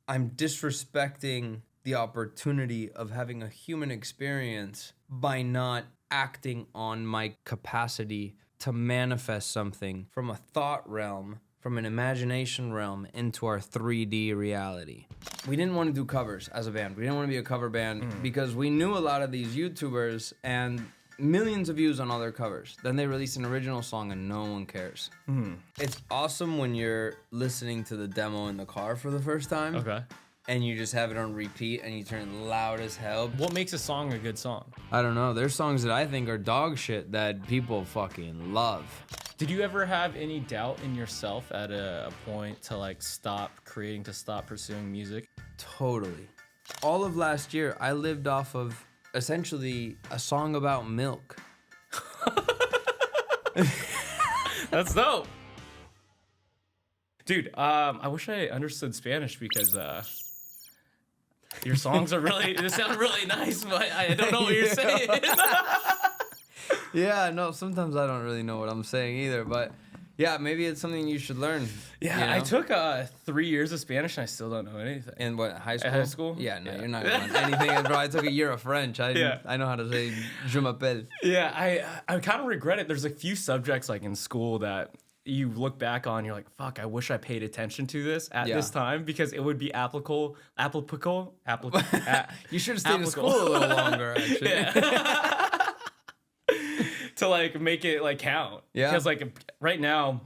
I'm disrespecting the opportunity of having a human experience by not acting on my capacity to manifest something from a thought realm, from an imagination realm into our 3D reality. We didn't want to do covers as a band. We didn't want to be a cover band because we knew a lot of these YouTubers and millions of views on all their covers. Then they release an original song and no one cares. It's awesome when you're listening to the demo in the car for the first time. Okay. And you just have it on repeat and you turn it loud as hell. What makes a song a good song? I don't know. There's songs that I think are dog shit that people fucking love. Did you ever have any doubt in yourself at a point to like stop creating, to stop pursuing music? Totally. All of last year, I lived off of essentially a song about milk. That's dope. Dude, I wish I understood Spanish because your songs are really, they sound really nice, but I don't know what you're saying. Yeah, no, sometimes I don't really know what I'm saying either, but yeah, maybe it's something you should learn. Yeah, you know? I took 3 years of Spanish and I still don't know anything. In what, high school? High school? Yeah, no, you're not gonna learn anything, bro. I took a year of French. I know how to say je m'appelle. Yeah, I kind of regret it. There's a few subjects like in school that you look back on, you're like, fuck, I wish I paid attention to this at this time because it would be applicable. You should have stayed in school a little longer, actually. Yeah. To like make it like count. Yeah. Because like right now,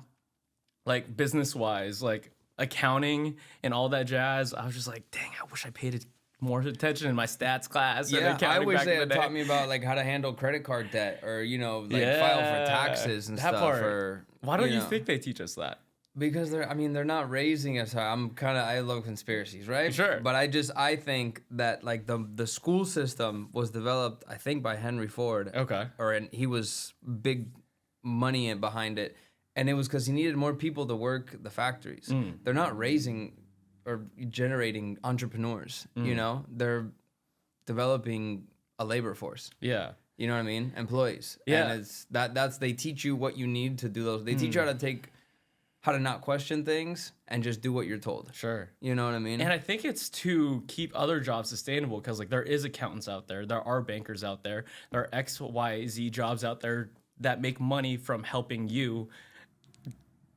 like business wise, like accounting and all that jazz, I was just like, dang, I wish I paid more attention in my stats class. Yeah, I wish they had taught me about like how to handle credit card debt or, you know, like file for taxes and stuff. Or, why don't you think they teach us that? Because they're not raising us. I love conspiracies, right? Sure. But I think that like the school system was developed, I think, by Henry Ford. Okay. And he was big money behind it. And it was because he needed more people to work the factories. They're not raising or generating entrepreneurs, you know? They're developing a labor force. Yeah. You know what I mean? Employees. Yeah. And it's they teach you what you need to do those. They teach you how to not question things and just do what you're told. Sure. You know what I mean? And I think it's to keep other jobs sustainable because like there is accountants out there, there are bankers out there, there are XYZ jobs out there that make money from helping you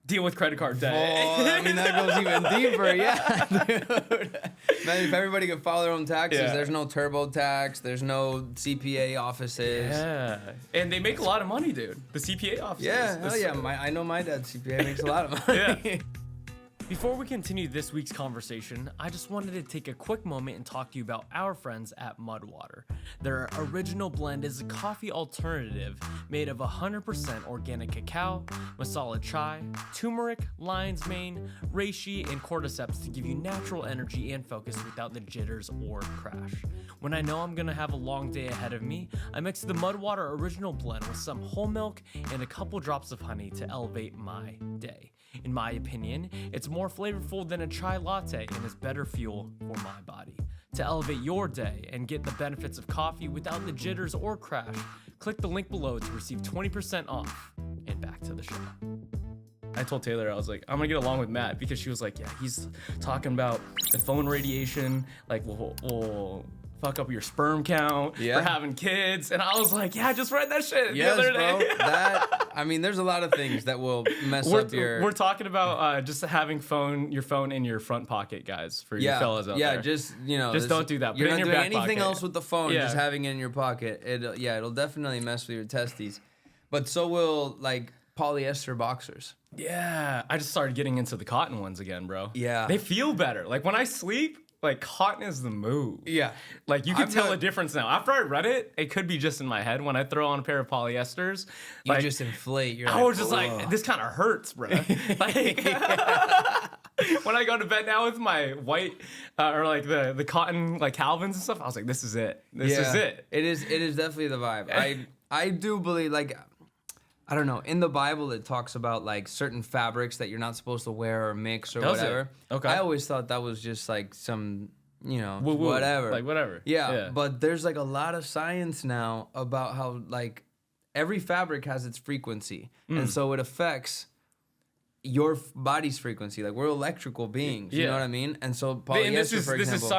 deal with credit card debt. Oh, I mean, that goes even deeper, yeah, dude. Man, if everybody could file their own taxes, there's no TurboTax, there's no CPA offices. Yeah, and they make a lot of money, dude. The CPA offices. Yeah, hell yeah. I know my dad's CPA makes a lot of money. Yeah. Before we continue this week's conversation, I just wanted to take a quick moment and talk to you about our friends at MUDWTR. Their original blend is a coffee alternative made of 100% organic cacao, masala chai, turmeric, lion's mane, reishi, and cordyceps to give you natural energy and focus without the jitters or crash. When I know I'm gonna have a long day ahead of me, I mix the MUDWTR original blend with some whole milk and a couple drops of honey to elevate my day. In my opinion, it's more flavorful than a chai latte and is better fuel for my body. To elevate your day and get the benefits of coffee without the jitters or crash, click the link below to receive 20% off. And back to the show. I told Taylor, I was like, I'm gonna get along with Matt because she was like, yeah, he's talking about the phone radiation, like we'll fuck up your sperm count for having kids. And I was like, yeah, I just read that shit the other day. Bro. There's a lot of things that will mess up your... We're talking about just having your phone in your front pocket, guys, for you fellas out there. Yeah, just don't do that. You're Put it not in your doing back anything pocket. else with the phone, just having it in your pocket. It'll definitely mess with your testes. But so will, like, polyester boxers. Yeah, I just started getting into the cotton ones again, bro. Yeah. They feel better. Like, when I sleep... Like, cotton is the move. Yeah. Like, you can tell a difference now. After I read it, it could be just in my head. When I throw on a pair of polyesters, you just inflate. I was just like, this kind of hurts, bro. Like, when I go to bed now with my white, or like the cotton, like Calvins and stuff, I was like, this is it. This is it. It is definitely the vibe. I do believe, like... I don't know. In the Bible, it talks about like certain fabrics that you're not supposed to wear or mix or whatever. Okay. I always thought that was just like some, woo-woo. whatever. Like whatever. Yeah. But there's like a lot of science now about how like every fabric has its frequency, and so it affects your body's frequency. Like we're electrical beings, you know what I mean? And so polyester, and this is for example,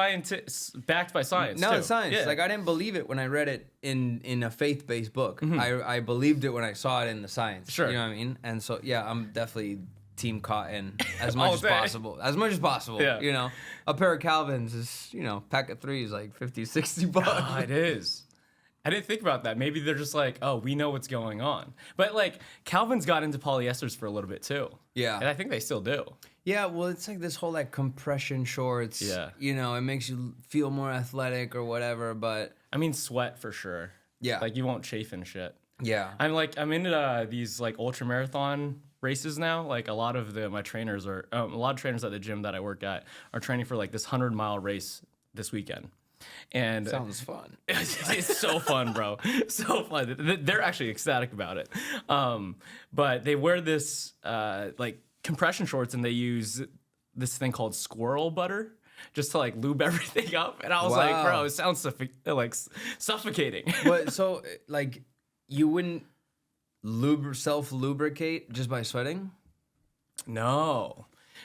backed by science. No, too. it's science. Yeah. Like I didn't believe it when I read it in a faith-based book. I believed it when I saw it in the science. Sure. You know what I mean? And so yeah, I'm definitely team cotton as much as possible. As much as possible. Yeah. You know, a pair of Calvins is, pack of 3 is like $50-$60. Oh, it is. I didn't think about that. Maybe they're just like, oh, we know what's going on. But like Calvin's got into polyesters for a little bit too. Yeah. And I think they still do. Yeah, well, it's like this whole like compression shorts. Yeah. It makes you feel more athletic or whatever, but I mean, sweat for sure. Yeah. Like you won't chafe and shit. Yeah. I'm into these like ultra marathon races now. Like a lot of trainers at the gym that I work at are training for like this 100-mile race this weekend. And sounds fun. It's so fun, bro. So fun. They're actually ecstatic about it. But they wear this like compression shorts and they use this thing called squirrel butter just to like lube everything up. And I was like, bro, it sounds suffocating. But so like you wouldn't self lubricate just by sweating? No,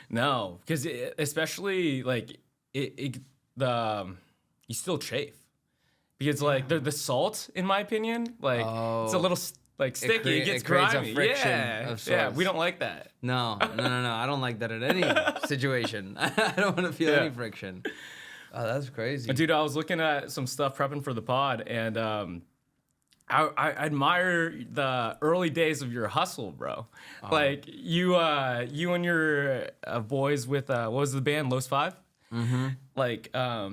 because especially like you still chafe because like the salt, in my opinion, like it's a little like sticky. It gets grimy. A friction of sorts. Yeah, we don't like that. No. I don't like that in any situation. I don't want to feel any friction. Oh, that's crazy. Dude, I was looking at some stuff prepping for the pod, and I admire the early days of your hustle, bro. Like you and your boys with what was the band, Los Five? Mm-hmm. Like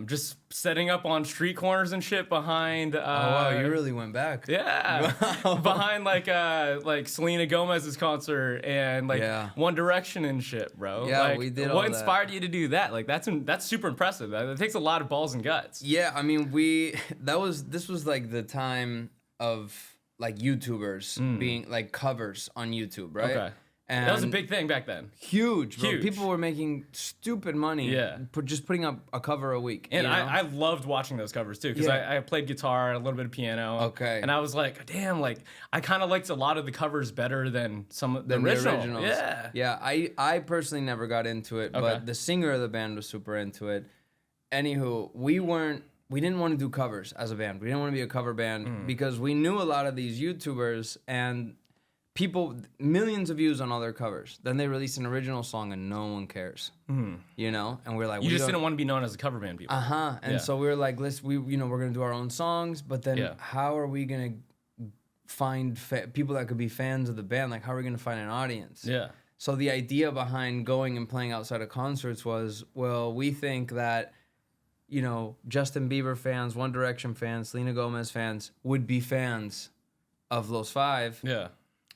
just setting up on street corners and shit behind. Oh wow, you really went back. Yeah, behind like Selena Gomez's concert and like One Direction and shit, bro. Yeah, like, we did. What inspired you to do that? Like that's super impressive. It takes a lot of balls and guts. Yeah, I mean this was like the time of like YouTubers being like covers on YouTube, right? Okay. And that was a big thing back then. Huge, bro. People were making stupid money just putting up a cover a week. And I loved watching those covers too, because I played guitar, a little bit of piano. Okay. And I was like, damn, like I kind of liked a lot of the covers better than some of the originals. Yeah. Yeah, I personally never got into it, but the singer of the band was super into it. Anywho, we didn't want to do covers as a band. We didn't want to be a cover band because we knew a lot of these YouTubers and people, millions of views on all their covers. Then they release an original song and no one cares, And we're like, you just didn't want to be known as a cover band, people. And so we were like, we're gonna do our own songs, but then how are we gonna find people that could be fans of the band? Like, how are we gonna find an audience? Yeah. So the idea behind going and playing outside of concerts was, well, we think that, Justin Bieber fans, One Direction fans, Selena Gomez fans would be fans of Los Five. Yeah.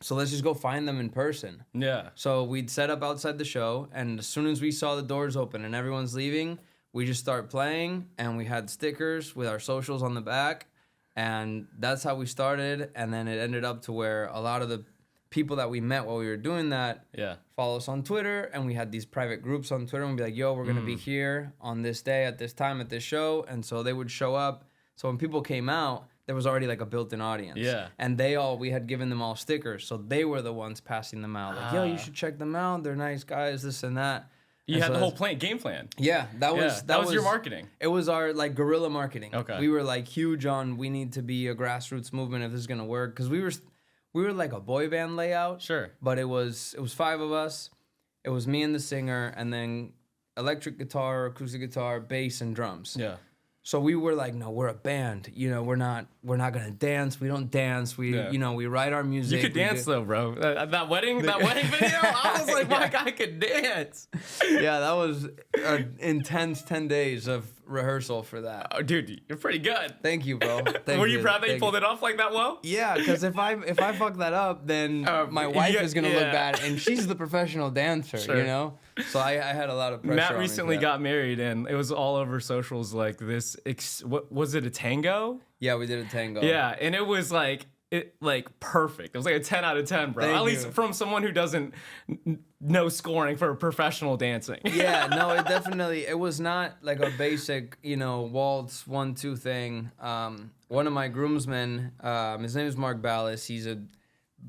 So let's just go find them in person. Yeah. So we'd set up outside the show, and as soon as we saw the doors open and everyone's leaving, we just start playing, and we had stickers with our socials on the back, and that's how we started. And then it ended up to where a lot of the people that we met while we were doing that follow us on Twitter, and we had these private groups on Twitter, and we'd be like, yo, we're going to be here on this day at this time at this show. And so they would show up. So when people came out, there was already like a built-in audience. Yeah. And we had given them all stickers, so they were the ones passing them out. Like, yo, you should check them out. They're nice guys, this and that. You had the whole game plan. Yeah, that was your marketing. It was our like guerrilla marketing. Okay. We were like huge on, we need to be a grassroots movement if this is gonna work, because we were like a boy band layout. Sure. But it was 5 of us. It was me and the singer, and then electric guitar, acoustic guitar, bass, and drums. Yeah. So we were like, no, we're a band. We're not gonna dance. We don't dance. We write our music. You could dance though, bro. That wedding video, I was like, my guy could dance. Yeah, that was an intense 10 days of rehearsal for that. Oh, dude, you're pretty good. Thank you, bro. Were you proud that you pulled it off like that well? Yeah, because if I fuck that up, then my wife is gonna look bad, and she's the professional dancer, So I had a lot of pressure. Matt recently got married, and it was all over socials like this. What was it? A tango? Yeah, we did a tango. Yeah, and it was like perfect. It was like a 10 out of 10, bro. At least from someone who doesn't know scoring for professional dancing. Yeah, no, it was not like a basic, waltz 1-2 thing. One of my groomsmen, his name is Mark Ballas. He's a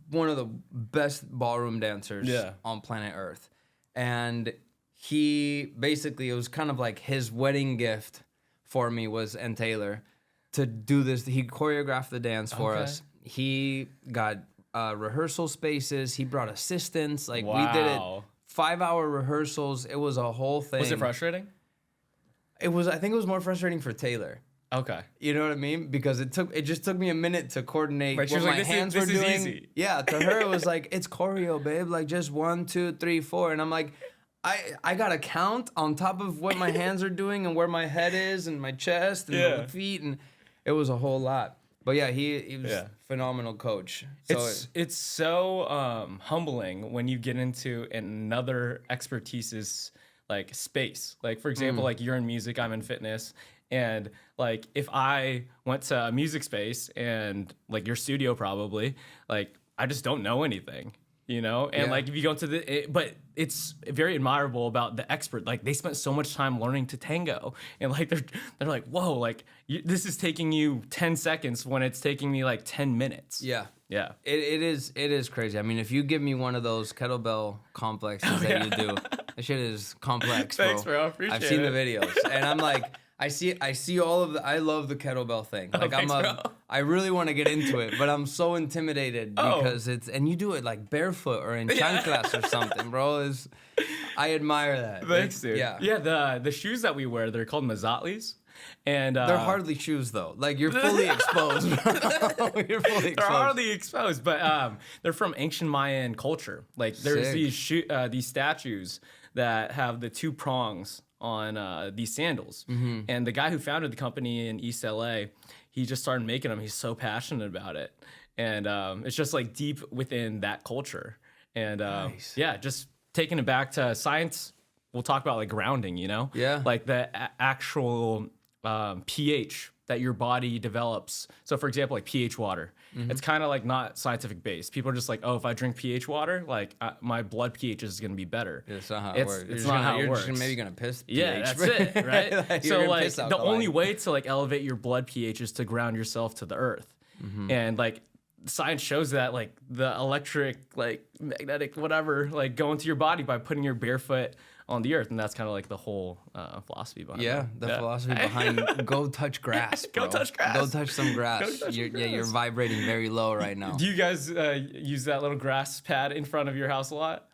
one of the best ballroom dancers on planet Earth. And he basically, it was kind of like his wedding gift for me and Taylor to do this. He choreographed the dance for us. He got rehearsal spaces. He brought assistants. Like we did it 5-hour rehearsals. It was a whole thing. Was it frustrating? I think it was more frustrating for Taylor. Okay. You know what I mean? Because it just took me a minute to coordinate right, what my like, hands this were is doing. Easy. Yeah, to her it was like, it's choreo, babe. Like just 1, 2, 3, 4. And I'm like, I gotta count on top of what my hands are doing and where my head is and my chest and my feet, and it was a whole lot. But yeah, he was a phenomenal coach. So it's so humbling when you get into another expertise's like space. Like for example, like you're in music, I'm in fitness. And like if I went to a music space and like your studio probably, like I just don't know anything, you know? And like if you go into but it's very admirable about the expert. Like they spent so much time learning to tango, and like they're like, whoa, like this is taking you 10 seconds when it's taking me like 10 minutes. Yeah. Yeah. It is crazy. I mean, if you give me one of those kettlebell complexes that you do, that shit is complex, bro. Thanks, bro. Appreciate I've seen it. the videos, and I'm like, I see all of the. I love the kettlebell thing. Like I really want to get into it, but I'm so intimidated because and you do it like barefoot or in chanclas or something, bro. I admire that. Thanks, dude. Yeah. The shoes that we wear, they're called mazatlis. And they're hardly shoes though. Like you're fully exposed. You're fully exposed. They're hardly exposed, but they're from ancient Mayan culture. Like there's these statues that have the 2 prongs on these sandals. And the guy who founded the company in East LA, he just started making them. He's so passionate about it, and it's just like deep within that culture. And nice. Yeah, just taking it back to science. We'll talk about like grounding, you know? Yeah. Like the actual pH that your body develops. So for example, like pH water, it's kind of like not scientific based. People are just like, oh, if I drink pH water, like my blood pH is going to be better. It's not how it works. It's not how it works. You're maybe going to piss pH. Yeah, that's it, right? Like, so like the only way to like elevate your blood pH is to ground yourself to the earth. And like science shows that like the electric, like magnetic, whatever, like go into your body by putting your bare foot on the earth, and that's kind of like the whole philosophy behind it. The philosophy behind go touch grass, bro. Go touch grass. Go touch some grass. You're vibrating very low right now. Do you guys use that little grass pad in front of your house a lot?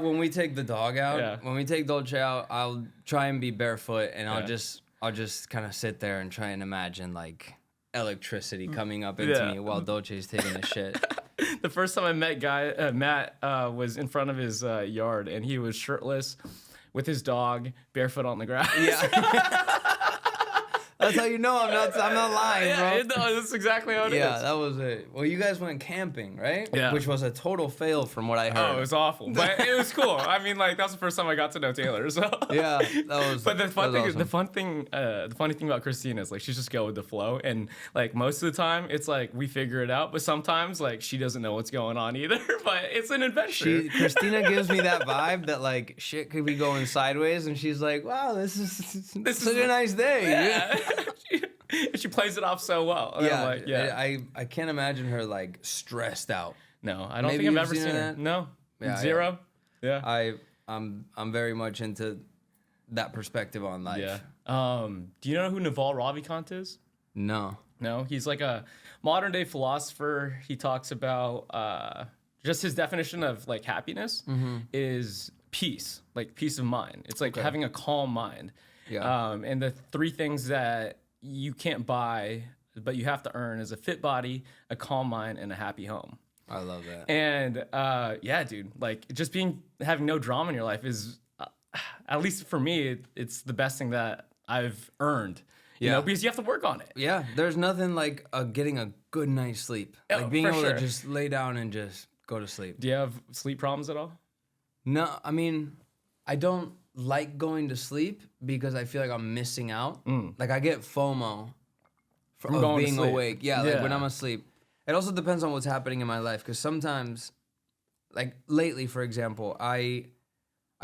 When we take the dog out, when we take Dolce out, I'll try and be barefoot, and I'll just kind of sit there and try and imagine like electricity coming up into me while Dolce's taking a shit. The first time I met Matt was in front of his yard, and he was shirtless with his dog, barefoot on the grass. Yeah. That's how you know I'm not lying, bro. No, that's exactly how it is. Yeah, that was it. Well, you guys went camping, right? Yeah. Which was a total fail from what I heard. Oh, it was awful, but it was cool. I mean, like that was the first time I got to know Taylor. So yeah, that was. But the funny awesome. thing about Christina is like she's just go with the flow, and like most of the time it's like we figure it out, but sometimes like she doesn't know what's going on either. But it's an adventure. Christina gives me that vibe that like shit could be going sideways, and she's like, "Wow, this is such a nice day." Yeah. She plays it off so well. And yeah, I'm like, I can't imagine her like stressed out. No, I don't Maybe think I've you've ever seen her. that? No, Yeah, zero. Yeah. I'm very much into that perspective on life. Yeah. Do you know who Naval Ravikant is? No. No, he's like a modern day philosopher. He talks about just his definition of like happiness is peace, like peace of mind. It's like having a calm mind. Yeah. And the 3 things that you can't buy, but you have to earn is a fit body, a calm mind, and a happy home. I love that. And yeah, dude, like just having no drama in your life is, at least for me, it's the best thing that I've earned. You know, because you have to work on it. Yeah, there's nothing like getting a good night's sleep. Like being able to just lay down and just go to sleep. Do you have sleep problems at all? No, I mean, I don't like going to sleep because I feel like I'm missing out. Like I get FOMO of being awake. Yeah, like when I'm asleep. It also depends on what's happening in my life, because sometimes, like lately, for example, I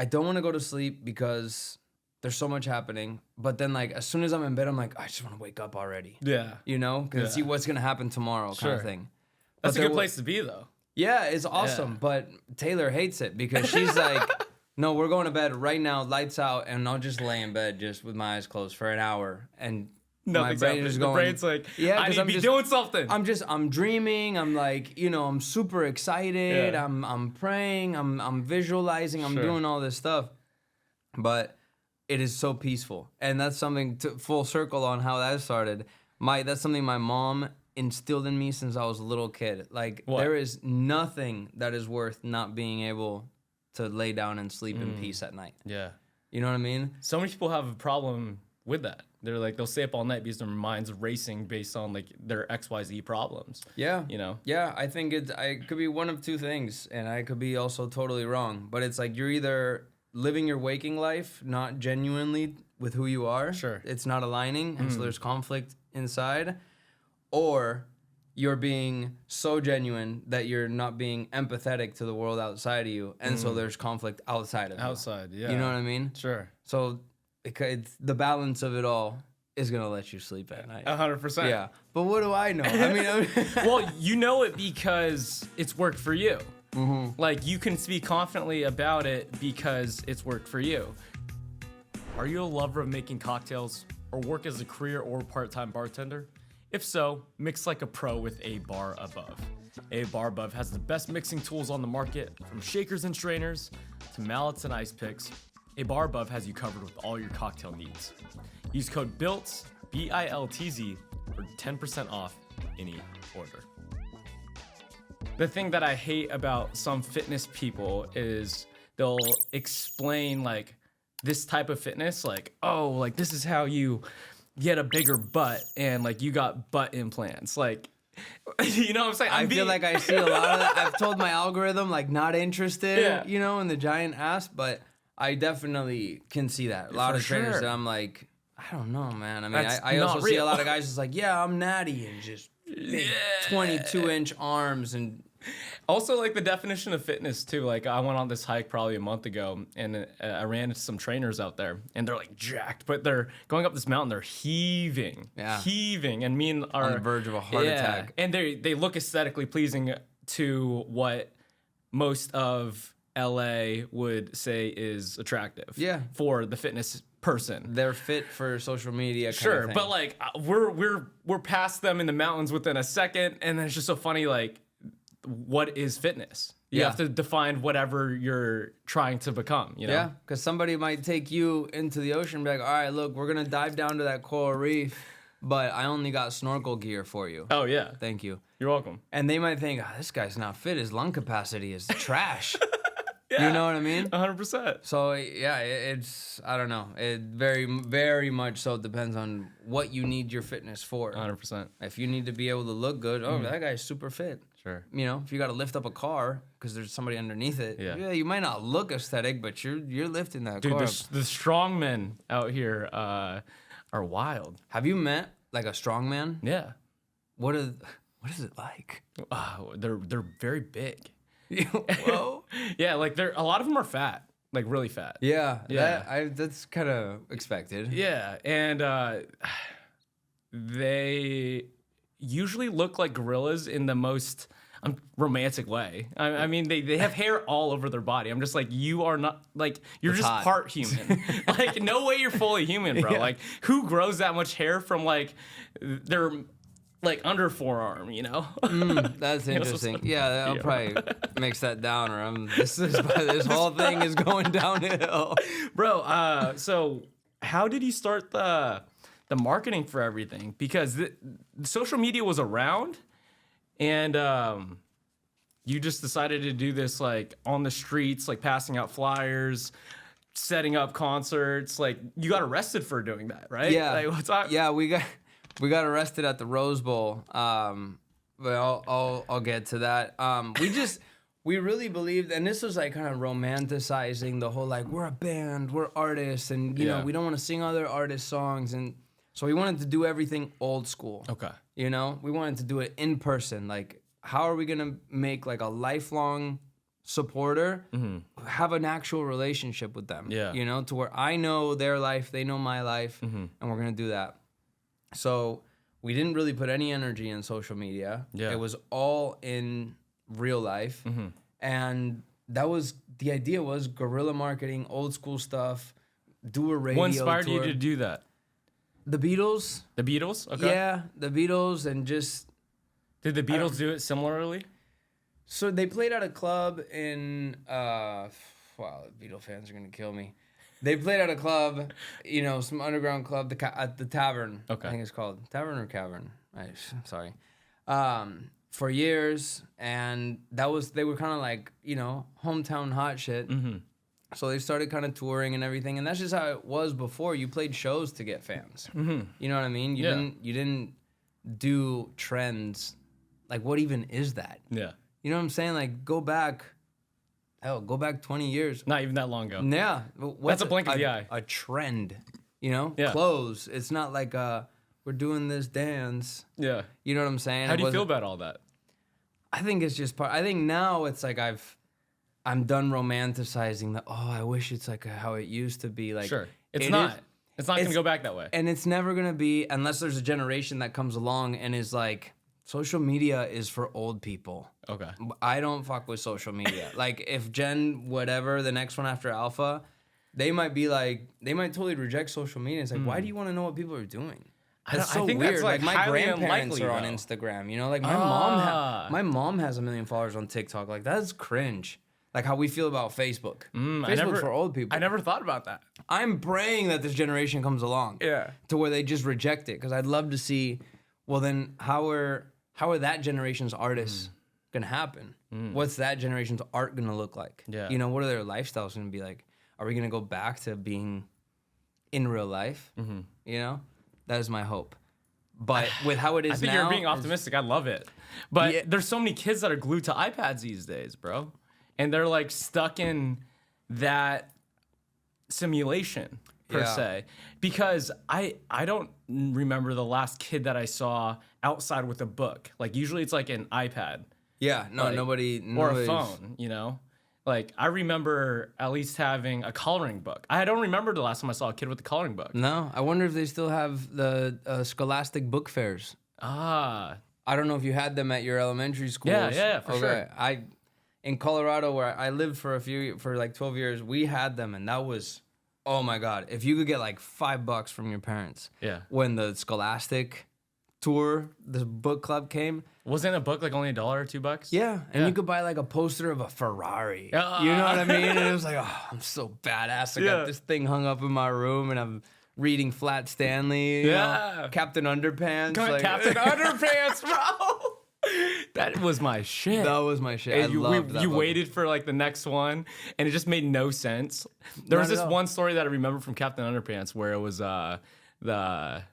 don't want to go to sleep because there's so much happening. But then like as soon as I'm in bed, I'm like, I just want to wake up already. Yeah. You know, because see what's gonna happen tomorrow kind of thing. That's a good place to be though. Yeah, it's awesome. Yeah. But Taylor hates it because she's like, no, we're going to bed right now, lights out, and I'll just lay in bed just with my eyes closed for an hour. And Nothing's my brain happening. is The going, brain's like, yeah, I need to be just doing something. I'm dreaming. I'm like, I'm super excited. Yeah. I'm praying. I'm visualizing. I'm Sure. doing all this stuff. But it is so peaceful. And that's something to full circle on how that started. That's something my mom instilled in me since I was a little kid. Like, What? there is nothing that is worth not being able to lay down and sleep in peace at night. Yeah. You know what I mean? So many people have a problem with that. They're like, they'll stay up all night because their mind's racing based on like their XYZ problems. Yeah. You know? Yeah, I think it could be one of two things, and I could be also totally wrong. But it's like you're either living your waking life not genuinely with who you are. Sure. It's not aligning, and so there's conflict inside. Or you're being so genuine that you're not being empathetic to the world outside of you, and so there's conflict outside of you. Outside, yeah. You know what I mean? Sure. So it's the balance of it all is gonna let you sleep at night. 100%. Yeah, but what do I know? I mean, Well, you know it because it's worked for you. Like, you can speak confidently about it because it's worked for you. Are you a lover of making cocktails or work as a career or part-time bartender? If so, mix like a pro with A Bar Above. A Bar Above has the best mixing tools on the market, from shakers and strainers to mallets and ice picks. A Bar Above has you covered with all your cocktail needs. Use code BILTZ, BILTZ, for 10% off any order. The thing that I hate about some fitness people is they'll explain like this type of fitness, like, oh, like this is how you get a bigger butt and like you got butt implants. Like, you know what I'm saying? I feel like I see a lot of that. I've told my algorithm like not interested, in the giant ass, but I definitely can see that. A lot of trainers that I'm like, I don't know, man. I mean, I also see a lot of guys just like, yeah, I'm natty and just big 22-inch arms and. Also, like the definition of fitness too. Like I went on this hike probably a month ago, and I ran into some trainers out there, and they're like jacked, but they're going up this mountain. They're heaving, and me and are on the verge of a heart attack. And they look aesthetically pleasing to what most of LA would say is attractive. Yeah, for the fitness person. They're fit for social media. Sure, kind of thing. but like we're past them in the mountains within a second, and then it's just so funny. Like, what is fitness? You have to define whatever you're trying to become, you know? Yeah, because somebody might take you into the ocean and be like, all right, look, we're going to dive down to that coral reef, but I only got snorkel gear for you. Oh, yeah. Thank you. You're welcome. And they might think, this guy's not fit. His lung capacity is trash. You know what I mean? 100%. So, yeah, it's, I don't know. It very, very much so depends on what you need your fitness for. 100%. If you need to be able to look good, that guy's super fit. Sure. If you got to lift up a car because there's somebody underneath it, you might not look aesthetic, but you're lifting that car. Dude, the strong men out here are wild. Have you met like a strong man? Yeah. What is it like? They're very big. Whoa. Yeah, like a lot of them are fat, like really fat. Yeah. Yeah. That's kind of expected. Yeah, and they usually look like gorillas in the most romantic way. I mean, they have hair all over their body. I'm just like, you are not, like, you're That's just hot. part human. Like, no way you're fully human, bro. Yeah. Like, who grows that much hair from, like, their, like, under forearm, you know? That's interesting. Yeah, I'll probably mix that down, or this whole thing is going downhill. Bro, so how did you start the marketing for everything? Because the social media was around, and you just decided to do this like on the streets, like passing out flyers, setting up concerts. Like, you got arrested for doing that, right? Yeah. Like, what's up? Yeah, we got arrested at the Rose Bowl. But I'll get to that. We really believed, and this was like kind of romanticizing the whole like, we're a band, we're artists, and you know, we don't want to sing other artists' songs, and so we wanted to do everything old school. Okay. You know, we wanted to do it in person. Like, how are we gonna make like a lifelong supporter have an actual relationship with them? Yeah. You know, to where I know their life, they know my life, and we're gonna do that. So we didn't really put any energy in social media. Yeah. It was all in real life. And the idea was guerrilla marketing, old school stuff, do a radio What inspired tour. you to do that? The Beatles. The Beatles? Okay. Yeah, the Beatles, and just... Did the Beatles do it similarly? So they played at a club in... wow, Beatle fans are going to kill me. They played at a club, some underground club at the Tavern. Okay. I think it's called Tavern or Cavern. Sorry. For years, and they were kind of like, hometown hot shit. So they started kind of touring and everything, and that's just how it was before. You played shows to get fans. You know what I mean? You didn't do trends. Like, what even is that? Yeah. You know what I'm saying? Like, go back 20 years. Not even that long ago. Yeah. That's a blink of the eye. A trend, Yeah. Clothes. It's not like we're doing this dance. Yeah. You know what I'm saying? How do you feel about all that? I think it's just I think now it's like I'm done romanticizing the, I wish it's like how it used to be. Like, sure. It's not going to go back that way. And it's never going to be, unless there's a generation that comes along and is like, social media is for old people. Okay. I don't fuck with social media. Like, if Gen whatever, the next one after Alpha, they might totally reject social media. It's like, why do you want to know what people are doing? That's so think weird. that's like my grandparents unlikely, are on though. Instagram. Like my mom has 1 million followers on TikTok. Like, that's cringe. Like how we feel about Facebook. Facebook's for old people. I never thought about that. I'm praying that this generation comes along. Yeah. To where they just reject it, because I'd love to see. Well, then how are that generation's artists gonna happen? What's that generation's art gonna look like? Yeah. What are their lifestyles gonna be like? Are we gonna go back to being in real life? That is my hope. But with how it is now, I think you're being optimistic. I love it. But there's so many kids that are glued to iPads these days, bro. And they're like stuck in that simulation per se. Because I don't remember the last kid that I saw outside with a book. Like, usually it's like an iPad. Yeah, no, like, nobody or a phone, Like, I remember at least having a coloring book. I don't remember the last time I saw a kid with a coloring book. No, I wonder if they still have the scholastic book fairs. Ah. I don't know if you had them at your elementary schools. Yeah, for sure. In Colorado, where I lived for like 12 years, we had them, and that was, oh my God, if you could get like $5 from your parents. Yeah. When the Scholastic tour, the book club came. Wasn't a book like only $1 or $2? Yeah, and you could buy like a poster of a Ferrari. You know what I mean? And it was like, oh, I'm so badass. I got this thing hung up in my room, and I'm reading Flat Stanley. Captain Underpants. Captain Underpants, bro. That was my shit. That was my shit. I loved that You book. waited for like the next one, and it just made no sense. There was this one story that I remember from Captain Underpants where it was the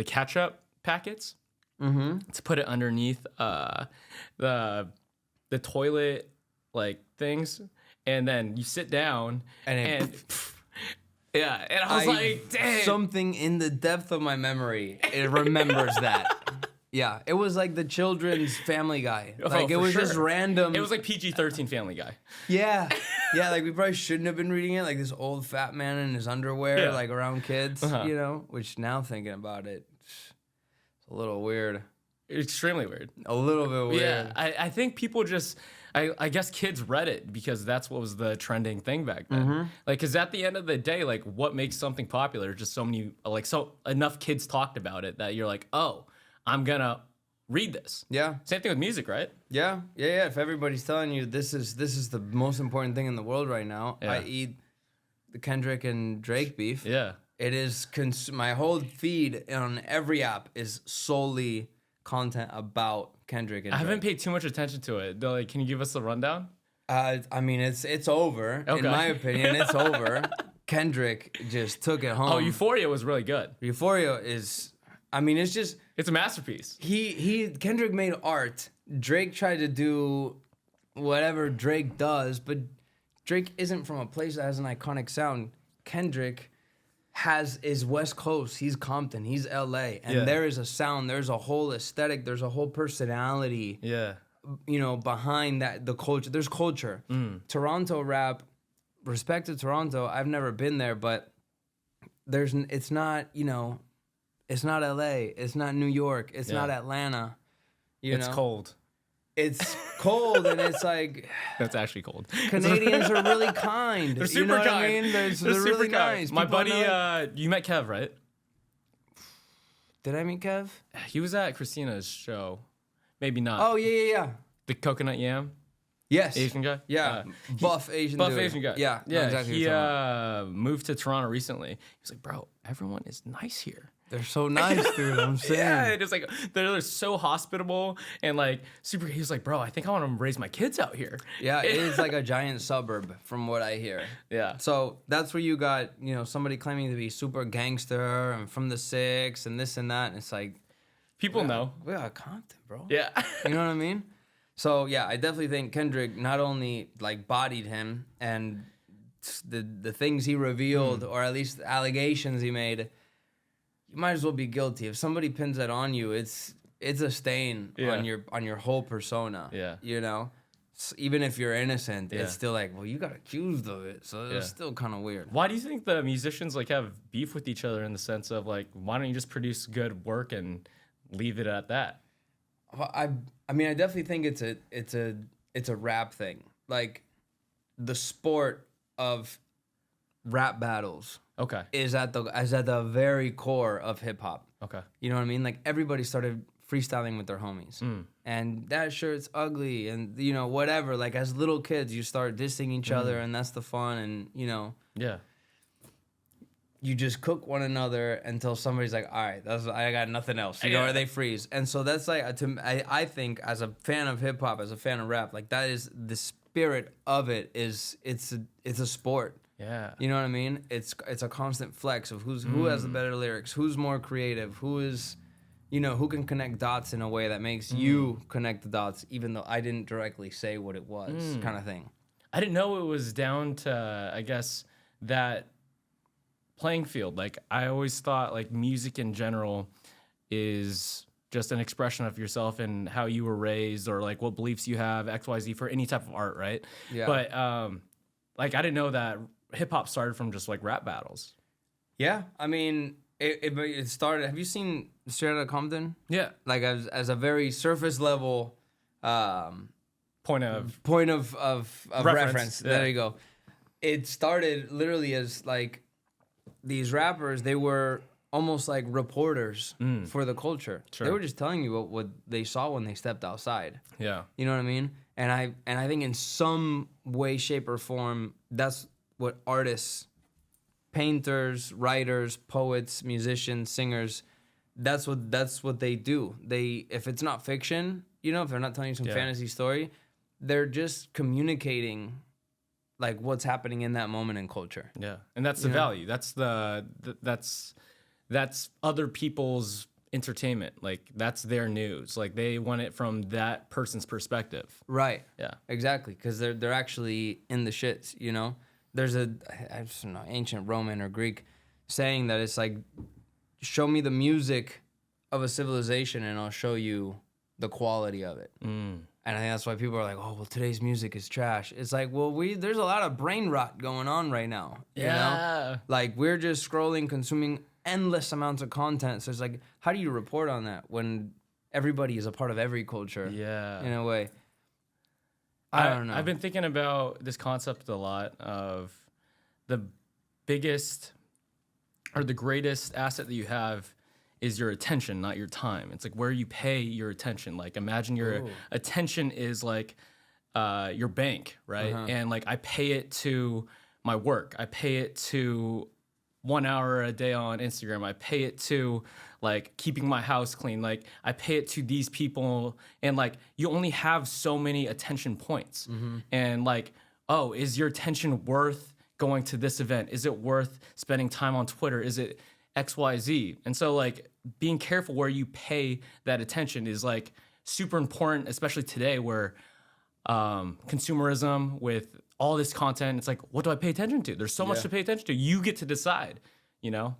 ketchup packets to put it underneath the toilet like things, and then you sit down and yeah, and I was like, dang. Something in the depth of my memory, it remembers that. Yeah, it was like the children's Family Guy. Like, it was just random. It was like PG-13 Family Guy. Yeah. Yeah, like we probably shouldn't have been reading it. Like this old fat man in his underwear, like around kids, which now thinking about it, it's a little weird. Extremely weird. A little bit weird. Yeah, I think people just, I guess kids read it because that's what was the trending thing back then. Like, because at the end of the day, like, what makes something popular? Just so many, like, enough kids talked about it that you're like, oh, I'm gonna read this. Yeah. Same thing with music, right? Yeah. If everybody's telling you this is the most important thing in the world right now, i.e. the Kendrick and Drake beef. Yeah. It is my whole feed on every app is solely content about Kendrick and Drake. I haven't paid too much attention to it. Like, can you give us a rundown? I mean, it's over. Okay. In my opinion, it's over. Kendrick just took it home. Oh, Euphoria was really good. Euphoria is... I mean, it's a masterpiece. Kendrick made art. Drake tried to do whatever Drake does, but Drake isn't from a place that has an iconic sound. Kendrick is West Coast. He's Compton. He's LA. And there is a sound. There's a whole aesthetic. There's a whole personality. Yeah. Behind that, the culture. There's culture. Toronto rap, respect to Toronto. I've never been there, but it's not, it's not LA. It's not New York. It's not Atlanta. It's cold. It's cold, and it's like That's actually cold. Canadians are really kind. They're super you know kind. what I mean? They're super really kind. nice. My People buddy, know- you met Kev, right? Did I meet Kev? He was at Christina's show. Maybe not. Oh yeah. The coconut yam Yes. Asian guy. Yeah. Buff Asian Buff dude. Asian guy. Yeah. Yeah. know exactly He what you're talking about. moved to Toronto recently. He was like, bro, everyone is nice here. They're so nice, dude. I'm saying. Yeah, it's like they're so hospitable and like super. He was like, bro, I think I want to raise my kids out here. Yeah, it is like a giant suburb from what I hear. Yeah. So that's where you got, somebody claiming to be super gangster and from the six and this and that. And it's like, People know. we got Compton, bro. Yeah. You know what I mean? So yeah, I definitely think Kendrick not only like bodied him and the things he revealed, or at least the allegations he made, you might as well be guilty. If somebody pins that on you, it's a stain on your whole persona. Yeah. Even if you're innocent, Yeah. it's still like, well, you got accused of it, so it's Yeah. still kind of weird. Why do you think the musicians like have beef with each other in the sense of like, why don't you just produce good work and leave it at that? Well, I mean, I definitely think it's a rap thing. Like, the sport of rap battles Okay. is at the very core of hip hop. Okay. You know what I mean? Like, everybody started freestyling with their homies. Mm. And that shirt's ugly and, whatever. Like, as little kids, you start dissing each other, and that's the fun. And, Yeah. you just cook one another until somebody's like, all right, I got nothing else, or they freeze. And so that's like, I think as a fan of hip hop, as a fan of rap, like that is the spirit of it. It's a sport. Yeah. You know what I mean? It's a constant flex of who has the better lyrics, who's more creative, who can connect dots in a way that makes you connect the dots, even though I didn't directly say what it was, kind of thing. I didn't know it was down to, I guess, that playing field. Like, I always thought like music in general is just an expression of yourself and how you were raised, or like what beliefs you have, XYZ, for any type of art, right? Yeah. But like, I didn't know that hip hop started from just like rap battles. Yeah, I mean, it started. Have you seen Straight Outta Compton? Yeah. Like as a very surface level Point of reference. Yeah. There you go. It started literally as like these rappers. They were almost like reporters for the culture. Sure. They were just telling you what they saw when they stepped outside. Yeah. You know what I mean? And I think in some way, shape, or form, that's what artists, painters, writers, poets, musicians, singers, that's what they do. If it's not fiction, if they're not telling you some fantasy story, they're just communicating like what's happening in that moment in culture. Yeah. And that's the value. That's that's other people's entertainment. Like, that's their news. Like, they want it from that person's perspective. Right. Yeah. Exactly. Because they're actually in the shits, There's I don't know, ancient Roman or Greek saying that it's like, show me the music of a civilization and I'll show you the quality of it. And I think that's why people are like, oh, well, today's music is trash. It's like, well, there's a lot of brain rot going on right now. You know? Like, we're just scrolling, consuming endless amounts of content. So it's like, how do you report on that when everybody is a part of every culture? Yeah. In a way. I don't know. I've been thinking about this concept a lot of the biggest or the greatest asset that you have is your attention, not your time. It's like where you pay your attention. Like, imagine your attention is like your bank, right? And like, I pay it to my work. I pay it to 1 hour a day on Instagram. I pay it to like keeping my house clean. Like, I pay it to these people, and like, you only have so many attention points. And like, oh, is your attention worth going to this event? Is it worth spending time on Twitter? Is it XYZ? And so like, being careful where you pay that attention is like super important, especially today where consumerism with all this content, it's like, what do I pay attention to? There's so much to pay attention to. You get to decide, Yeah.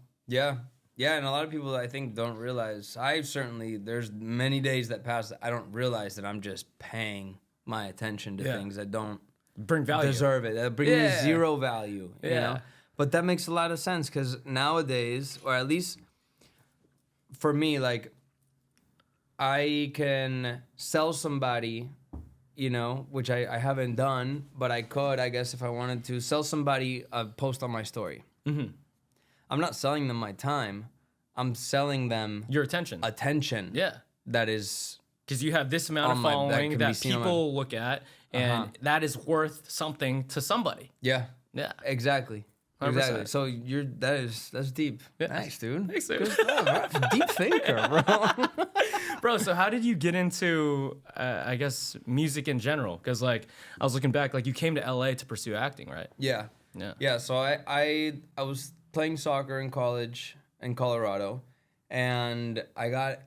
Yeah, and a lot of people, I think, don't realize. There's many days that pass that I don't realize that I'm just paying my attention to things that don't bring value, deserve it. That bring me zero value, you know? But that makes a lot of sense because nowadays, or at least for me, like, I can sell somebody you know, which I haven't done, but I could, I guess, if I wanted to, sell somebody a post on my story. Mm-hmm. I'm not selling them my time. I'm selling them your attention. Yeah. That is... Because you have this amount of following that people look at, and that is worth something to somebody. Yeah. Yeah. Exactly. 100%. Exactly. So that's deep. Yeah. Nice, dude. Thanks, dude. Good stuff. Deep thinker, bro. Bro, so how did you get into, I guess, music in general? Because, like, I was looking back, like, you came to LA to pursue acting, right? Yeah. Yeah. Yeah. So I was playing soccer in college in Colorado, and I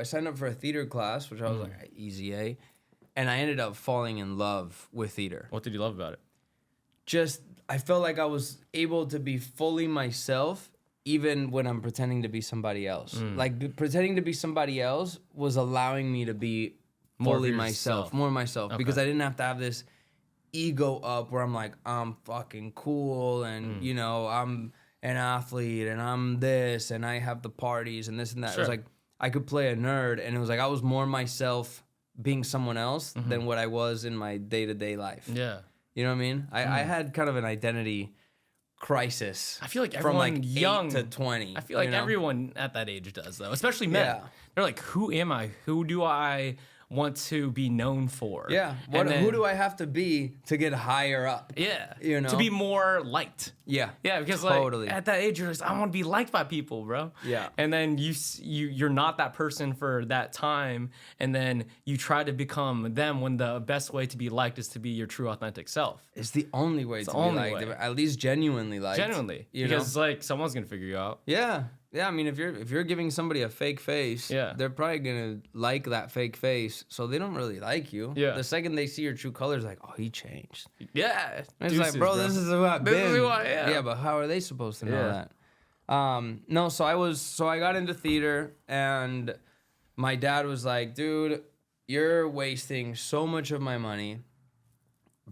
signed up for a theater class, which I was like, easy A, and I ended up falling in love with theater. What did you love about it? Just, I felt like I was able to be fully myself, even when I'm pretending to be somebody else. Like, pretending to be somebody else was allowing me to be fully myself, more myself, because I didn't have to have this ego up where I'm like, I'm fucking cool, and, you know, I'm an athlete, and I'm this, and I have the parties, and this and that. Sure. It was like, I could play a nerd, and it was like, I was more myself being someone else than what I was in my day-to-day life. Yeah. You know what I mean? I had kind of an identity crisis. I feel like everyone from like young 8 to 20. I feel like everyone at that age does, though, especially men. Yeah. They're like, who am I? Who do I want to be known for? Yeah. Who do I have to be to get higher up? Yeah. You know? To be more liked. Yeah. Yeah, because totally. Like at that age, you're just, I want to be liked by people, bro. Yeah. And then you're not that person for that time, and then you try to become them when the best way to be liked is to be your true authentic self. It's the only way to be liked. At least genuinely liked. Genuinely. Because like someone's gonna figure you out. Yeah. Yeah, I mean, if you're giving somebody a fake face, they're probably gonna like that fake face, so they don't really like you. Yeah. The second they see your true colors, like, oh, he changed. Yeah. And it's like, bro, this is who I've been. This is who I am. Yeah, but how are they supposed to know that? No, so I got into theater, and my dad was like, dude, you're wasting so much of my money.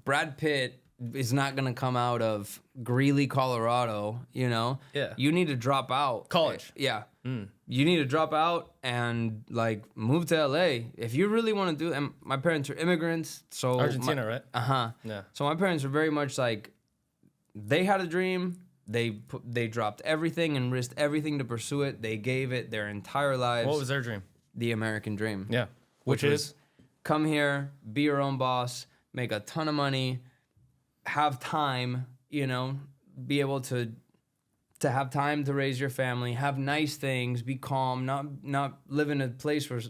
Brad Pitt is not gonna come out of Greeley, Colorado, you know? Yeah. You need to drop out. College. Yeah. You need to drop out and like move to LA. If you really want to do, and my parents are immigrants, so Argentina, right? Yeah. So my parents are very much like, they had a dream, they dropped everything and risked everything to pursue it. They gave it their entire lives. What was their dream? The American dream. Yeah. Which is come here, be your own boss, make a ton of money, have time, you know, be able to have time to raise your family, have nice things, be calm, not live in a place where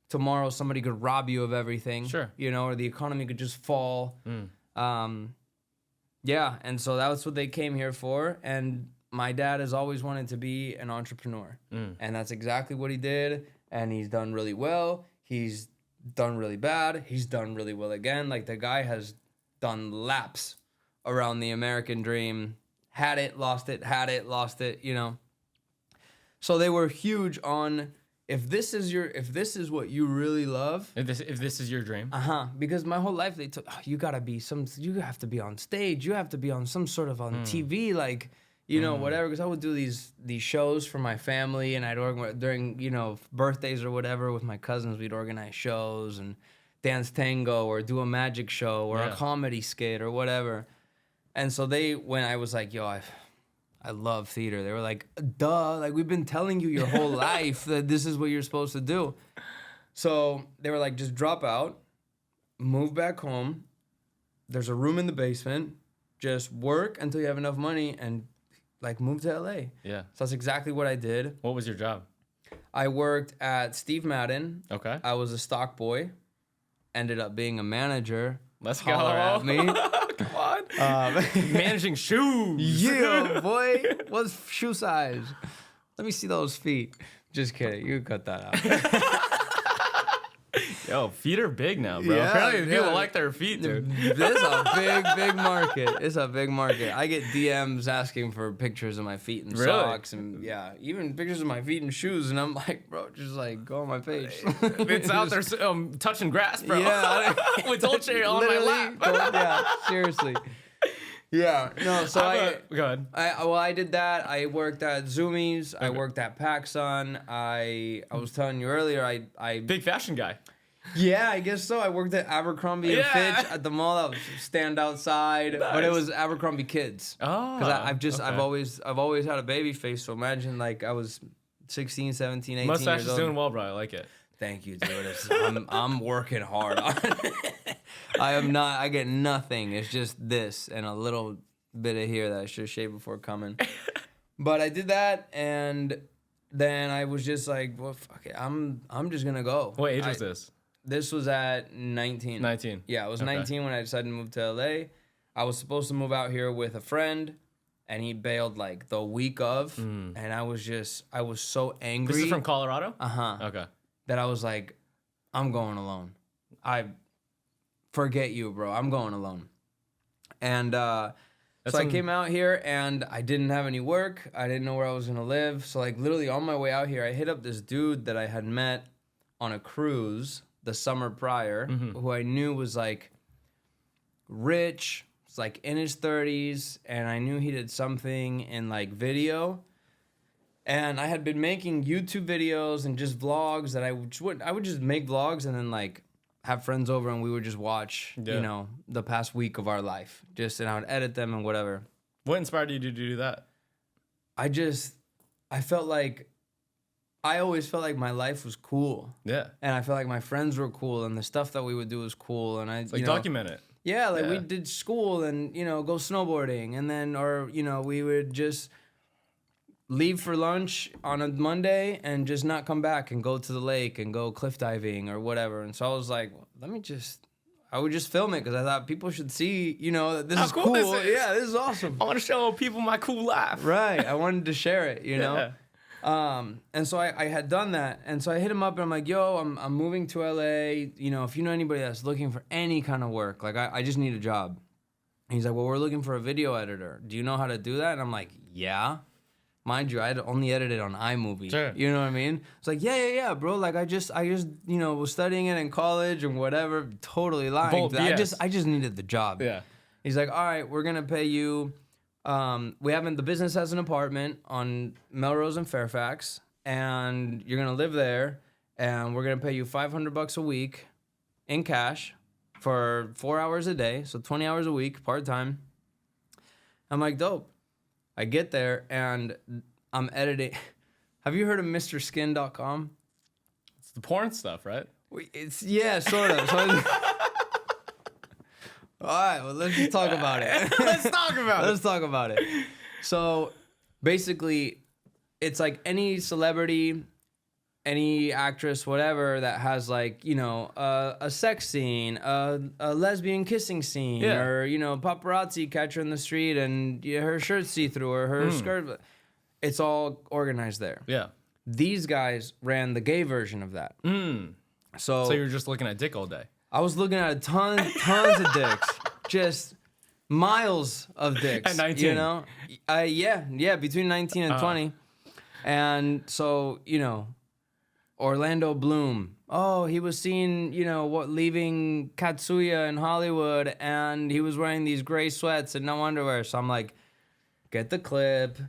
tomorrow somebody could rob you of everything. Sure. You know, or the economy could just fall. Yeah, and so that's what they came here for. And my dad has always wanted to be an entrepreneur. And that's exactly what he did. And he's done really well. He's done really bad. He's done really well again. Like, the guy has done laps around the American dream. Had it, lost it, lost it, you know. So they were huge on, if this is what you really love. If this is your dream. Because my whole life they took, you have to be on stage. You have to be on some sort of on TV, like, you know, whatever. Because I would do these shows for my family, and I'd organize during, you know, birthdays or whatever with my cousins. We'd organize shows and dance tango or do a magic show or a comedy skit or whatever. And so when I was like, yo, I love theater, they were like, duh, like, we've been telling you your whole life that this is what you're supposed to do. So they were like, just drop out, move back home. There's a room in the basement. Just work until you have enough money and like move to LA. Yeah. So that's exactly what I did. What was your job? I worked at Steve Madden. Okay. I was a stock boy. Ended up being a manager. Let's go. At me. Come on. Managing shoes. Yeah, boy. What's shoe size? Let me see those feet. Just kidding. You cut that out. Yo, feet are big now, bro. Yeah, apparently people like their feet, dude. This is a big market. It's a big market. I get DMs asking for pictures of my feet and socks, and even pictures of my feet and shoes, and I'm like, bro, just like go on my page. It's out there touching grass, bro. Yeah, with Dolce on my lap. Yeah, seriously. Yeah, no. So go ahead. I did that. I worked at Zoomies. Okay. I worked at PacSun. I was telling you earlier. I big fashion guy. Yeah, I guess so. I worked at Abercrombie and Fitch at the mall. I would stand outside, but it was Abercrombie Kids. Oh, Because I've always had a baby face. So imagine like I was 16, 17, 18 Mustache years is old. doing well, bro. I like it. Thank you, dude. I'm working hard on it. I am not. I get nothing. It's just this and a little bit of here that I should shave before coming. But I did that, and then I was just like, well, fuck it. I'm just gonna go. What age was this? This was at 19. 19. Yeah, I was 19 when I decided to move to LA. I was supposed to move out here with a friend, and he bailed like the week of, and I was so angry. This is from Colorado? Uh-huh. Okay. That I was like, I'm going alone. I forget you, bro. I'm going alone. And so I came out here, and I didn't have any work. I didn't know where I was going to live. So like literally on my way out here, I hit up this dude that I had met on a cruise the summer prior, who I knew was like rich, was like in his 30s, and I knew he did something in like video. And I had been making YouTube videos and just vlogs that I would just make vlogs and then like have friends over and we would just watch, you know, the past week of our life. And I would edit them and whatever. What inspired you to do that? I always felt like my life was cool. Yeah. And I felt like my friends were cool and the stuff that we would do was cool. And It's like document it. Yeah, like we did school and, you know, go snowboarding. And then, or, you know, we would just leave for lunch on a Monday and just not come back and go to the lake and go cliff diving or whatever. And so I was like, well, I would just film it because I thought people should see, you know, that this is cool. This is. Yeah, this is awesome. I want to show people my cool life. Right. I wanted to share it, you know? Yeah. And so I had done that. And so I hit him up and I'm like, yo, I'm moving to LA. You know, if you know anybody that's looking for any kind of work, like I just need a job. And he's like, well, we're looking for a video editor. Do you know how to do that? And I'm like, yeah. Mind you, I had only edited on iMovie. Sure. You know what I mean? It's like, yeah, bro. Like I just, you know, was studying it in college and whatever. Totally lying. I just needed the job. Yeah. He's like, all right, we're gonna pay you. The business has an apartment on Melrose and Fairfax, and you're gonna live there, and we're gonna pay you $500 a week in cash for 4 hours a day, so 20 hours a week, part-time. I'm like, dope. I get there, and I'm editing. Have you heard of MrSkin.com? It's the porn stuff, right? Yeah, sort of. So all right, well, let's just talk about it. Let's talk about it. So basically, it's like any celebrity, any actress, whatever, that has like, you know, a sex scene, a lesbian kissing scene, or, you know, paparazzi catch her in the street and her shirt see-through or her skirt. It's all organized there. Yeah. These guys ran the gay version of that. So you're just looking at dick all day. I was looking at tons of dicks, just miles of dicks. At 19, you know, between 19 and 20, and so you know, Orlando Bloom. Oh, he was seen, you know, leaving Katsuya in Hollywood, and he was wearing these gray sweats and no underwear. So I'm like, get the clip,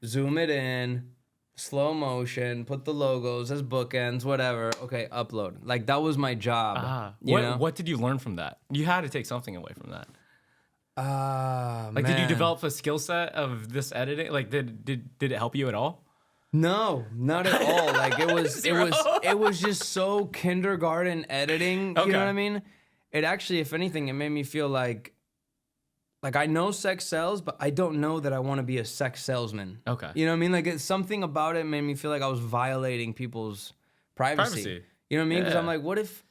zoom it in. Slow motion, put the logos as bookends, whatever. Okay, upload. Like, that was my job. What did you learn from that? You had to take something away from that. Did you develop a skill set of this editing? Like, did it help you at all? No, not at all. Like, it was just so kindergarten editing. Okay. You know what I mean? It actually, if anything, it made me feel like I know sex sells, but I don't know that I want to be a sex salesman. Okay. You know what I mean? Like, it's something about it made me feel like I was violating people's privacy. You know what I mean? Because I'm like, what if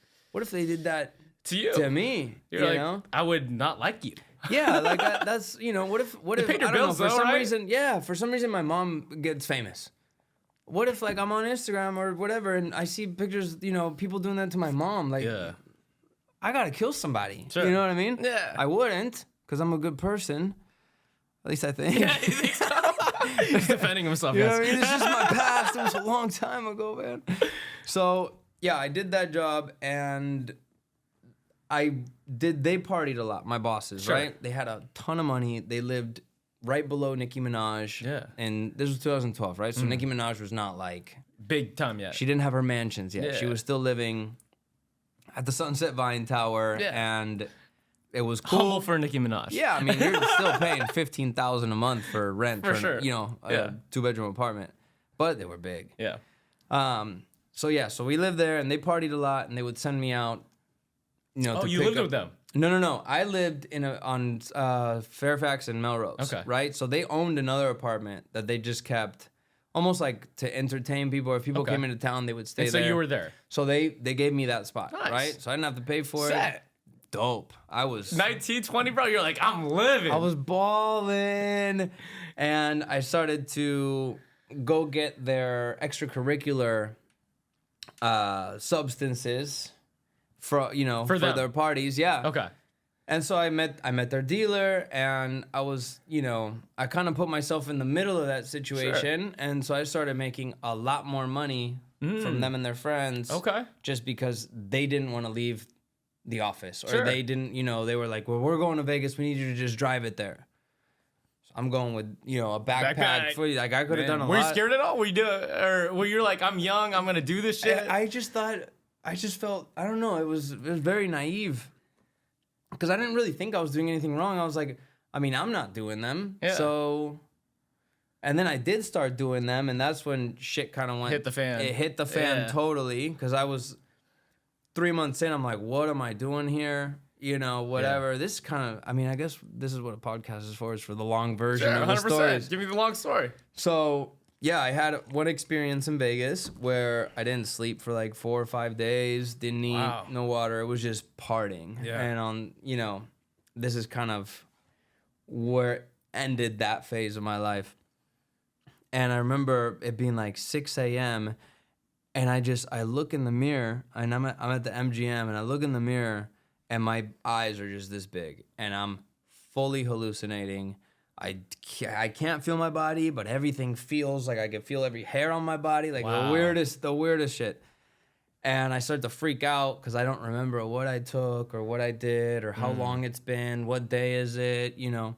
they did that to you? To me? You're like, know? I would not like you. Yeah, like that's, you know, what if paid your I don't bills, know, for though, some right? reason, for some reason my mom gets famous. What if like I'm on Instagram or whatever and I see pictures, you know, people doing that to my mom? Like, I gotta kill somebody. Sure. You know what I mean? Yeah. I wouldn't. Because I'm a good person. At least I think. Yeah, you think so? He's defending himself. You know what I mean? This is my past. It was a long time ago, man. So, yeah, I did that job, and they partied a lot, my bosses, right? They had a ton of money. They lived right below Nicki Minaj. Yeah. And this was 2012, right? So Nicki Minaj was not like... Big time yet. She didn't have her mansions yet. Yeah. She was still living at the Sunset Vine Tower, and it was cool. Humble for Nicki Minaj. Yeah, I mean, you're still paying $15,000 a month for rent for sure. a 2-bedroom apartment, but they were big. Yeah. So we lived there, and they partied a lot, and they would send me out. Oh, you lived with them? No. I lived on Fairfax and Melrose. Okay. Right? So they owned another apartment that they just kept almost like to entertain people. If people came into town, they would stay there. So you were there. So they gave me that spot, Nice. right? So I didn't have to pay for it. Dope. I was 19, 20, bro. You're like, I'm living. I was balling, and I started to go get their extracurricular substances for their parties. Yeah. Okay. And so I met their dealer, and I was, I kind of put myself in the middle of that situation, Sure. and so I started making a lot more money from them and their friends. Okay. Just because they didn't want to leave the office, or Sure. they didn't, they were like, well, we're going to Vegas, we need you to just drive it there. So I'm going with, a backpack. Like, I could have done a lot. Were you scared at all? Were you like, I'm young, I'm gonna do this shit? I just felt, I don't know, it was very naive. Because I didn't really think I was doing anything wrong. I was like, I'm not doing them. Yeah. So, and then I did start doing them, and that's when shit kind of went. Hit the fan. It hit the fan totally, because I was 3 months in. I'm like, what am I doing here? Whatever. Yeah. This kind of, I guess this is what a podcast is for. It's for the long version of the stories. Give me the long story. So, yeah, I had one experience in Vegas where I didn't sleep for like 4 or 5 days, didn't eat, no water. It was just partying. Yeah. And this is kind of where it ended that phase of my life. And I remember it being like 6 a.m. and I look in the mirror, and I'm at the MGM, and I look in the mirror, and my eyes are just this big, and I'm fully hallucinating. I can't feel my body, but everything feels like I can feel every hair on my body, like the weirdest shit. And I start to freak out because I don't remember what I took or what I did or how long it's been, what day is it, So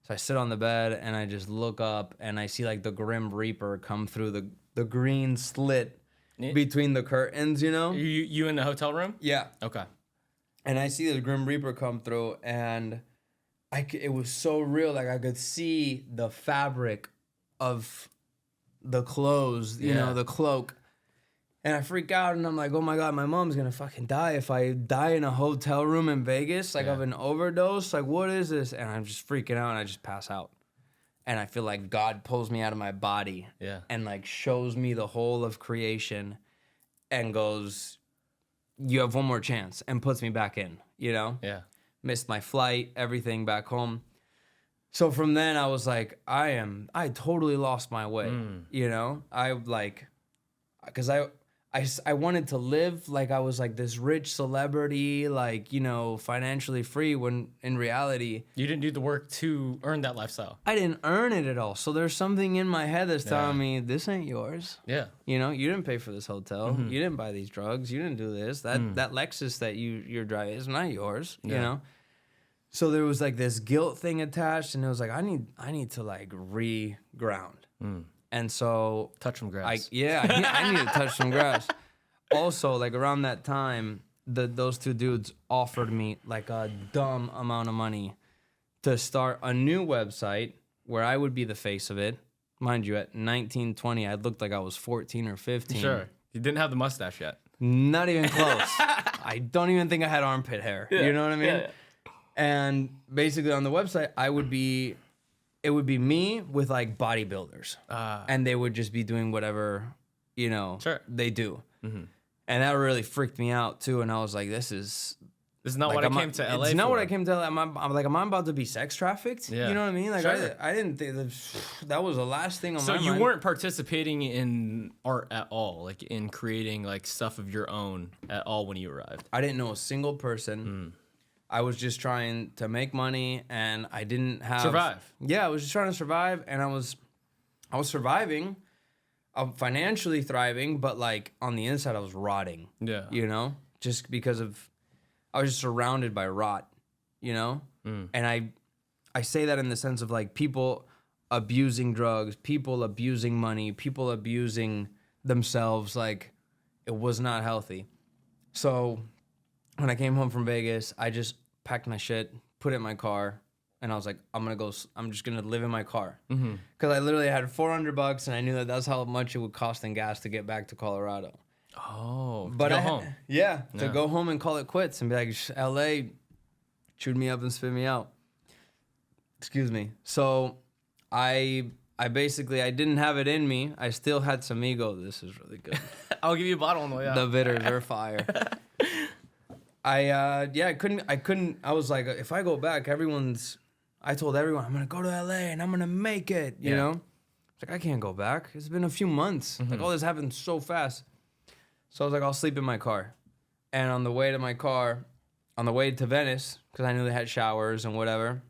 I sit on the bed, and I just look up, and I see like the Grim Reaper come through the green slit between the curtains, You in the hotel room? Yeah. Okay. And I see the Grim Reaper come through, and it was so real. Like, I could see the fabric of the clothes, the cloak. And I freak out, and I'm like, oh my God, my mom's gonna fucking die if I die in a hotel room in Vegas, like of an overdose. Like, what is this? And I'm just freaking out, and I just pass out. And I feel like God pulls me out of my body and like shows me the whole of creation and goes, you have one more chance, and puts me back in, Yeah. Missed my flight, everything back home. So from then I was like, I totally lost my way, because I wanted to live like I was like this rich celebrity, like, financially free, when in reality, you didn't do the work to earn that lifestyle. I didn't earn it at all. So there's something in my head that's telling me this ain't yours. Yeah. You didn't pay for this hotel. You didn't buy these drugs. You didn't do this. That Lexus that you're driving is not yours, So there was like this guilt thing attached, and it was like, I need to like re-ground. And so touch some grass. I need to touch some grass. Also, like around that time, those two dudes offered me like a dumb amount of money to start a new website where I would be the face of it. Mind you, at 19, 20, I looked like I was 14 or 15. Sure. You didn't have the mustache yet. Not even close. I don't even think I had armpit hair. Yeah. You know what I mean? Yeah. And basically on the website, it would be me with like bodybuilders, and they would just be doing whatever, they do. Mm-hmm. And that really freaked me out too. And I was like, this is not like, what I came to LA. It's not what I came to LA. I'm like, am I about to be sex trafficked? Yeah. You know what I mean? Like, sure. I didn't think that was the last thing on my mind. So you weren't participating in art at all, like in creating like stuff of your own at all when you arrived? I didn't know a single person. I was just trying to make money, and I didn't have... Survive. Yeah, I was just trying to survive, and I was surviving, financially thriving, but like on the inside I was rotting. Yeah. Just because I was just surrounded by rot, And I say that in the sense of like people abusing drugs, people abusing money, people abusing themselves, like it was not healthy. So when I came home from Vegas, I just packed my shit, put it in my car, and I was like, I'm just gonna live in my car. Because I literally had $400 and I knew that that's how much it would cost in gas to get back to Colorado. Oh, But to go I home. To go home and call it quits and be like, LA chewed me up and spit me out. Excuse me. So I basically, I didn't have it in me. I still had some ego. This is really good. I'll give you a bottle on the way out. The bitters are fire. I couldn't. I was like, if I go back, I told everyone, I'm going to go to LA and I'm going to make it, you know? It's like, I can't go back. It's been a few months. Like, all this happened so fast. So I was like, I'll sleep in my car. And on the way to Venice, because I knew they had showers and whatever,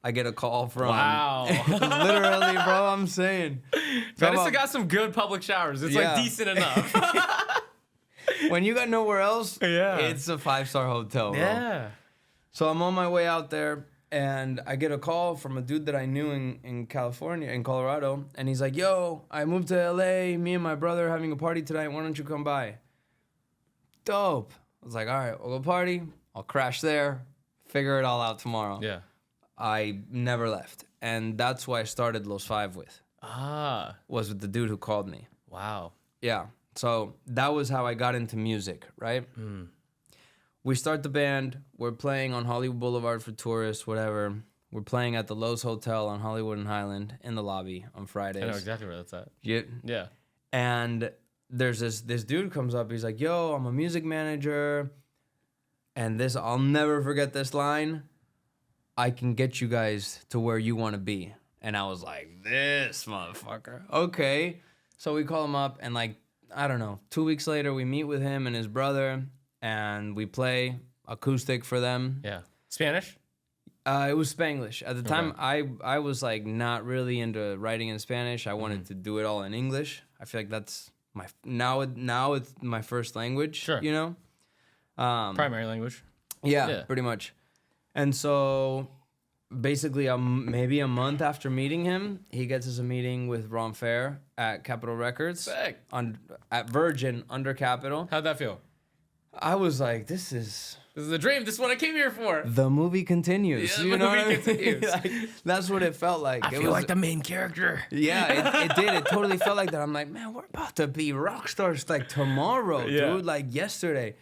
I get a call from... Wow. Literally, bro, I'm saying. Venice got some good public showers. It's like decent enough. When you got nowhere else, Yeah. it's a 5-star hotel, bro. Yeah. So I'm on my way out there, and I get a call from a dude that I knew in California, in Colorado, and he's like, yo, I moved to LA, me and my brother are having a party tonight, why don't you come by? Dope. I was like, all right, we'll go party, I'll crash there, figure it all out tomorrow. Yeah. I never left, and that's why I started Los Five with, was with the dude who called me. Wow. Yeah, so that was how I got into music, right? We start the band. We're playing on Hollywood Boulevard for tourists, whatever. We're playing at the Lowe's Hotel on Hollywood and Highland in the lobby on Fridays. I know exactly where that's at. Yeah. And there's this dude comes up. He's like, yo, I'm a music manager. And I'll never forget this line. I can get you guys to where you want to be. And I was like, this motherfucker. Okay. So we call him up and like, I don't know, 2 weeks later, we meet with him and his brother. And we play acoustic for them. Yeah. Spanish? It was Spanglish. At the time, I was like not really into writing in Spanish. I wanted to do it all in English. I feel like that's now it's my first language. Sure. You know? Primary language. Yeah, pretty much. And so basically maybe a month after meeting him, he gets us a meeting with Ron Fair at Capitol Records. Sick. At Virgin under Capitol. How'd that feel? I was like, this is a dream. This is what I came here for. The movie continues. Yeah, you know movie what I mean? continues. Like, that's what it felt like. I feel like the main character. Yeah, it did. It totally felt like that. I'm like, man, we're about to be rock stars like tomorrow, dude, like yesterday.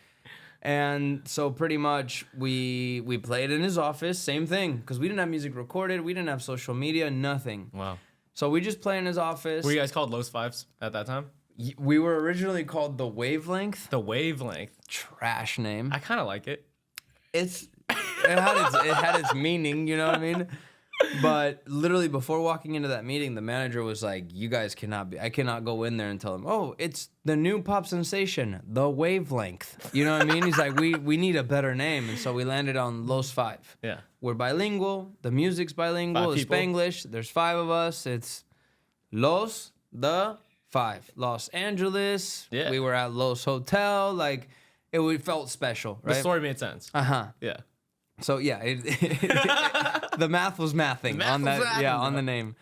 And so pretty much we played in his office, same thing, because we didn't have music recorded, we didn't have social media, nothing. Wow. So we just play in his office. Were you guys called Los Fives at that time? We were originally called The Wavelength. The Wavelength. Trash name. I kind of like it. It had its meaning, you know what I mean? But literally before walking into that meeting, the manager was like, you guys I cannot go in there and tell them, oh, it's the new pop sensation, The Wavelength. You know what I mean? He's like, we need a better name. And so we landed on Los Five. Yeah. We're bilingual. The music's bilingual. It's Spanglish. There's 5 of us. It's the 5. Los Angeles. Yeah. We were at Los Hotel. Like, it felt special, right? The story made sense. Yeah. So yeah, the math was mathing on that. On the name.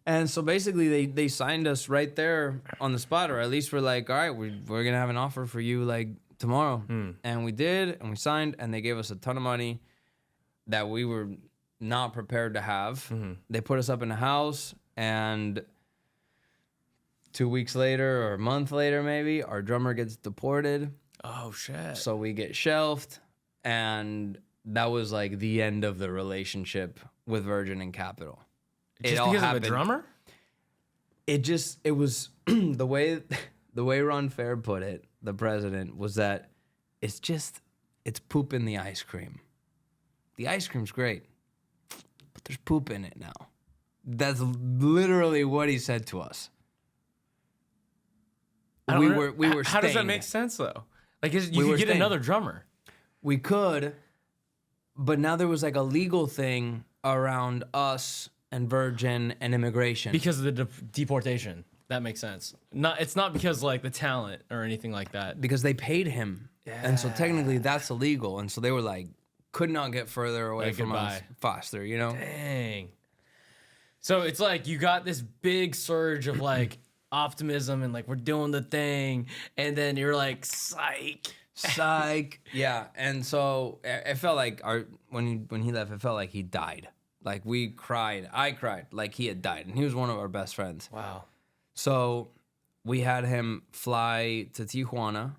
And so basically, they signed us right there on the spot, or at least we're like, all right, we're gonna have an offer for you like tomorrow, and we did, and we signed, and they gave us a ton of money that we were not prepared to have. They put us up in a house, and 2 weeks later, or a month later, maybe our drummer gets deported. Oh shit! So we get shelved, and that was like the end of the relationship with Virgin and Capitol. Just because of a drummer? It was the way Ron Fair put it, the president, was that it's poop in the ice cream. The ice cream's great, but there's poop in it now. That's literally what he said to us. We were How does that stained. make sense though? Like you could get another drummer. We could, but now there was like a legal thing around us and Virgin and immigration Because of the deportation. That makes sense. It's not because like the talent or anything like that. because they paid him, and so technically that's illegal. And so they were like, could not get further away Like, from us goodbye. faster, you know? Dang. So it's like you got this big surge of like optimism and like we're doing the thing, and then you're like, psych. Psych. Yeah, and so it felt like when he left, it felt like he died. Like we cried. I cried like he had died, and he was one of our best friends. Wow. So we had him fly to Tijuana,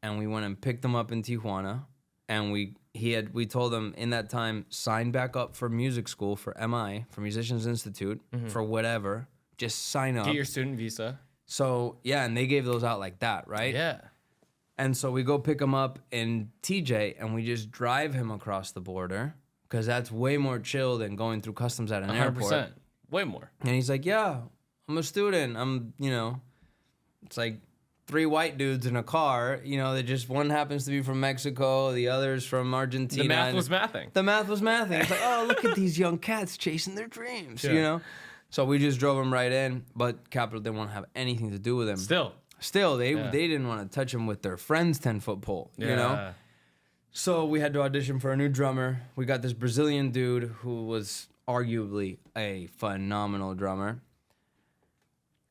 and we went and picked him up in Tijuana, and we told him in that time, sign back up for music school for MI, for Musicians Institute, for whatever. Just sign up. Get your student visa. So yeah, and they gave those out like that, right? Yeah. And so we go pick him up in TJ, and we just drive him across the border because that's way more chill than going through customs at an 100%. airport. Way more. And he's like, yeah, I'm a student. It's like 3 white dudes in a car. That just one happens to be from Mexico, the other's from Argentina. The math was mathing. The math was mathing. It's like, oh, look at these young cats chasing their dreams, Yeah. So we just drove him right in, but Capital didn't want to have anything to do with him. Still, they didn't want to touch him with their friend's 10-foot pole, So we had to audition for a new drummer. We got this Brazilian dude who was arguably a phenomenal drummer.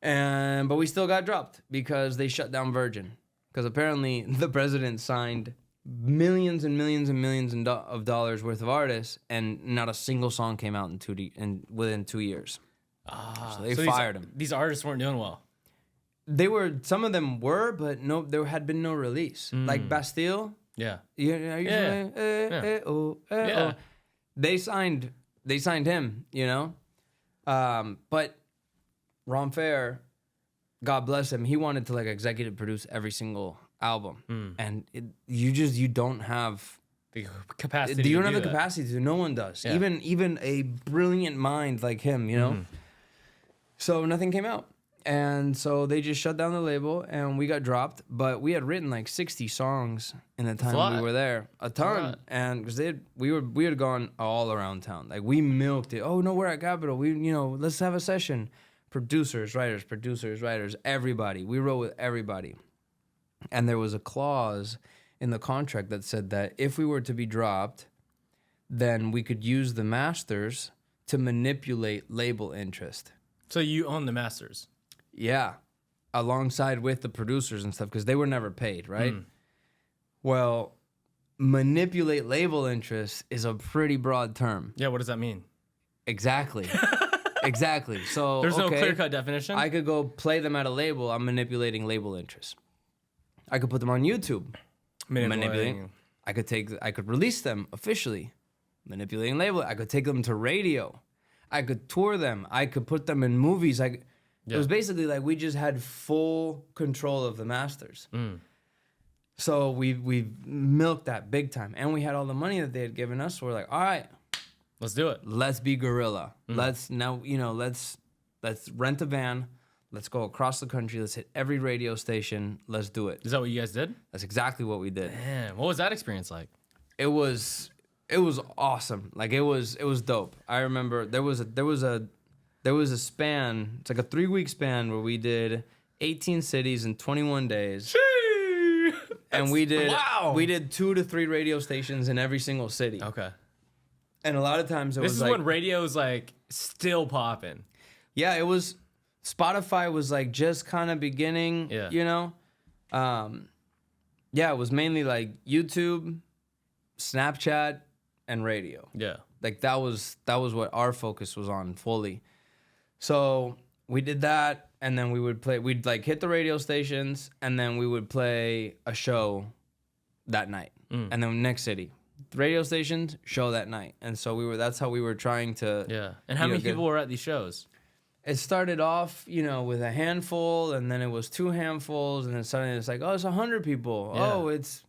But we still got dropped because they shut down Virgin. Because apparently the president signed millions and millions and millions of dollars worth of artists, and not a single song came out within 2 years. So they fired him. These artists weren't doing well. Some of them were, but no, there had been no release. Like Bastille. Yeah. They signed him, But Ron Fair, God bless him, he wanted to like executive produce every single album. And you don't have the capacity. You don't have the capacity to. No one does. Yeah. Even a brilliant mind like him, So nothing came out. And so they just shut down the label, and we got dropped. But we had written like 60 songs in the time we were there, a ton. And because we had gone all around town, like we milked it. Oh no, we're at Capitol. Let's have a session. Producers, writers, everybody. We wrote with everybody. And there was a clause in the contract that said that if we were to be dropped, then we could use the masters to manipulate label interest. So you own the masters. Yeah, alongside with the producers and stuff, because they were never paid, right? Well, manipulate label interest is a pretty broad term. Yeah, what does that mean? Exactly. Exactly. So there's no clear-cut definition? I could go play them at a label. I'm manipulating label interest. I could put them on YouTube. Manipulating. I could release them officially. Manipulating label. I could take them to radio. I could tour them. I could put them in movies. It was basically like we just had full control of the masters. So we milked that big time. And we had all the money that they had given us. So we're like, all right. Let's do it. Let's be guerrilla. Let's rent a van. Let's go across the country. Let's hit every radio station. Let's do it. Is that what you guys did? That's exactly what we did. Man, what was that experience like? It was awesome. Like it was dope. I remember there was a span. It's like a 3-week span where we did 18 cities in 21 days. And we did 2 to 3 radio stations in every single city. Okay. And a lot of times this is when radio's like still popping. Yeah, it was. Spotify was like just kind of beginning. Yeah. It was mainly like YouTube, Snapchat, and radio. Yeah. Like that was what our focus was on fully. So we did that, and then we'd like hit the radio stations, and then we would play a show that night. And then next city. Radio stations, show that night. And so that's how we were trying to. Yeah. And how many people were at these shows? It started off, with a handful, and then it was 2 handfuls, and then suddenly it's like, oh, it's 100 people. Yeah. Oh, it's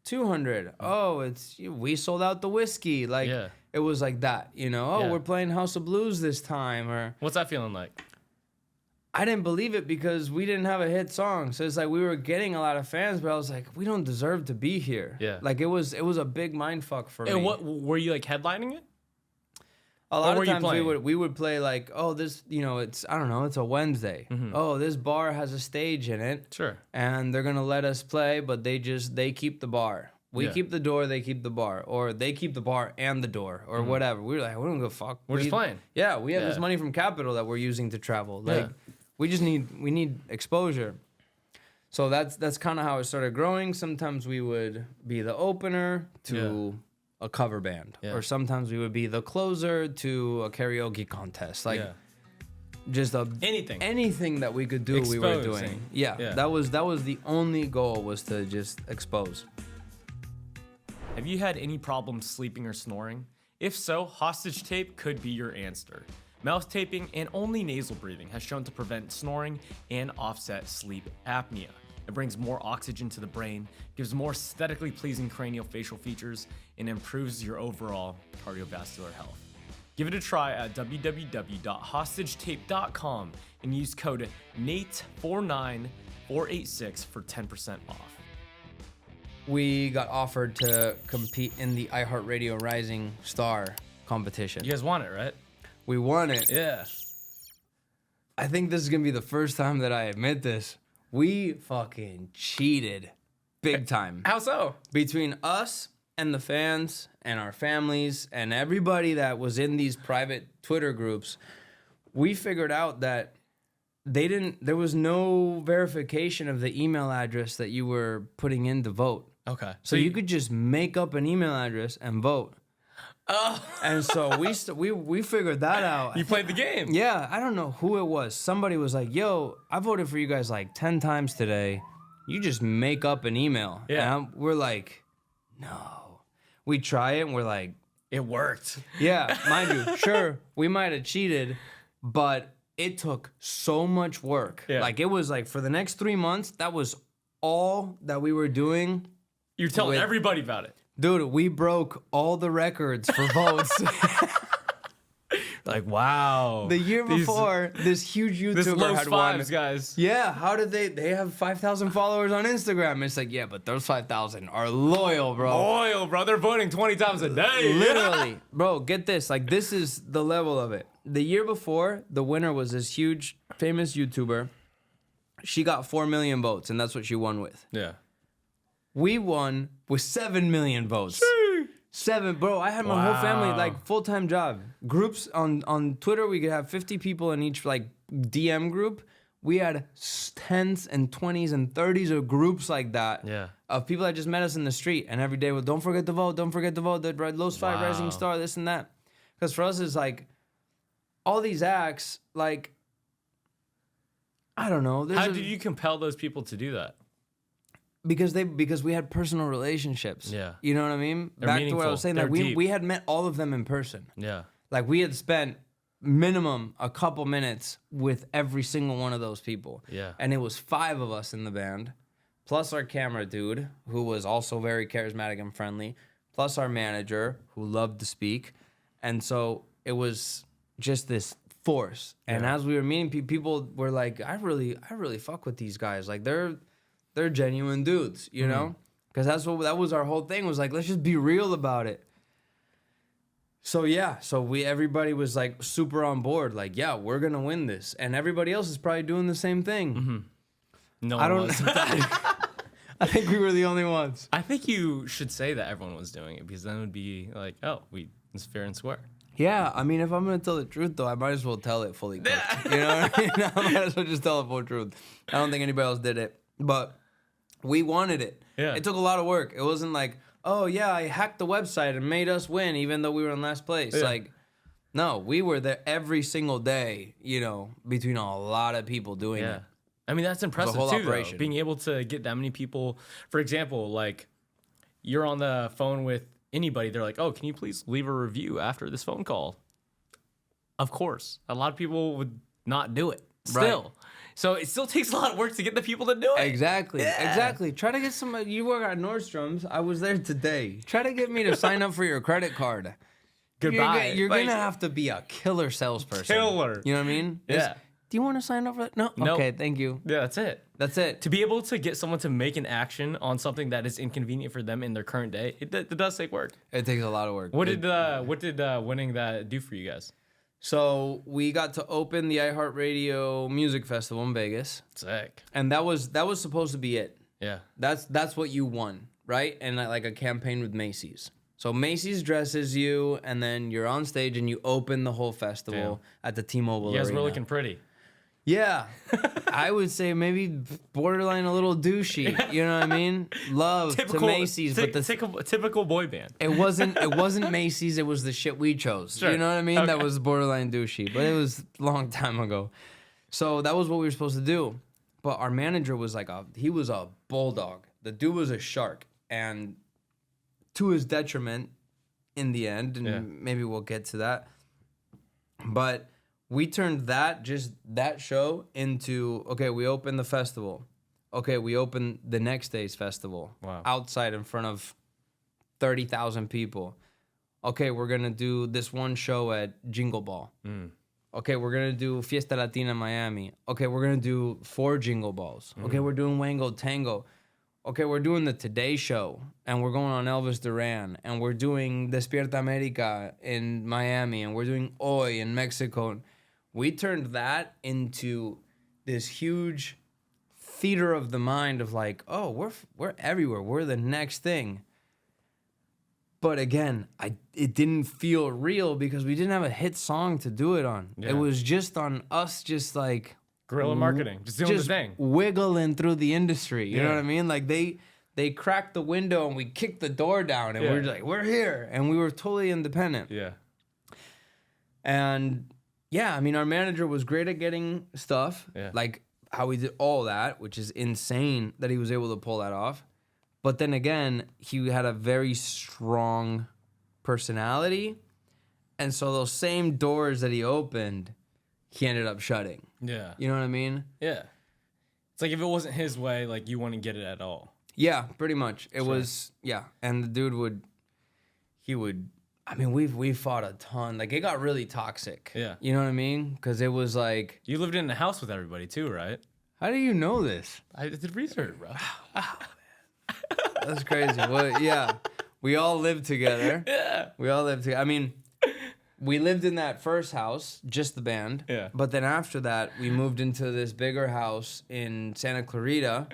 200. Oh, we sold out the whiskey. Like, it was like that, we're playing House of Blues this time. Or what's that feeling like? I didn't believe it because we didn't have a hit song. So it's like we were getting a lot of fans, but I was like, we don't deserve to be here. Yeah. Like it was a big mind fuck for me. And what were you like headlining it? A lot of times we would play like, oh, this, it's a Wednesday. Oh, this bar has a stage in it. Sure. And they're gonna let us play, but they keep the bar. We keep the door, they keep the bar, or they keep the bar and the door, or whatever. We were like, we don't give a fuck. We're just playing. Yeah, we have this money from Capital that we're using to travel. Like, we need exposure. So that's kind of how it started growing. Sometimes we would be the opener to a cover band, or sometimes we would be the closer to a karaoke contest. Like just anything that we could do, we were doing. Yeah, that was the only goal, was to just expose. Have you had any problems sleeping or snoring? If so, hostage tape could be your answer. Mouth taping and only nasal breathing has shown to prevent snoring and offset sleep apnea. It brings more oxygen to the brain, gives more aesthetically pleasing craniofacial features, and improves your overall cardiovascular health. Give it a try at www.hostagetape.com and use code NATE49486 for 10% off. We got offered to compete in the iHeartRadio Rising Star competition. You guys won it, right? We won it. Yeah. I think this is going to be the first time that I admit this. We fucking cheated big time. How so? Between us and the fans and our families and everybody that was in these private Twitter groups, we figured out that there was no verification of the email address that you were putting in to vote. Okay. So you could just make up an email address and vote. Oh. And so we figured that out. You played the game. Yeah, I don't know who it was. Somebody was like, yo, I voted for you guys like 10 times today. You just make up an email. Yeah. And we're like, no. We try it and we're like, it worked. Yeah, mind you, sure, we might have cheated, but it took so much work. Yeah. Like, it was like for the next 3 months, that was all that we were doing. You're telling everybody about it. Dude, we broke all the records for votes. Like, wow. The year before, this huge YouTuber had won. Guys. Yeah, how did they have 5,000 followers on Instagram? It's like, yeah, but those 5,000 are loyal, bro. Loyal, bro. They're voting 20 times a day. Literally. Bro, get this. Like, this is the level of it. The year before, the winner was this huge, famous YouTuber. She got 4 million votes, and that's what she won with. Yeah. We won with 7 million votes. 7, bro. I had my whole family, like, full-time job. Groups on Twitter, we could have 50 people in each, like, DM group. We had 10s and 20s and 30s of groups like that. Yeah. Of people that just met us in the street. And every day, well, don't forget to vote. Don't forget to vote. The Los 5 Rising Star, this and that. Because for us, it's like, all these acts, like, I don't know. How did you compel those people to do that? Because we had personal relationships. Yeah. You know what I mean? They're Back meaningful. to what I was saying, They're that deep. we had met all of them in person. Yeah. Like, we had spent minimum a couple minutes with every single one of those people. Yeah. And it was 5 of us in the band, plus our camera dude, who was also very charismatic and friendly, plus our manager, who loved to speak. And so it was just this force. And as we were meeting people were like, I really fuck with these guys. Like, they're genuine dudes, you know? Because that was our whole thing, was like, let's just be real about it. So yeah, everybody was like super on board, like, yeah, we're gonna win this. And everybody else is probably doing the same thing. No I one don't was. I think we were the only ones. I think you should say that everyone was doing it, because then it would be like, oh, it's fair and square. Yeah, I mean, if I'm gonna tell the truth though, I might as well tell it fully cooked. You know what I mean? I might as well just tell the full truth. I don't think anybody else did it. But we wanted it. Yeah. It took a lot of work. It wasn't like, oh yeah, I hacked the website and made us win, even though we were in last place. Yeah. Like, no, we were there every single day, you know, between a lot of people doing it. I mean, that's impressive whole too, operation. though. Being able to get that many people. For example, like, you're on the phone with anybody. They're like, oh, can you please leave a review after this phone call? Of course. A lot of people would not do it still. Right. So it still takes a lot of work to get the people to do it. Exactly. Try to get somebody. You work at Nordstrom's. I was there today. Try to get me to sign up for your credit card. Goodbye. You're going to have to be a killer salesperson. Killer. You know what I mean? Yeah. Do you want to sign up for that? No? Nope. Okay, thank you. Yeah, that's it. That's it. To be able to get someone to make an action on something that is inconvenient for them in their current day, it does take work. It takes a lot of work. What did winning that do for you guys? So we got to open the iHeartRadio Music Festival in Vegas. Sick. And that was supposed to be it. Yeah. That's what you won, right? And like a campaign with Macy's. So Macy's dresses you, and then you're on stage and you open the whole festival at the T-Mobile You guys Arena. were looking pretty. Yeah, I would say maybe borderline a little douchey. You know what I mean? Love to Macy's, but typical boy band. It wasn't Macy's. It was the shit we chose. Sure. You know what I mean? Okay. That was borderline douchey, but it was a long time ago. So that was what we were supposed to do. But our manager was he was a bulldog. The dude was a shark, and to his detriment in the end, and maybe we'll get to that. But we turned that show into, okay, we opened the festival. Okay, we opened the next day's festival. Wow. Outside in front of 30,000 people. Okay, we're going to do this one show at Jingle Ball. Okay, we're going to do Fiesta Latina Miami. Okay, we're going to do 4 Jingle Balls. Okay, we're doing Wango Tango. Okay, we're doing the Today Show, and we're going on Elvis Duran, and we're doing Despierta America in Miami, and we're doing Hoy in Mexico. We turned that into this huge theater of the mind of like, oh, we're everywhere. We're the next thing. But again, it didn't feel real because we didn't have a hit song to do it on. Yeah. It was just on us, just like guerrilla marketing, just doing the thing, wiggling through the industry. You know Yeah. what I mean? Like they cracked the window and we kicked the door down and we're just like, we're here, and we were totally independent. Yeah. And yeah, I mean, our manager was great at getting stuff, like how we did all that, which is insane that he was able to pull that off. But then again, he had a very strong personality. And so those same doors that he opened, he ended up shutting. Yeah. You know what I mean? Yeah. It's like if it wasn't his way, like you wouldn't get it at all. Yeah, pretty much. It was, yeah. And the dude would, I mean, we fought a ton. Like, it got really toxic. Yeah. You know what I mean? Because it was like... You lived in a house with everybody too, right? How do you know this? I did research, bro. That's crazy. Well, yeah. We all lived together. Yeah. We all lived together. I mean, we lived in that first house, just the band. Yeah. But then after that, we moved into this bigger house in Santa Clarita.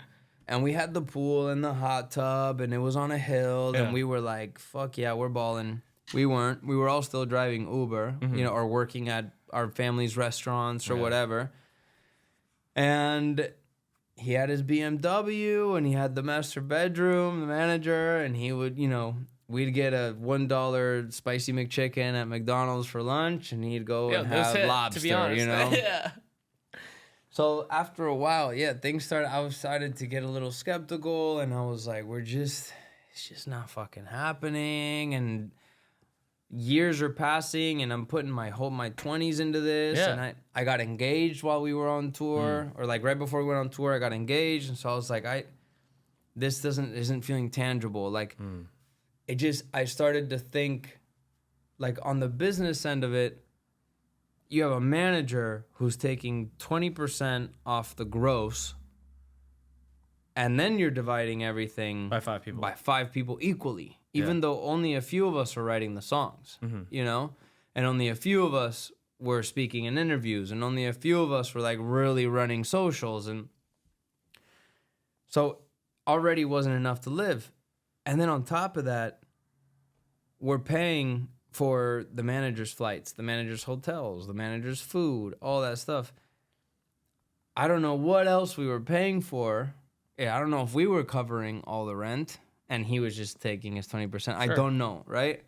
And we had the pool and the hot tub, and it was on a hill. Yeah. And we were like, fuck yeah, we're balling. We weren't. We were all still driving Uber, you know, or working at our family's restaurants or whatever. And he had his BMW, and he had the master bedroom, the manager, and he would, you know, we'd get a $1 spicy McChicken at McDonald's for lunch, and he'd go and have lobster, to be honest. you know? Yeah. So after a while, I started to get a little skeptical, and I was like, it's just not fucking happening, and years are passing, and I'm putting my 20s into this, and I got engaged while we were on tour, or like right before we went on tour, I got engaged, and so I was like, this isn't feeling tangible. Like, I started to think, like, on the business end of it, you have a manager who's taking 20% off the gross, and then you're dividing everything By 5 people equally. Even though only a few of us are writing the songs, you know? And only a few of us were speaking in interviews, and only a few of us were like really running socials. And so already wasn't enough to live. And then on top of that, we're paying for the manager's flights, the manager's hotels, the manager's food, all that stuff. I don't know what else we were paying for. Yeah, I don't know if we were covering all the rent and he was just taking his 20%. Sure. I don't know, right?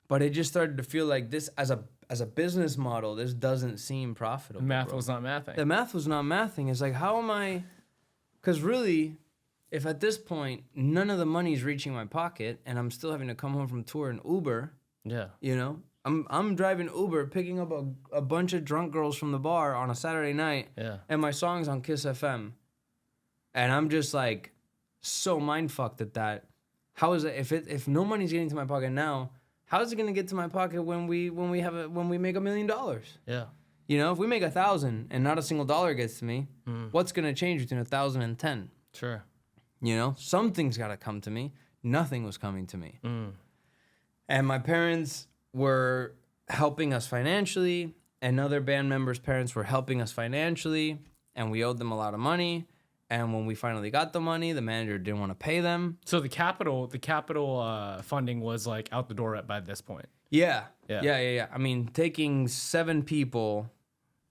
But it just started to feel like this, as a business model, this doesn't seem profitable. The math was not mathing. The math was not mathing. It's like, how am I... Because really, if at this point, none of the money's reaching my pocket and I'm still having to come home from tour in Uber... Yeah. You know, I'm driving Uber, picking up a bunch of drunk girls from the bar on a Saturday night. Yeah. And my song's on Kiss FM. And I'm just like so mind fucked at that. How is it if no money's getting to my pocket now, how is it gonna get to my pocket when we make $1 million? Yeah. You know, if we make 1,000 and not a single dollar gets to me, what's gonna change between 1,000 and 10? Sure. You know, something's gotta come to me. Nothing was coming to me. And my parents were helping us financially, and other band members' parents were helping us financially, and we owed them a lot of money. And when we finally got the money, the manager didn't want to pay them. So the capital funding was like out the door by this point. Yeah. I mean, taking 7 people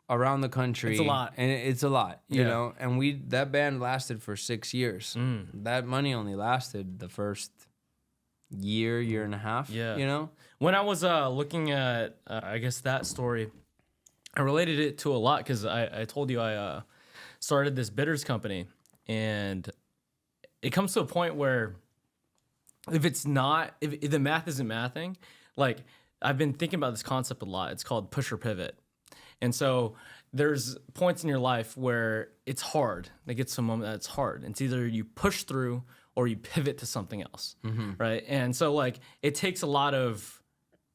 around the country. It's a lot. And it's a lot, you know? And that band lasted for 6 years. That money only lasted the first year and a half, you know? When I was looking at, I guess, that story, I related it to a lot because I told you I started this bitters company. And it comes to a point where if the math isn't mathing, like I've been thinking about this concept a lot. It's called push or pivot. And so there's points in your life where it's hard. Like it's a moment that it's hard. It's either you push through or you pivot to something else, right? And so like it takes a lot of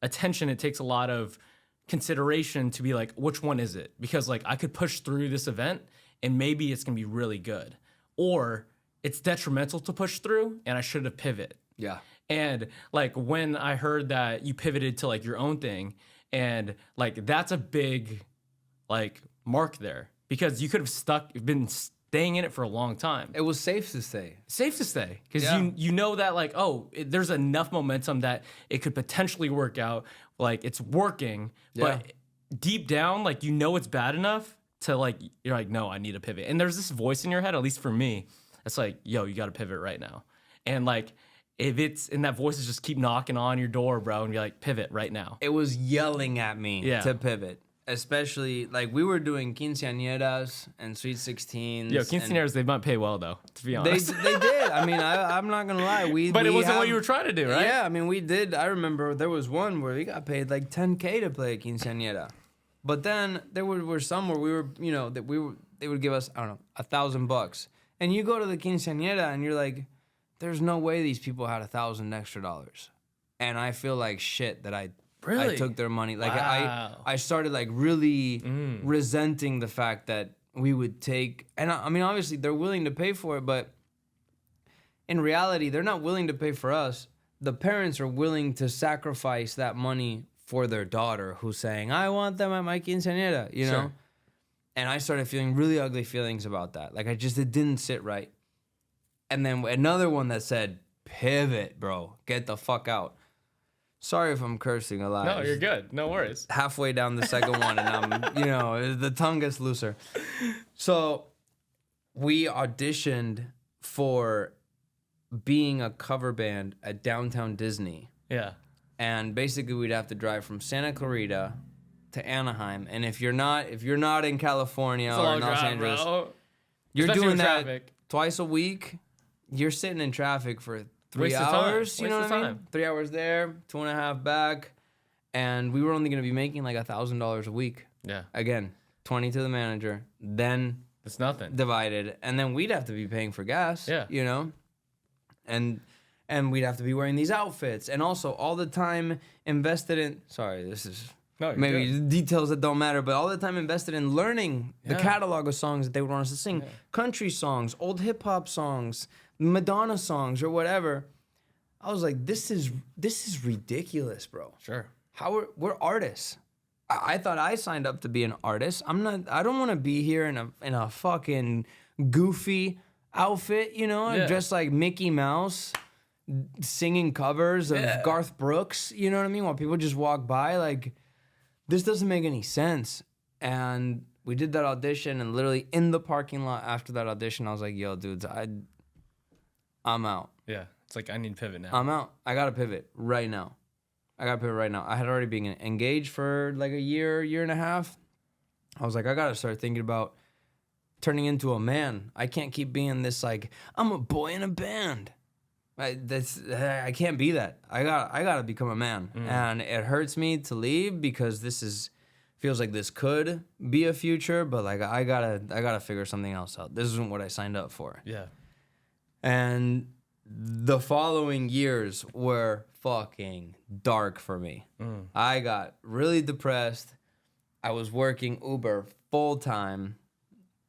attention. It takes a lot of consideration to be like, which one is it? Because like I could push through this event and maybe it's gonna be really good, or it's detrimental to push through and I should have pivot. Yeah. And like when I heard that you pivoted to like your own thing, and like that's a big like mark there because you could have been staying in it for a long time. It was safe to stay. Safe to stay because you know that like, there's enough momentum that it could potentially work out. Like it's working, but deep down, like you know it's bad enough to like, you're like, no, I need to pivot. And there's this voice in your head, at least for me, it's like, yo, you got to pivot right now. And like, and that voice is just keep knocking on your door, bro, and you're like, pivot right now. It was yelling at me to pivot. Especially, like, we were doing quinceañeras and sweet 16s. Yo, quinceañeras, they might pay well, though, to be honest. They did. I mean, I'm not going to lie. But it wasn't what you were trying to do, right? Yeah, I mean, we did. I remember there was one where we got paid like $10K to play a quinceañera. But then there were some where we were, you know, they would give us, I don't know, $1,000. And you go to the quinceañera and you're like, there's no way these people had $1,000 extra. And I feel like shit that I took their money. Like I started like really resenting the fact that we would take, and I mean, obviously they're willing to pay for it, but in reality, they're not willing to pay for us. The parents are willing to sacrifice that money for their daughter who's saying, I want them at my quinceañera, you know? And I started feeling really ugly feelings about that. Like it didn't sit right. And then another one that said, pivot, bro, get the fuck out. Sorry if I'm cursing a lot. No, you're good. No worries. Halfway down the second one, and I'm, you know, the tongue gets looser. So we auditioned for being a cover band at Downtown Disney. Yeah. And basically we'd have to drive from Santa Clarita to Anaheim. And if you're not in California or in Los Angeles, you're doing that twice a week. You're sitting in traffic for 3 hours, you know what I mean? 3 hours there, 2.5 back, and we were only going to be making like $1,000 a week. Yeah. Again, 20 to the manager, then it's nothing divided, and then we'd have to be paying for gas. Yeah. You know, and we'd have to be wearing these outfits, and also all the time invested in. Sorry, this is. No, maybe details that don't matter, but all the time invested in learning the catalog of songs that they would want us to sing. Country songs, old hip-hop songs, Madonna songs, or whatever. I was like, this is ridiculous, bro. Sure. We're artists. I thought I signed up to be an artist. I don't want to be here in a fucking goofy outfit, you know, dressed like Mickey Mouse, singing covers of Garth Brooks, you know what I mean? While people just walk by, like, this doesn't make any sense. And we did that audition, and literally in the parking lot after that audition, I was like, yo, dudes, I'm out. Yeah. It's like, I need to pivot now. I'm out. I got to pivot right now. I had already been engaged for like a year and a half. I was like, I got to start thinking about turning into a man. I can't keep being this like, I'm a boy in a band. I can't be that. I gotta become a man, and it hurts me to leave because feels like this could be a future, but like I gotta figure something else out. This isn't what I signed up for. Yeah. And the following years were fucking dark for me. I got really depressed. I was working Uber full time,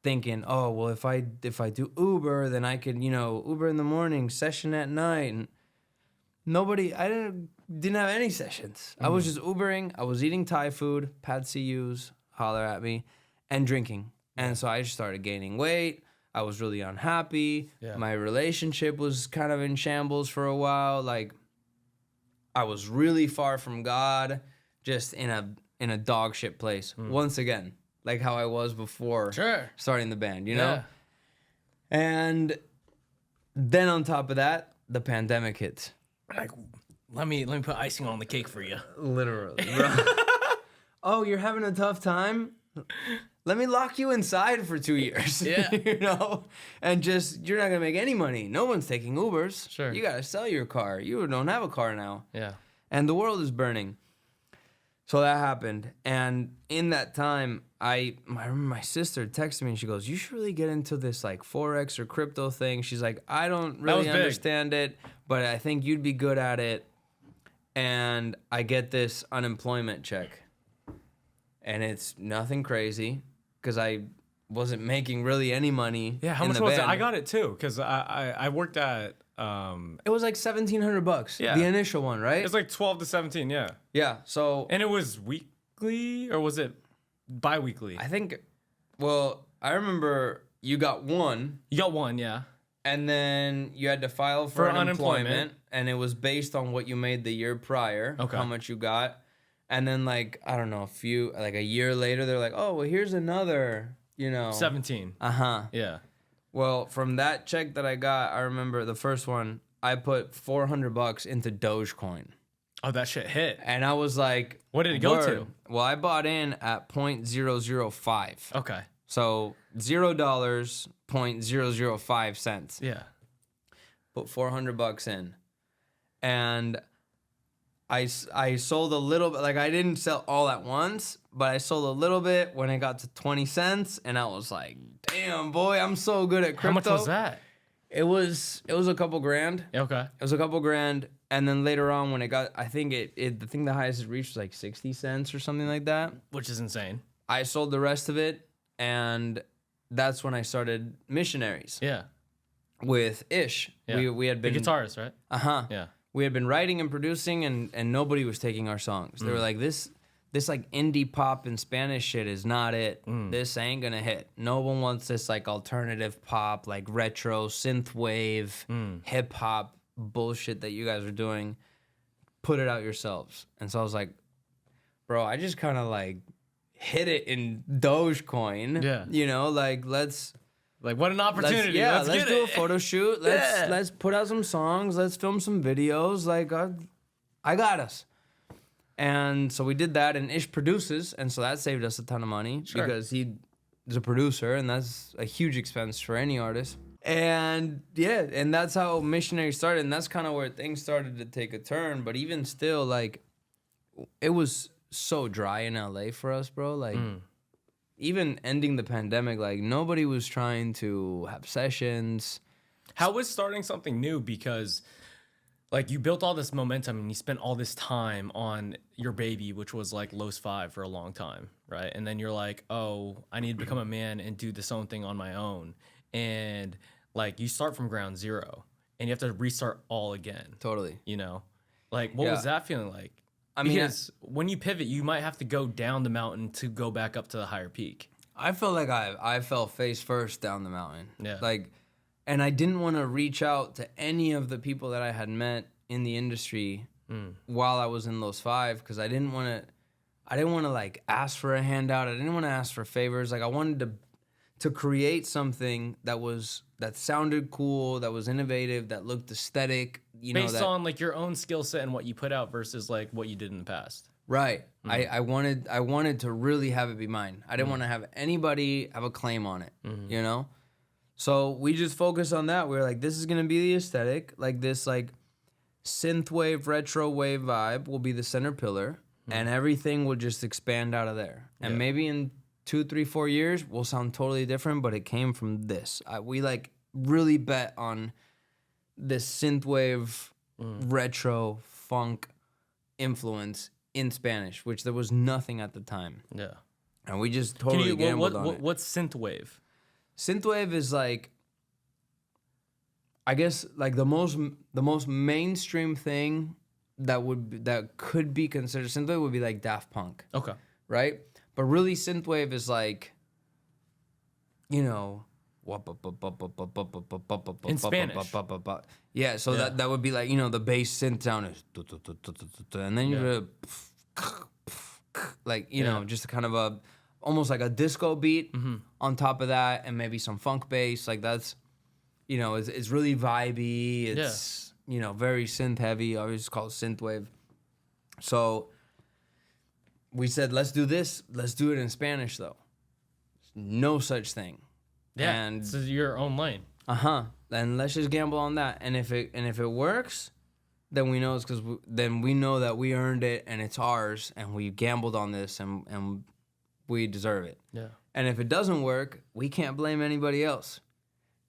thinking, oh, well, if I do Uber, then I could, you know, Uber in the morning, session at night. And I didn't have any sessions. I was just Ubering. I was eating Thai food, pad CUs, holler at me, and drinking. And so I just started gaining weight. I was really unhappy. Yeah. My relationship was kind of in shambles for a while. Like, I was really far from God, just in a dog shit place. Once again. like how I was before Sure. starting the band, you know? Yeah. And then on top of that, the pandemic hits. Like, let me put icing on the cake for you. Literally, bro. Oh, you're having a tough time? Let me lock you inside for 2 years. Yeah. You know? And just, you're not going to make any money. No one's taking Ubers. Sure. You got to sell your car. You don't have a car now. Yeah. And the world is burning. So that happened. And in that time, I remember my sister texted me and she goes, you should really get into this like Forex or crypto thing. She's like, I don't really understand it, but I think you'd be good at it. And I get this unemployment check. And it's nothing crazy because I wasn't making really any money. Yeah, how much was it? I got it too because I worked at... It was like $1,700. Yeah. The initial one, right? It's like 12 to 17, yeah. Yeah, so... And it was weekly or was it bi-weekly? I think... Well, I remember you got one. You got one, yeah. And then you had to file for unemployment. And it was based on what you made the year prior. Okay. How much you got. And then like, I don't know, a year later, they're like, oh, well, here's another, 17. Uh-huh. Yeah. Well, from that check that I got, I remember the first one, I put $400 into Dogecoin. Oh, that shit hit. And I was like, what did it go to? Well, I bought in at 0.005. Okay. So $0, 0.005 cents. Yeah. Put $400 in. And I sold a little bit, like I didn't sell all at once, but I sold a little bit when it got to 20 cents. And I was like, damn, boy, I'm so good at crypto. How much was that? It was a couple grand. Okay. It was a couple grand. And then later on when it got, I think the highest it reached was like 60 cents or something like that. Which is insane. I sold the rest of it. And that's when I started MiSHNRZ. Yeah. With Ish. Yeah. We had been... The guitarist, right? Uh-huh. Yeah. We had been writing and producing and nobody was taking our songs. They were like, this like indie pop and Spanish shit is not it. This ain't gonna hit. No one wants this like alternative pop, like retro, synthwave, hip hop bullshit that you guys are doing. Put it out yourselves. And so I was like, bro, I just kind of like hit it in Dogecoin. Yeah. Like let's... Like, what an opportunity. Let's do a photo shoot. Let's put out some songs. Let's film some videos. Like, I got us. And so we did that, and Ish produces, and so that saved us a ton of money because he is a producer, and that's a huge expense for any artist. And yeah, and that's how MiSHNRZ started, and that's kind of where things started to take a turn. But even still, like, it was so dry in LA for us, bro. Like... Even ending the pandemic, like nobody was trying to have sessions. How was starting something new? Because like you built all this momentum and you spent all this time on your baby, which was like Los 5 for a long time, right? And then you're like, oh, I need to become a man and do this own thing on my own. And like you start from ground zero and you have to restart all again. Totally. Like what was that feeling like? I mean, because when you pivot, you might have to go down the mountain to go back up to the higher peak. I felt like I fell face first down the mountain. Yeah. Like, and I didn't want to reach out to any of the people that I had met in the industry while I was in Los 5 because I didn't want to like ask for a handout. I didn't want to ask for favors. Like I wanted to create something that sounded cool, that was innovative, that looked aesthetic. Based on like your own skill set and what you put out versus like what you did in the past. Right. I wanted to really have it be mine. I didn't want to have anybody have a claim on it, So we just focused on that. We were like, this is going to be the aesthetic. Like this like synthwave, retro wave vibe will be the center pillar and everything will just expand out of there. And maybe in 2, 3, 4 years, we'll sound totally different, but it came from this. We like really bet on this synthwave, retro, funk influence in Spanish, which there was nothing at the time. Yeah. And we just totally gambled on it. What's synthwave? Synthwave is like, I guess, like the most mainstream thing that could be considered synthwave would be like Daft Punk. Okay. Right? But really, synthwave is like, in Spanish. Yeah, so that would be like, the bass synth sound is, and then you're like, just kind of almost like a disco beat on top of that, and maybe some funk bass. Like that's, it's really vibey. It's very synth heavy. I always call it synthwave. So we said, let's do this. Let's do it in Spanish though. No such thing. Yeah, and this is your own lane. And let's just gamble on that. And if it works, then we know it's because then we know that we earned it and it's ours, and we gambled on this and we deserve it. Yeah. And if it doesn't work, we can't blame anybody else,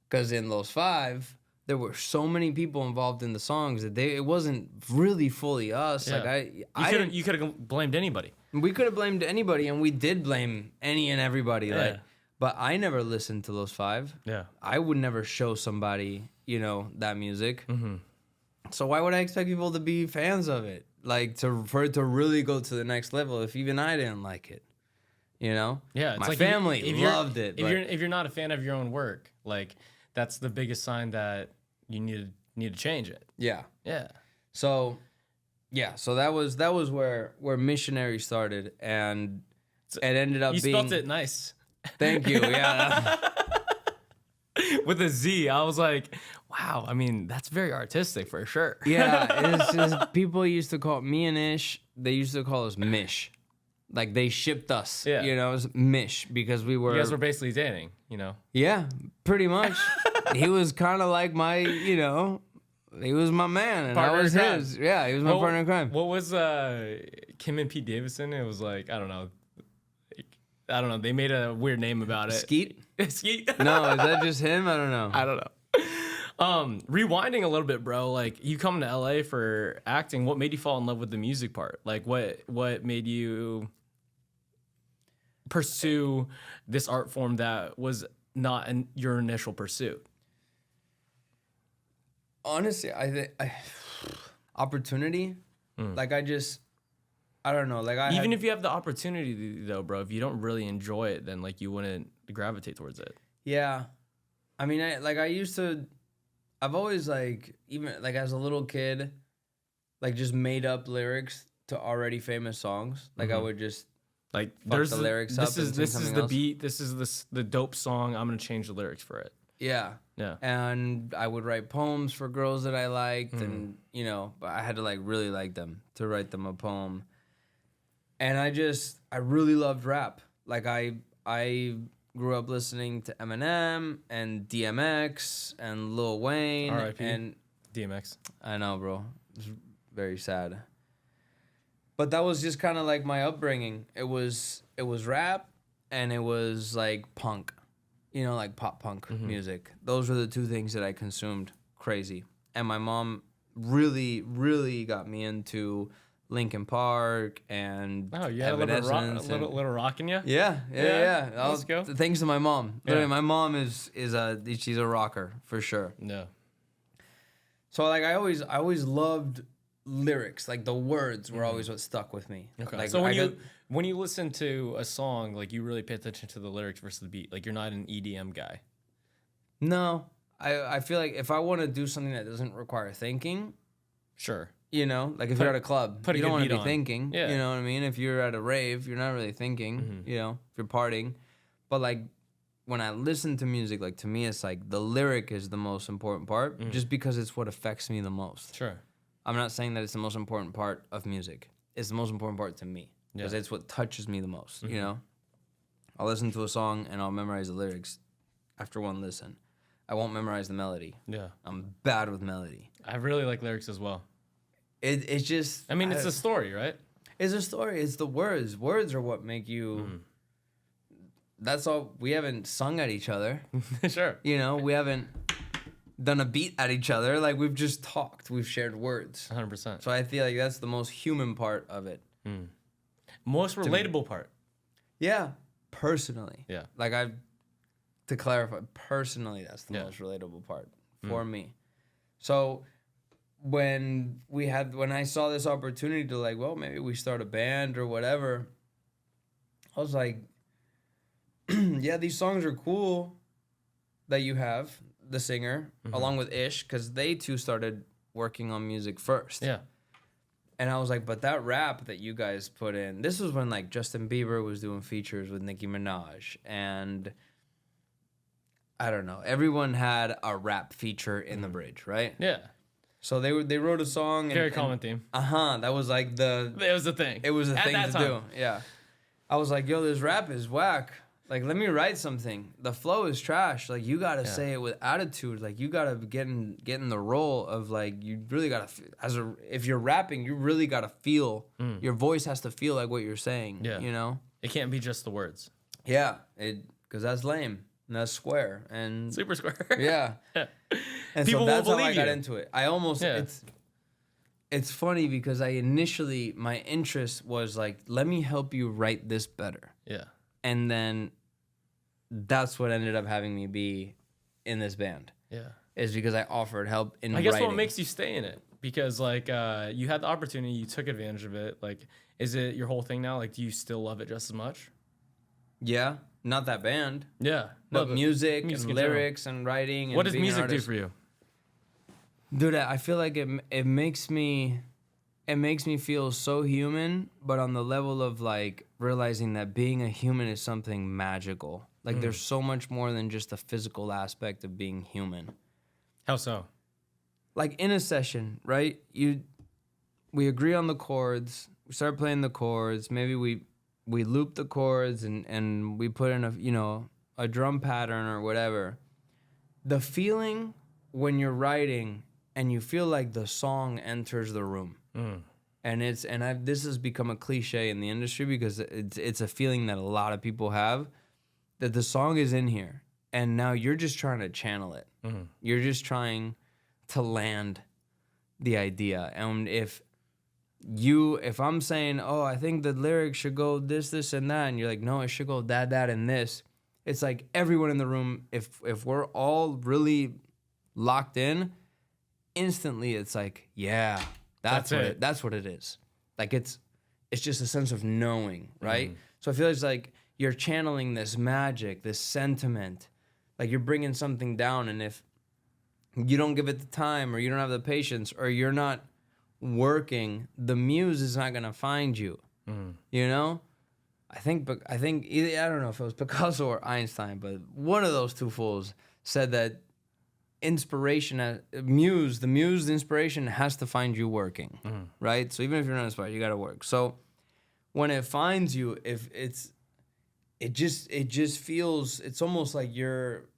because in those 5, there were so many people involved in the songs that it wasn't really fully us. Yeah. Like you could have blamed anybody. We could have blamed anybody, and we did blame any and everybody. Yeah. Like, but I never listened to those 5. Yeah. I would never show somebody, that music. So why would I expect people to be fans of it? Like for it to really go to the next level if even I didn't like it, Yeah. It's my like family loved it. If you're not a fan of your own work, like that's the biggest sign that you need to change it. Yeah. Yeah. So that was where MiSHNRZ started, and it ended up being. You spelt it nice. Thank you. Yeah. With a Z, I was like, wow. I mean, that's very artistic for sure. Yeah. It's just, people used to call me and Ish. They used to call us Mish. Like they shipped us. Yeah. It was Mish because we were. You guys were basically dating. Yeah, pretty much. He was kind of like my, he was my man, and Partner I was in crime. his. Yeah, he was my partner in crime. What was Kim and Pete Davidson? It was like, I don't know. They made a weird name about it. Skeet? Skeet? No, is that just him? I don't know. I don't know. Rewinding a little bit, bro. Like you come to LA for acting. What made you fall in love with the music part? Like what made you pursue this art form that was not your initial pursuit? Honestly, I think opportunity. Like I don't know. Like if you have the opportunity though, bro, if you don't really enjoy it, then like you wouldn't gravitate towards it. Yeah, I mean, I've always like, even like as a little kid, like just made up lyrics to already famous songs. Like I would just like fuck the lyrics up. This is the beat. This is the dope song. I'm gonna change the lyrics for it. Yeah. Yeah. And I would write poems for girls that I liked, and but I had to like really like them to write them a poem. And I really loved rap. Like I grew up listening to Eminem and DMX and Lil Wayne. R.I.P. and DMX. I know, bro. It's very sad. But that was just kind of like my upbringing. It was rap, and it was like punk. Like pop punk music. Those were the 2 things that I consumed crazy. And my mom really, really got me into Linkin Park and you had a little rock in you? Yeah. Let's go. Thanks to my mom. Literally, my mom she's a rocker for sure. No. So like I always loved lyrics. Like the words were always what stuck with me. Okay. Like, So when you listen to a song, like you really pay attention to the lyrics versus the beat. Like you're not an EDM guy. No, I feel like if I want to do something that doesn't require thinking, sure. Like if you're at a club, you don't want to be thinking. Yeah. You know what I mean? If you're at a rave, you're not really thinking. If you're partying, but like when I listen to music, like to me, it's like the lyric is the most important part, just because it's what affects me the most. Sure. I'm not saying that it's the most important part of music. It's the most important part to me because it's what touches me the most. I'll listen to a song and I'll memorize the lyrics after one listen. I won't memorize the melody. Yeah. I'm bad with melody. I really like lyrics as well. It's just... I mean, it's a story, right? It's a story. It's the words. Words are what make you... That's all. We haven't sung at each other. Sure. We haven't done a beat at each other. Like, we've just talked. We've shared words. 100%. So I feel like that's the most human part of it. Most relatable part. Yeah. Personally. Yeah. Like, to clarify, personally, that's the most relatable part for me. So... When I saw this opportunity to like, well, maybe we start a band or whatever, I was like, yeah, these songs are cool that you have, the singer, along with Ish, because they two started working on music first. Yeah. And I was like, but that rap that you guys put in, this was when like Justin Bieber was doing features with Nicki Minaj. And I don't know, everyone had a rap feature in the bridge, right? Yeah. So they wrote a song. Very common theme. That was like It was a thing. It was a thing to time. do. Yeah. I was like, yo, this rap is whack. Like, let me write something. The flow is trash. Like, you gotta say it with attitude. Like, you gotta get in the role of like, you really gotta if you're rapping, you really gotta feel. Your voice has to feel like what you're saying. Yeah. You know. It can't be just the words. Yeah. Because that's lame and that's square and Super square. Yeah. And People so that's will how I believe got you. into it. I almost It's funny because my interest was like, let me help you write this better. Yeah. And then that's what ended up having me be in this band. Yeah. Is because I offered help in I guess writing. what makes you stay in it? Because like you had the opportunity, you took advantage of it. Like, is it your whole thing now? Like, do you still love it just as much? Yeah, not that band. Yeah. But No, music in and general. lyrics and writing. And What does being an music do artist. for you? Dude, I feel like it makes me feel so human, but on the level of like realizing that being a human is something magical. Like there's so much more than just the physical aspect of being human. How so? Like in a session, right? We agree on the chords, we start playing the chords, maybe we loop the chords and we put in a drum pattern or whatever. The feeling when you're writing and you feel like the song enters the room. And this has become a cliche in the industry because it's a feeling that a lot of people have, that the song is in here and now you're just trying to channel it. You're just trying to land the idea. And if I'm saying, oh, I think the lyrics should go this, and that, and you're like, no, it should go that, and this. It's like everyone in the room, if we're all really locked in, instantly it's like, yeah, that's what it is. Like it's just a sense of knowing, right? So I feel it's like you're channeling this magic, this sentiment, like you're bringing something down, and if you don't give it the time or you don't have the patience or you're not working, the muse is not gonna find you. You know? I think either, I don't know if it was Picasso or Einstein, but one of those two fools said that inspiration, the inspiration has to find you working, right? So even if you're not inspired, you gotta work. So when it finds you, it just feels, it's almost like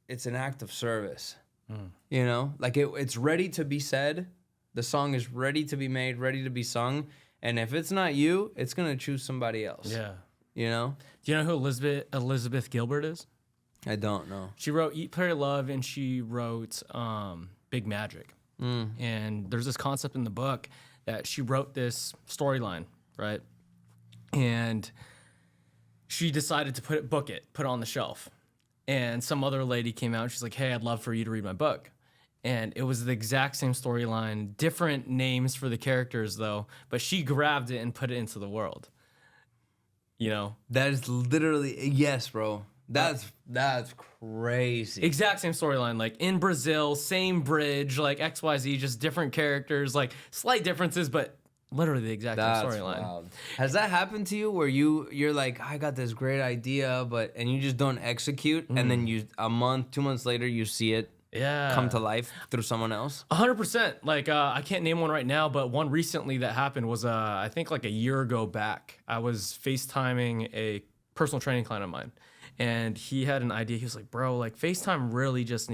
it's an act of service, you know? Like it's ready to be said. The song is ready to be made, ready to be sung. And if it's not you, it's gonna choose somebody else. Yeah. You know? Do you know who Elizabeth Gilbert is? I don't know. She wrote Eat, Pray, Love, and she wrote Big Magic. And there's this concept in the book that she wrote this storyline, right? And she decided to put it on the shelf. And some other lady came out and she's like, hey, I'd love for you to read my book. And it was the exact same storyline, different names for the characters though, but she grabbed it and put it into the world. You know? That is literally, yes, bro. That's crazy. Exact same storyline, like in Brazil, same bridge, like XYZ, just different characters, like slight differences, but literally the exact same storyline. Wild. Has that happened to you where you're like, I got this great idea, and you just don't execute, and then a month, 2 months later, you see it come to life through someone else? 100%. Like I can't name one right now, but one recently that happened was I think like a year ago back. I was FaceTiming a personal training client of mine. And he had an idea. He was like, bro, like FaceTime really just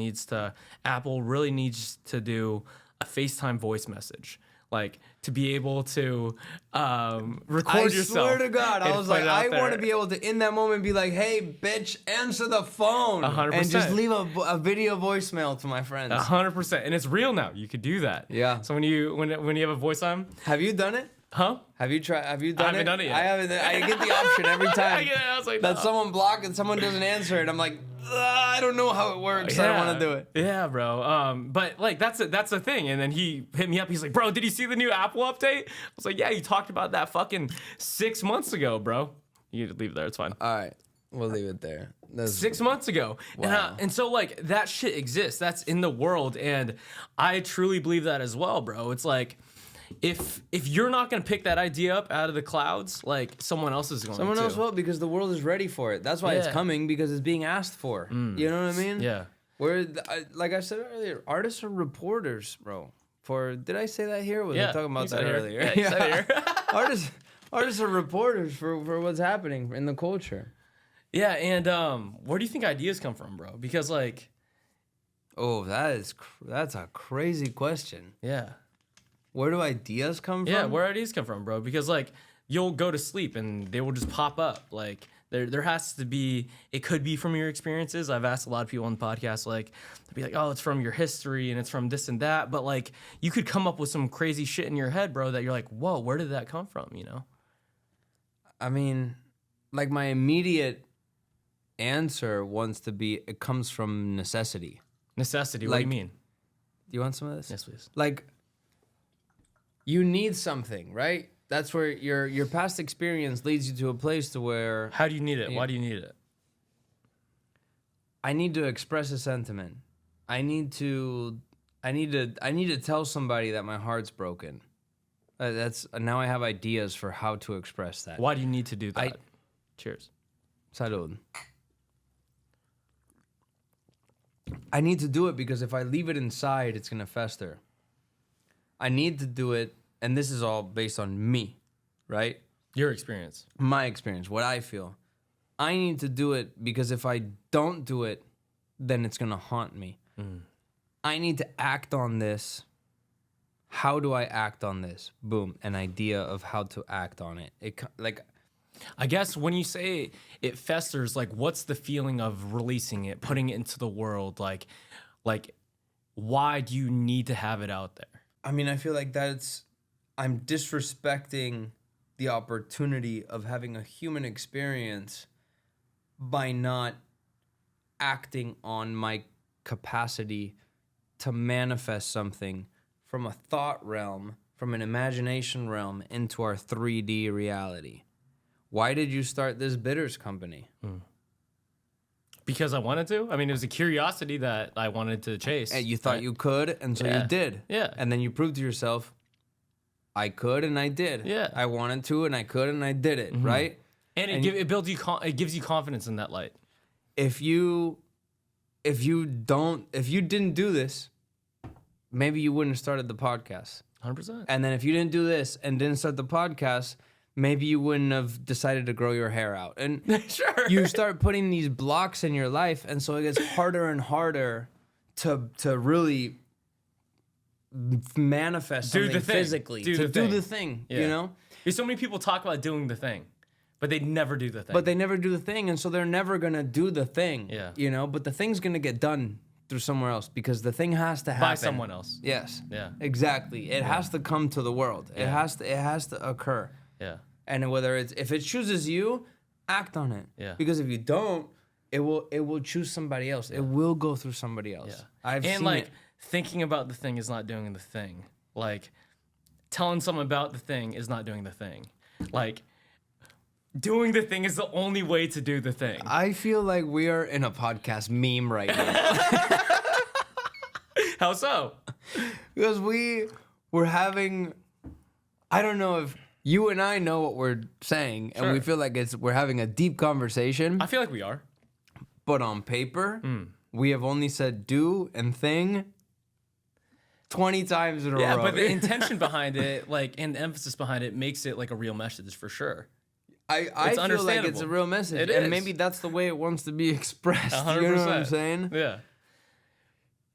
Apple really needs to do a FaceTime voice message. Like to be able to record yourself. I swear to God, I was like, I want to be able to, in that moment, be like, hey, bitch, answer the phone. 100%. And just leave a video voicemail to my friends. 100%. And it's real now. You could do that. Yeah. So when you have a voice time. Have you done it? Huh? Have you done it? I haven't done it yet. I haven't. I get the option every time I was like, that no. someone blocked and someone doesn't answer it. I'm like, I don't know how it works. I don't want to do it. Yeah, bro. But like that's a thing. And then he hit me up. He's like, bro, did you see the new Apple update? I was like, yeah, you talked about that fucking 6 months ago, bro. You can leave it there. It's fine. All right, we'll leave it there. 6 months ago. Wow. And so like that shit exists. That's in the world. And I truly believe that as well, bro. It's like, if you're not gonna pick that idea up out of the clouds, like someone else is going to. Someone else will, because the world is ready for it. That's why it's Yeah. coming, because it's being asked for. You know what I mean? Yeah. Like I said earlier, artists are reporters, bro. Did I say that here? Or was I talking about that earlier? Yeah, you said it here. Artists are reporters for what's happening in the culture. Yeah, and where do you think ideas come from, bro? Because like, oh, that's a crazy question. yeah. Where do ideas come from? Yeah, where ideas come from, bro? Because like you'll go to sleep and they will just pop up. Like there has to be. It could be from your experiences. I've asked a lot of people on the podcast, like they'll be like, "Oh, it's from your history and it's from this and that." But like you could come up with some crazy shit in your head, bro, that you're like, "Whoa, where did that come from?" You know? I mean, like my immediate answer wants to be, it comes from necessity. Necessity. What Like, do you mean? Do you want some of this? Yes, please. Like, you need something, right? That's where your past experience leads you to a place to where How do you need it? Why do you need it? I need to express a sentiment. I need to tell somebody that my heart's broken. Now I have ideas for how to express that. Why do you need to do that? Cheers. Salud. I need to do it because if I leave it inside, it's gonna fester. I need to do it, and this is all based on me, right? Your experience. My experience, what I feel. I need to do it because if I don't do it, then it's gonna haunt me. I need to act on this. How do I act on this? Boom, an idea of how to act on it. I guess when you say it festers, like what's the feeling of releasing it, putting it into the world? Like why do you need to have it out there? I mean, I feel like I'm disrespecting the opportunity of having a human experience by not acting on my capacity to manifest something from a thought realm, from an imagination realm into our 3D reality. Why did you start this bitters company? Because I wanted to. I mean, it was a curiosity that I wanted to chase. And you thought you could, and so you did. Yeah. And then you proved to yourself, I could and I did. Yeah. I wanted to and I could and I did it, right? And it builds you. It gives you confidence in that light. If you didn't do this, maybe you wouldn't have started the podcast. 100%. And then if you didn't do this and didn't start the podcast, maybe you wouldn't have decided to grow your hair out. And Sure. you start putting these blocks in your life, and so it gets harder and harder to really manifest Do something the thing. physically. Do to the do thing. the thing, Yeah. you know? There's so many people talk about doing the thing, but they never do the thing. But they never do the thing, and so they're never gonna do the thing. Yeah. You know, but the thing's gonna get done through somewhere else because the thing has to happen. by someone else. Yes. Yeah. Exactly. It has to come to the world. It Yeah. has to occur. Yeah. And if it chooses you, act on it. Yeah. Because if you don't, it will choose somebody else. It will go through somebody else. Yeah. I've and seen like it. thinking about the thing is not doing the thing. Like telling someone about the thing is not doing the thing. Like doing the thing is the only way to do the thing. I feel like we are in a podcast meme right now. How so? Because we're having, I don't know if you and I know what we're saying, and we Sure. feel like we're having a deep conversation, I feel like we are. but on paper, we have only said do and thing 20 times in a Yeah, row. but the intention behind it, like, and the emphasis behind it makes it like a real message for sure. I feel like it's understandable. a real message, It and is. maybe that's the way it wants to be expressed. 100%. You know what I'm saying? Yeah.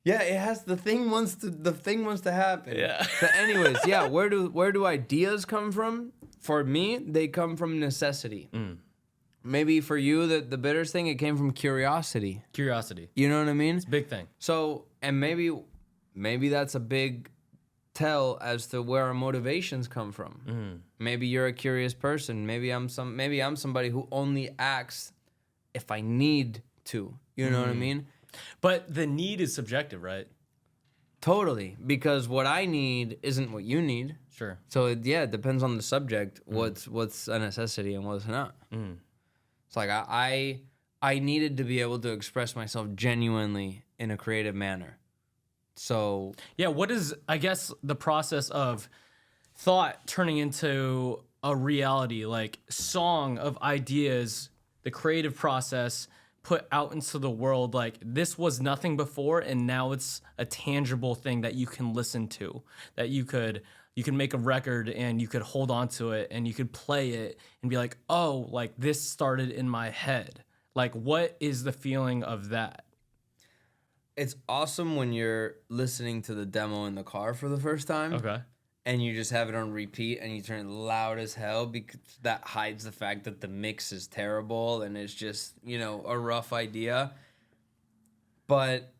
Yeah, it has. The thing wants to happen. Yeah. But anyways, yeah. Where do ideas come from? For me, they come from necessity. Maybe for you, the bitters thing, it came from curiosity. Curiosity. You know what I mean? Big thing. So, and maybe that's a big tell as to where our motivations come from. Maybe you're a curious person. Maybe I'm somebody who only acts if I need to. You know what I mean? But the need is subjective, right? Totally, because what I need isn't what you need. Sure. So it depends on the subject. What's a necessity and what's not. It's like I needed to be able to express myself genuinely in a creative manner. So Yeah, what is, I guess, the process of thought turning into a reality, like song of ideas, the creative process put out into the world. Like this was nothing before, and now it's a tangible thing that you can listen to, that you can make a record and you could hold on to it and you could play it and be like, oh, like this started in my head. Like, what is the feeling of that? It's awesome when you're listening to the demo in the car for the first time. Okay. And you just have it on repeat and you turn it loud as hell because that hides the fact that the mix is terrible and it's just, you know, a rough idea. But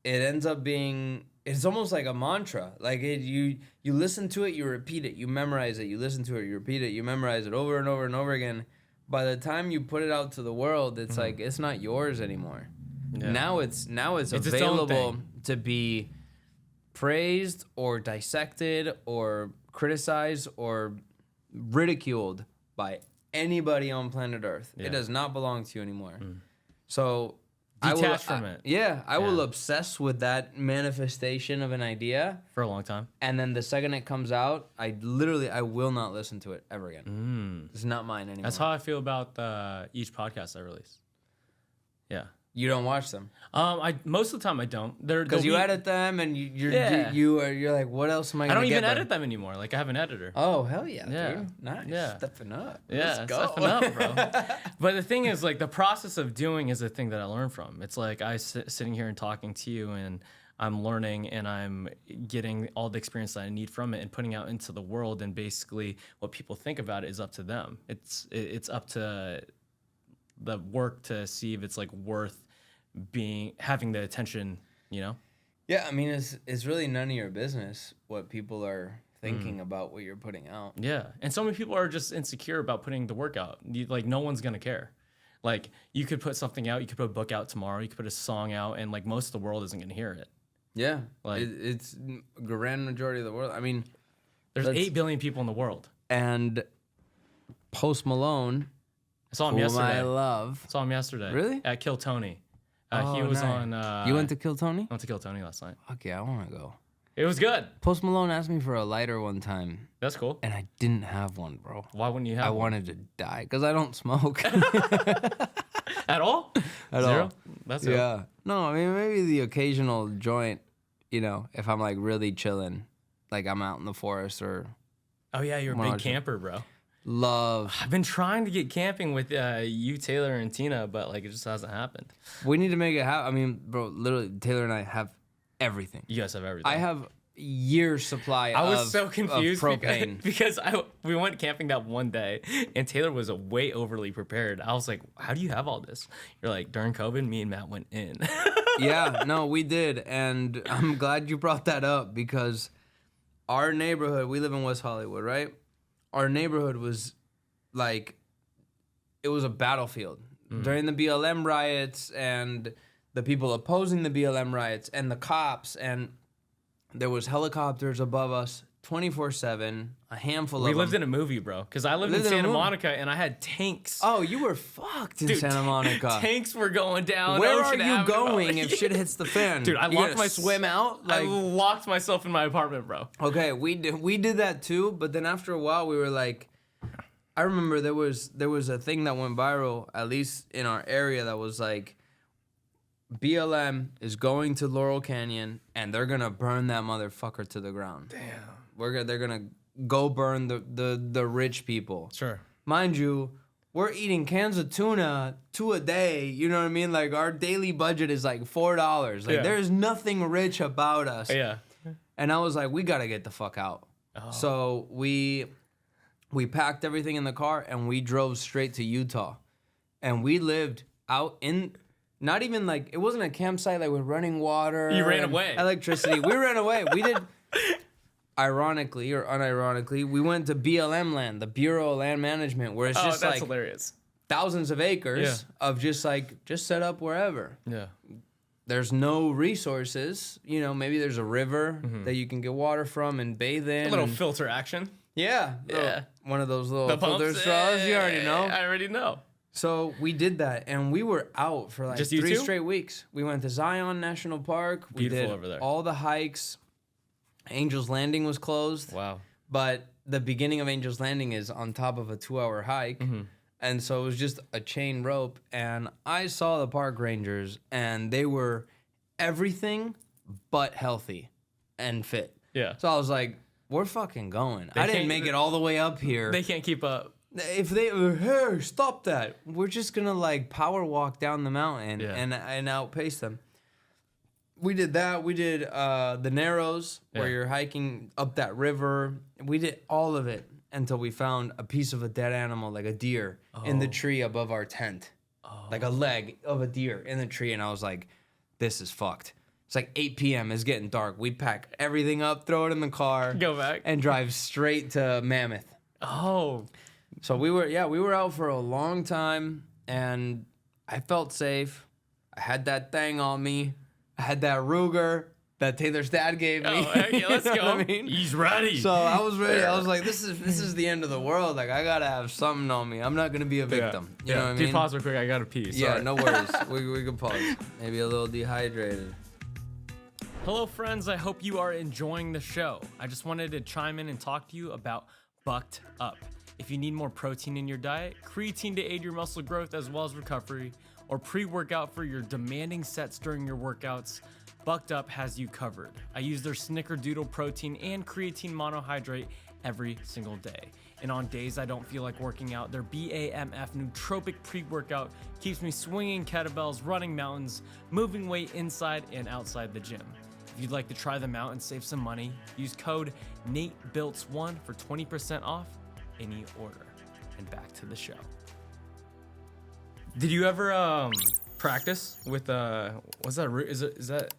it ends up being, it's almost like a mantra. Like you listen to it, you repeat it, you memorize it, you listen to it, you repeat it, you memorize it over and over and over again. By the time you put it out to the world, it's like, it's not yours anymore. Yeah. Now it's available to be praised or dissected or criticized or ridiculed by anybody on planet Earth. Yeah. It does not belong to you anymore. So detach from it. I will obsess with that manifestation of an idea for a long time. And then the second it comes out, I will not listen to it ever again. It's not mine anymore. That's how I feel about each podcast I release. Yeah. You don't watch them? Most of the time I don't. Because you edit them and you're like, what else am I going to get? I don't even edit them anymore. Like I have an editor. Oh, hell yeah, dude. Nice. Yeah. Stepping up. Let's go. Stepping up, bro. But the thing is, like, the process of doing is a thing that I learn from. It's like sitting here and talking to you, and I'm learning and I'm getting all the experience that I need from it and putting out into the world. And basically what people think about it is up to them. It's up to the work to see if it's like worth having the attention, you know? Yeah, I mean, it's really none of your business what people are thinking about what you're putting out. Yeah, and so many people are just insecure about putting the work out. Like, no one's gonna care. Like, you could put something out, you could put a book out tomorrow, you could put a song out, and like most of the world isn't gonna hear it. Yeah, like it's grand majority of the world. I mean, there's 8 billion people in the world, and Post Malone. I saw him yesterday. I love. Saw him yesterday. Really? At Kill Tony. He was on. You went to Kill Tony? I went to Kill Tony last night. Okay, I want to go. It was good. Post Malone asked me for a lighter one time. That's cool. And I didn't have one, bro. Why wouldn't you have one? I wanted to die because I don't smoke. At all? At Zero? all. That's yeah. It. No, I mean, maybe the occasional joint, you know, if I'm like really chilling, like I'm out in the forest or. Oh, yeah, you're a big camper, bro. Love. I've been trying to get camping with you, Taylor, and Tina, but like it just hasn't happened. We need to make it happen. I mean, bro, literally, Taylor and I have everything. You guys have everything. I have years supply. I was so confused of propane because we went camping that one day, and Taylor was way overly prepared. I was like, "How do you have all this?" You're like, "During COVID, me and Matt went in." Yeah, no, we did, and I'm glad you brought that up because our neighborhood. We live in West Hollywood, right? Our neighborhood was like, it was a battlefield during the BLM riots and the people opposing the BLM riots and the cops. And there was helicopters above us 24/7, a handful of them. We lived in a movie, bro, because I lived in Santa Monica and I had tanks. Oh, you were fucked in Santa Monica. Tanks were going down. Where are you going if shit hits the fan? Dude, I locked my swim out. Like, I locked myself in my apartment, bro. Okay, we did that too, but then after a while we were like, I remember there was a thing that went viral, at least in our area, that was like, BLM is going to Laurel Canyon and they're gonna burn that motherfucker to the ground. Damn. They're gonna go burn the rich people. Sure. Mind you, we're eating cans of tuna 2 a day. You know what I mean? Like our daily budget is like $4. Like there's nothing rich about us. Yeah. And I was like, we gotta get the fuck out. Oh. So we packed everything in the car and we drove straight to Utah. And we lived out in, not even like, it wasn't a campsite like with running water. You ran away. Electricity. We ran away. We did, ironically or unironically, we went to BLM land, the Bureau of Land Management, where it's just that's like hilarious. Thousands of acres of just set up wherever. Yeah. There's no resources. You know, maybe there's a river that you can get water from and bathe in. A little filter action. Yeah. One of those little filter straws. You already know. I already know. So we did that, and we were out for like just 3 straight weeks. We went to Zion National Park. Beautiful we did over there. All the hikes. Angel's Landing was closed. Wow. But the beginning of Angel's Landing is on top of a 2-hour hike. And so it was just a chain rope. And I saw the park rangers, and they were everything but healthy and fit. Yeah. So I was like, we're fucking going. I didn't make it all the way up here. They can't keep up. If they were, hey, stop that. We're just going to like power walk down the mountain and outpace them. We did that. We did the Narrows, where you're hiking up that river. We did all of it until we found a piece of a dead animal, like a deer, in the tree above our tent. Like a leg of a deer in the tree. And I was like, this is fucked. It's like 8 p.m. It's getting dark. We pack everything up, throw it in the car. Go back. And drive straight to Mammoth. Oh. So we were out for a long time, and I felt safe. I had that thing on me. I had that Ruger that Taylor's dad gave me. Oh, heck yeah, let's go. I mean? He's ready. So I was ready. I was like, this is the end of the world. Like, I gotta have something on me. I'm not gonna be a victim. You know what I mean? Pause real quick. I gotta pee. Sorry. Yeah, no worries. we can pause. Maybe a little dehydrated. Hello, friends. I hope you are enjoying the show. I just wanted to chime in and talk to you about Bucked Up. If you need more protein in your diet, creatine to aid your muscle growth as well as recovery, or pre-workout for your demanding sets during your workouts, Bucked Up has you covered. I use their Snickerdoodle protein and creatine monohydrate every single day. And on days I don't feel like working out, their BAMF nootropic pre-workout keeps me swinging kettlebells, running mountains, moving weight inside and outside the gym. If you'd like to try them out and save some money, use code NateBiltz1 for 20% off any order. And back to the show. Did you ever practice with what's that?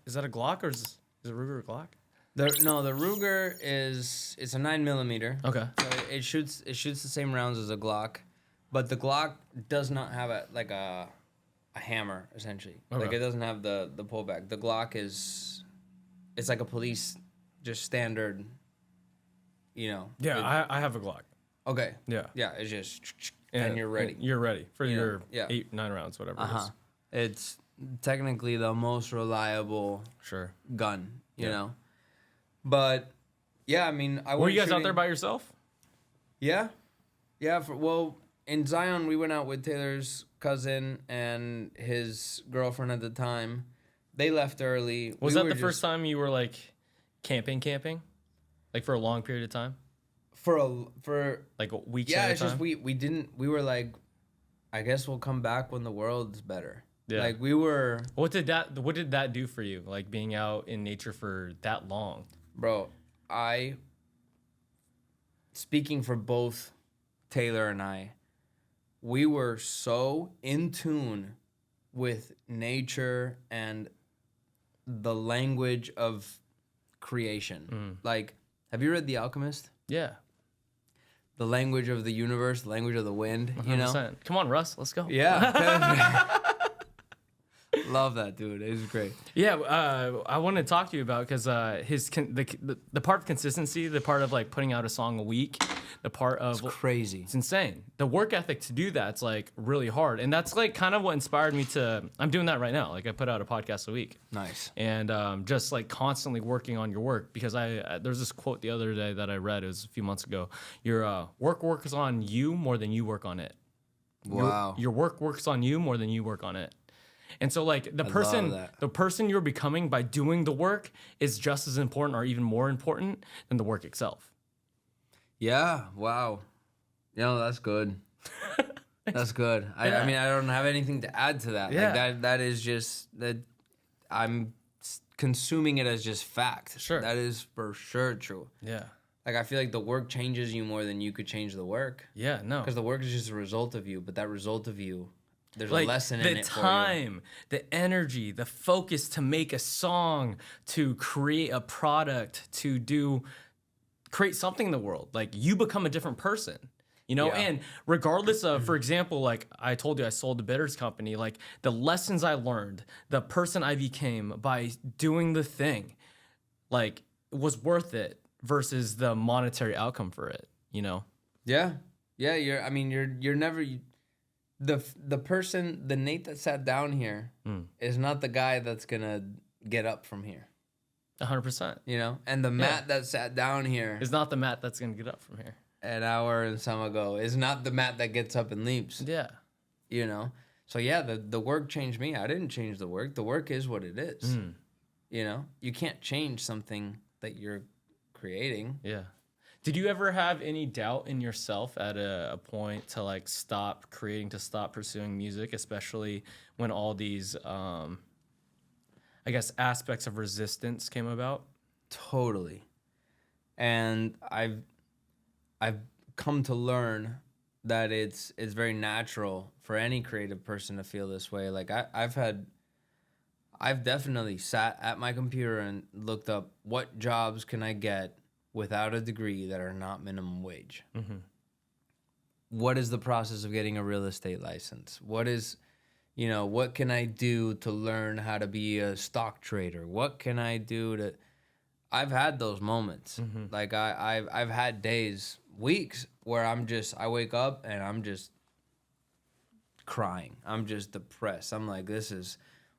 Is that a Glock or is it Ruger or Glock? The Ruger it's a 9mm. Okay. So it shoots the same rounds as a Glock, but the Glock does not have a hammer essentially. Okay. Like it doesn't have the pullback. The Glock it's like a police just standard. You know. Yeah, I have a Glock. Okay. Yeah. Yeah, it's just and you're ready. You're ready for your yeah. 8-9 rounds, whatever it is. It's technically the most reliable gun, you know. But yeah, I mean, were you guys out there by yourself? Yeah, yeah. In Zion, we went out with Taylor's cousin and his girlfriend at the time. They left early. Was that the first time you were like camping, like for a long period of time? For like weeks. Yeah, at a it's time? just we were like, I guess we'll come back when the world's better. Yeah. Like we were. What did that do for you? Like being out in nature for that long? Bro, speaking for both Taylor and I, we were so in tune with nature and the language of creation. Like, have you read The Alchemist? Yeah. The language of the universe, the language of the wind, 100%. You know? Come on, Russ, let's go. Yeah. Love that, dude. It was great. Yeah, I want to talk to you about because the part of consistency, the part of like putting out a song a week, the part of it's crazy. It's insane. The work ethic to do that's like really hard, and that's like kind of what inspired me to. I'm doing that right now. Like I put out a podcast a week. Nice. And just like constantly working on your work because there's this quote the other day that I read. It was a few months ago. Your work is on you more than you work on it. Wow. Your work works on you more than you work on it. And so like the person you're becoming by doing the work is just as important or even more important than the work itself. Yeah. Wow. That's good. That's good. I mean, I don't have anything to add to that. Yeah. Like that is just that I'm consuming it as just fact. Sure. That is for sure true. Yeah. Like I feel like the work changes you more than you could change the work. Yeah, no. Because the work is just a result of you, but that result of you, there's like a lesson in it for you. The time, the energy, the focus to make a song, to create a product, to create something in the world. Like you become a different person, you know? Yeah. And regardless of, for example, like I told you, I sold the bitters company, like the lessons I learned, the person I became by doing the thing, like was worth it versus the monetary outcome for it, you know? Yeah. Yeah, you're never... The person, the Nate that sat down here is not the guy that's going to get up from here. 100%. You know, and the Matt that sat down here It's not the Matt that's going to get up from here. an hour and some ago is not the Matt that gets up and leaps. Yeah. You know? So yeah, the work changed me. I didn't change the work. The work is what it is. You know? You can't change something that you're creating. Yeah. Did you ever have any doubt in yourself at a point to like stop creating, to stop pursuing music, especially when all these, I guess, aspects of resistance came about? Totally. And I've come to learn that it's very natural for any creative person to feel this way. Like I've definitely sat at my computer and looked up what jobs can I get without a degree that are not minimum wage. What is the process of getting a real estate license? What is, you know, what can I do to learn how to be a stock trader? What can I do to... I've had those moments. Like I've had days, weeks where I wake up and I'm just crying. I'm just depressed. I'm like,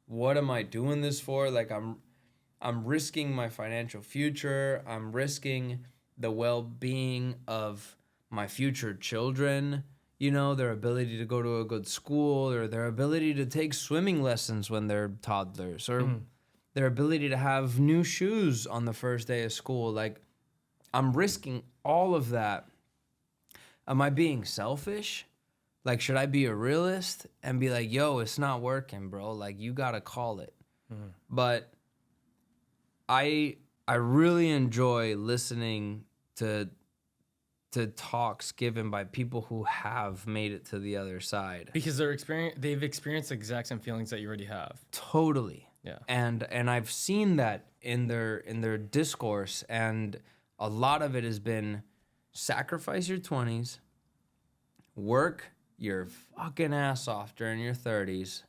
what am I doing this for? Like I'm risking my financial future. I'm risking the well-being of my future children, you know, their ability to go to a good school, or their ability to take swimming lessons when they're toddlers, or their ability to have new shoes on the first day of school. Like, I'm risking all of that. Am I being selfish? Like, should I be a realist and be like, yo, it's not working, bro. Like, you gotta call it. But I really enjoy listening to talks given by people who have made it to the other side. Because they've experienced the exact same feelings that you already have. Totally. Yeah. And I've seen that in their discourse, and a lot of it has been sacrifice your 20s, work your fucking ass off during your 30s,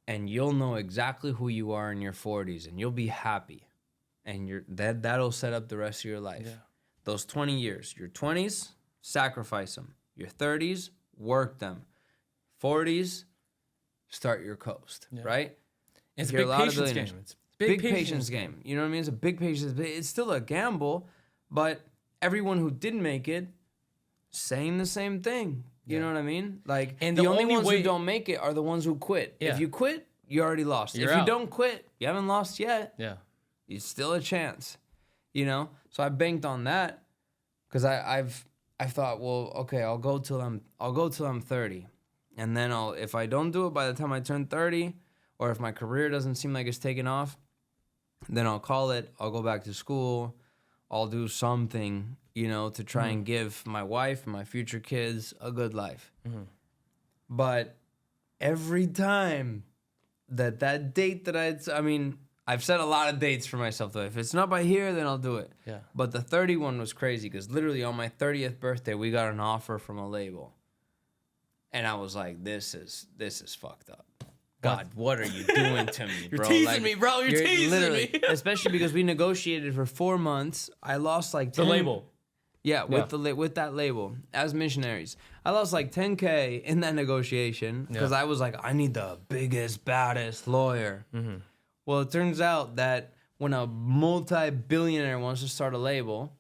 and you'll know exactly who you are in your 40s, and you'll be happy. And that'll set up the rest of your life. Yeah. Those 20 years, your 20s, sacrifice them. Your 30s, work them. 40s, start your coast, right? It's a big patience game. It's big patience game. You know what I mean? It's a big patience. It's still a gamble, but everyone who didn't make it saying the same thing. You know what I mean? Like, and the only ones who don't make it are the ones who quit. Yeah. If you quit, you already lost. If you don't quit, you haven't lost yet. Yeah. It's still a chance. You know? So I banked on that because I thought, well, okay, I'll go till I'm 30. And then if I don't do it by the time I turn 30, or if my career doesn't seem like it's taking off, then I'll call it. I'll go back to school. I'll do something, you know, to try and give my wife and my future kids a good life. But every time that date that I've set a lot of dates for myself, though. If it's not by here, then I'll do it. Yeah. But the 31 was crazy because literally on my 30th birthday, we got an offer from a label. And I was like, this is fucked up. God, what are you doing to me, bro? You're teasing me, bro. You're teasing me. Especially because we negotiated for 4 months. I lost like 10, the label. Yeah, with that label as MiSHNRZ. I lost like $10K in that negotiation because I was like, I need the biggest, baddest lawyer. Well, it turns out that when a multi-billionaire wants to start a label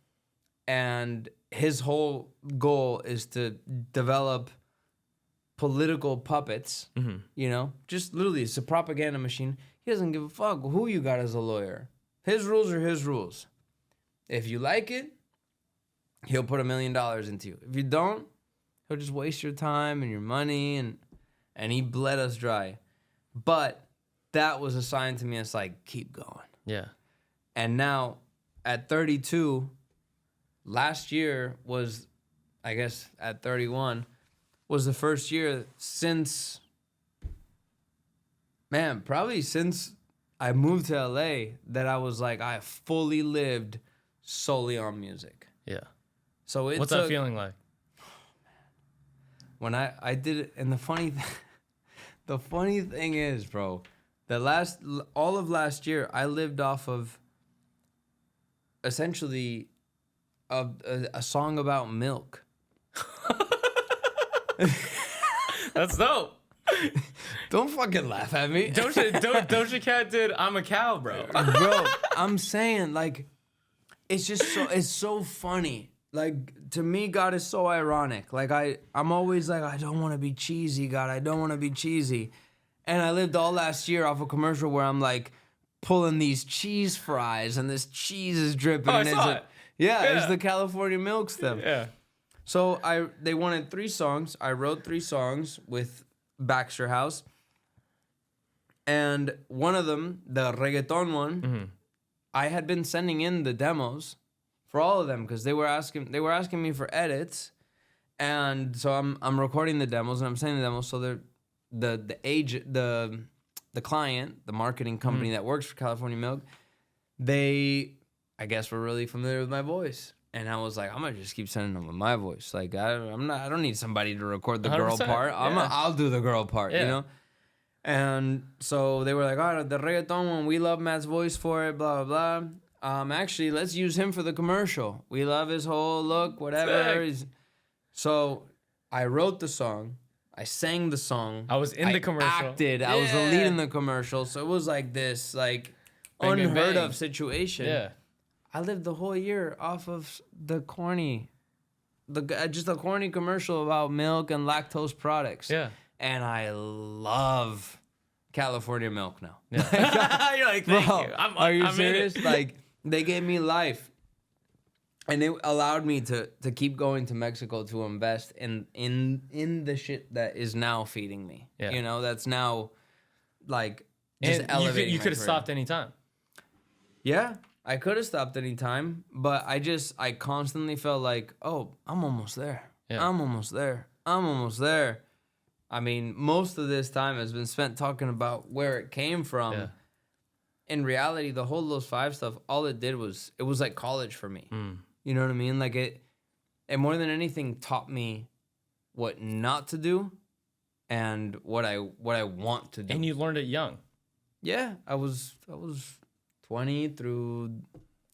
and his whole goal is to develop political puppets, you know, just literally it's a propaganda machine. He doesn't give a fuck who you got as a lawyer. His rules are his rules. If you like it, he'll put $1 million into you. If you don't, he'll just waste your time and your money, and he bled us dry. But that was a sign to me. It's like, keep going. Yeah. And now at 32, last year was, I guess at 31, was the first year since, probably since I moved to LA that I was like, I fully lived solely on music. Yeah. So what's that feeling like? When I did it, and the funny thing is, bro, all of last year, I lived off of essentially a song about milk. That's dope. Don't fucking laugh at me. Doja Cat did I'm a Cow, bro. Bro, I'm saying, like, it's so funny. Like, to me, God is so ironic. Like, I'm always like, I don't want to be cheesy, God. I don't want to be cheesy. And I lived all last year off a commercial where I'm like pulling these cheese fries and this cheese is dripping. Oh, I and saw it. Yeah, it's the California milk stuff. Yeah. So they wanted 3 songs. I wrote 3 songs with Baxter House. And one of them, the reggaeton one, I had been sending in the demos for all of them because they were asking me for edits. And so I'm recording the demos and I'm sending the demos. So the client, the marketing company that works for California Milk, they, I guess, were really familiar with my voice. And I was like, I'm gonna just keep sending them with my voice. Like I don't need somebody to record the girl part. I'll do the girl part, you know? And so they were like, all right, the reggaeton one, we love Matt's voice for it, blah, blah, blah. Actually, let's use him for the commercial. We love his whole look, whatever. So I wrote the song. I sang the song. I was in the commercial. Acted. I was the lead in the commercial. So it was like this, like, unheard of situation. Yeah. I lived the whole year off of the corny commercial about milk and lactose products. Yeah. And I love California milk now. Yeah. You're like, thank you. Are you serious? Like, they gave me life. And it allowed me to keep going to Mexico to invest in the shit that is now feeding me. Yeah. You know, that's now, like, just elevating You my could have career. stopped any time. Yeah, I could have stopped any time, but I constantly felt like, oh, I'm almost there. Yeah. I'm almost there. I'm almost there. I mean, most of this time has been spent talking about where it came from. Yeah. In reality, the whole Los 5 stuff, all it did was, it was like college for me. You know what I mean? Like it more than anything taught me what not to do and what I want to do. And you learned it young. Yeah, I was 20 through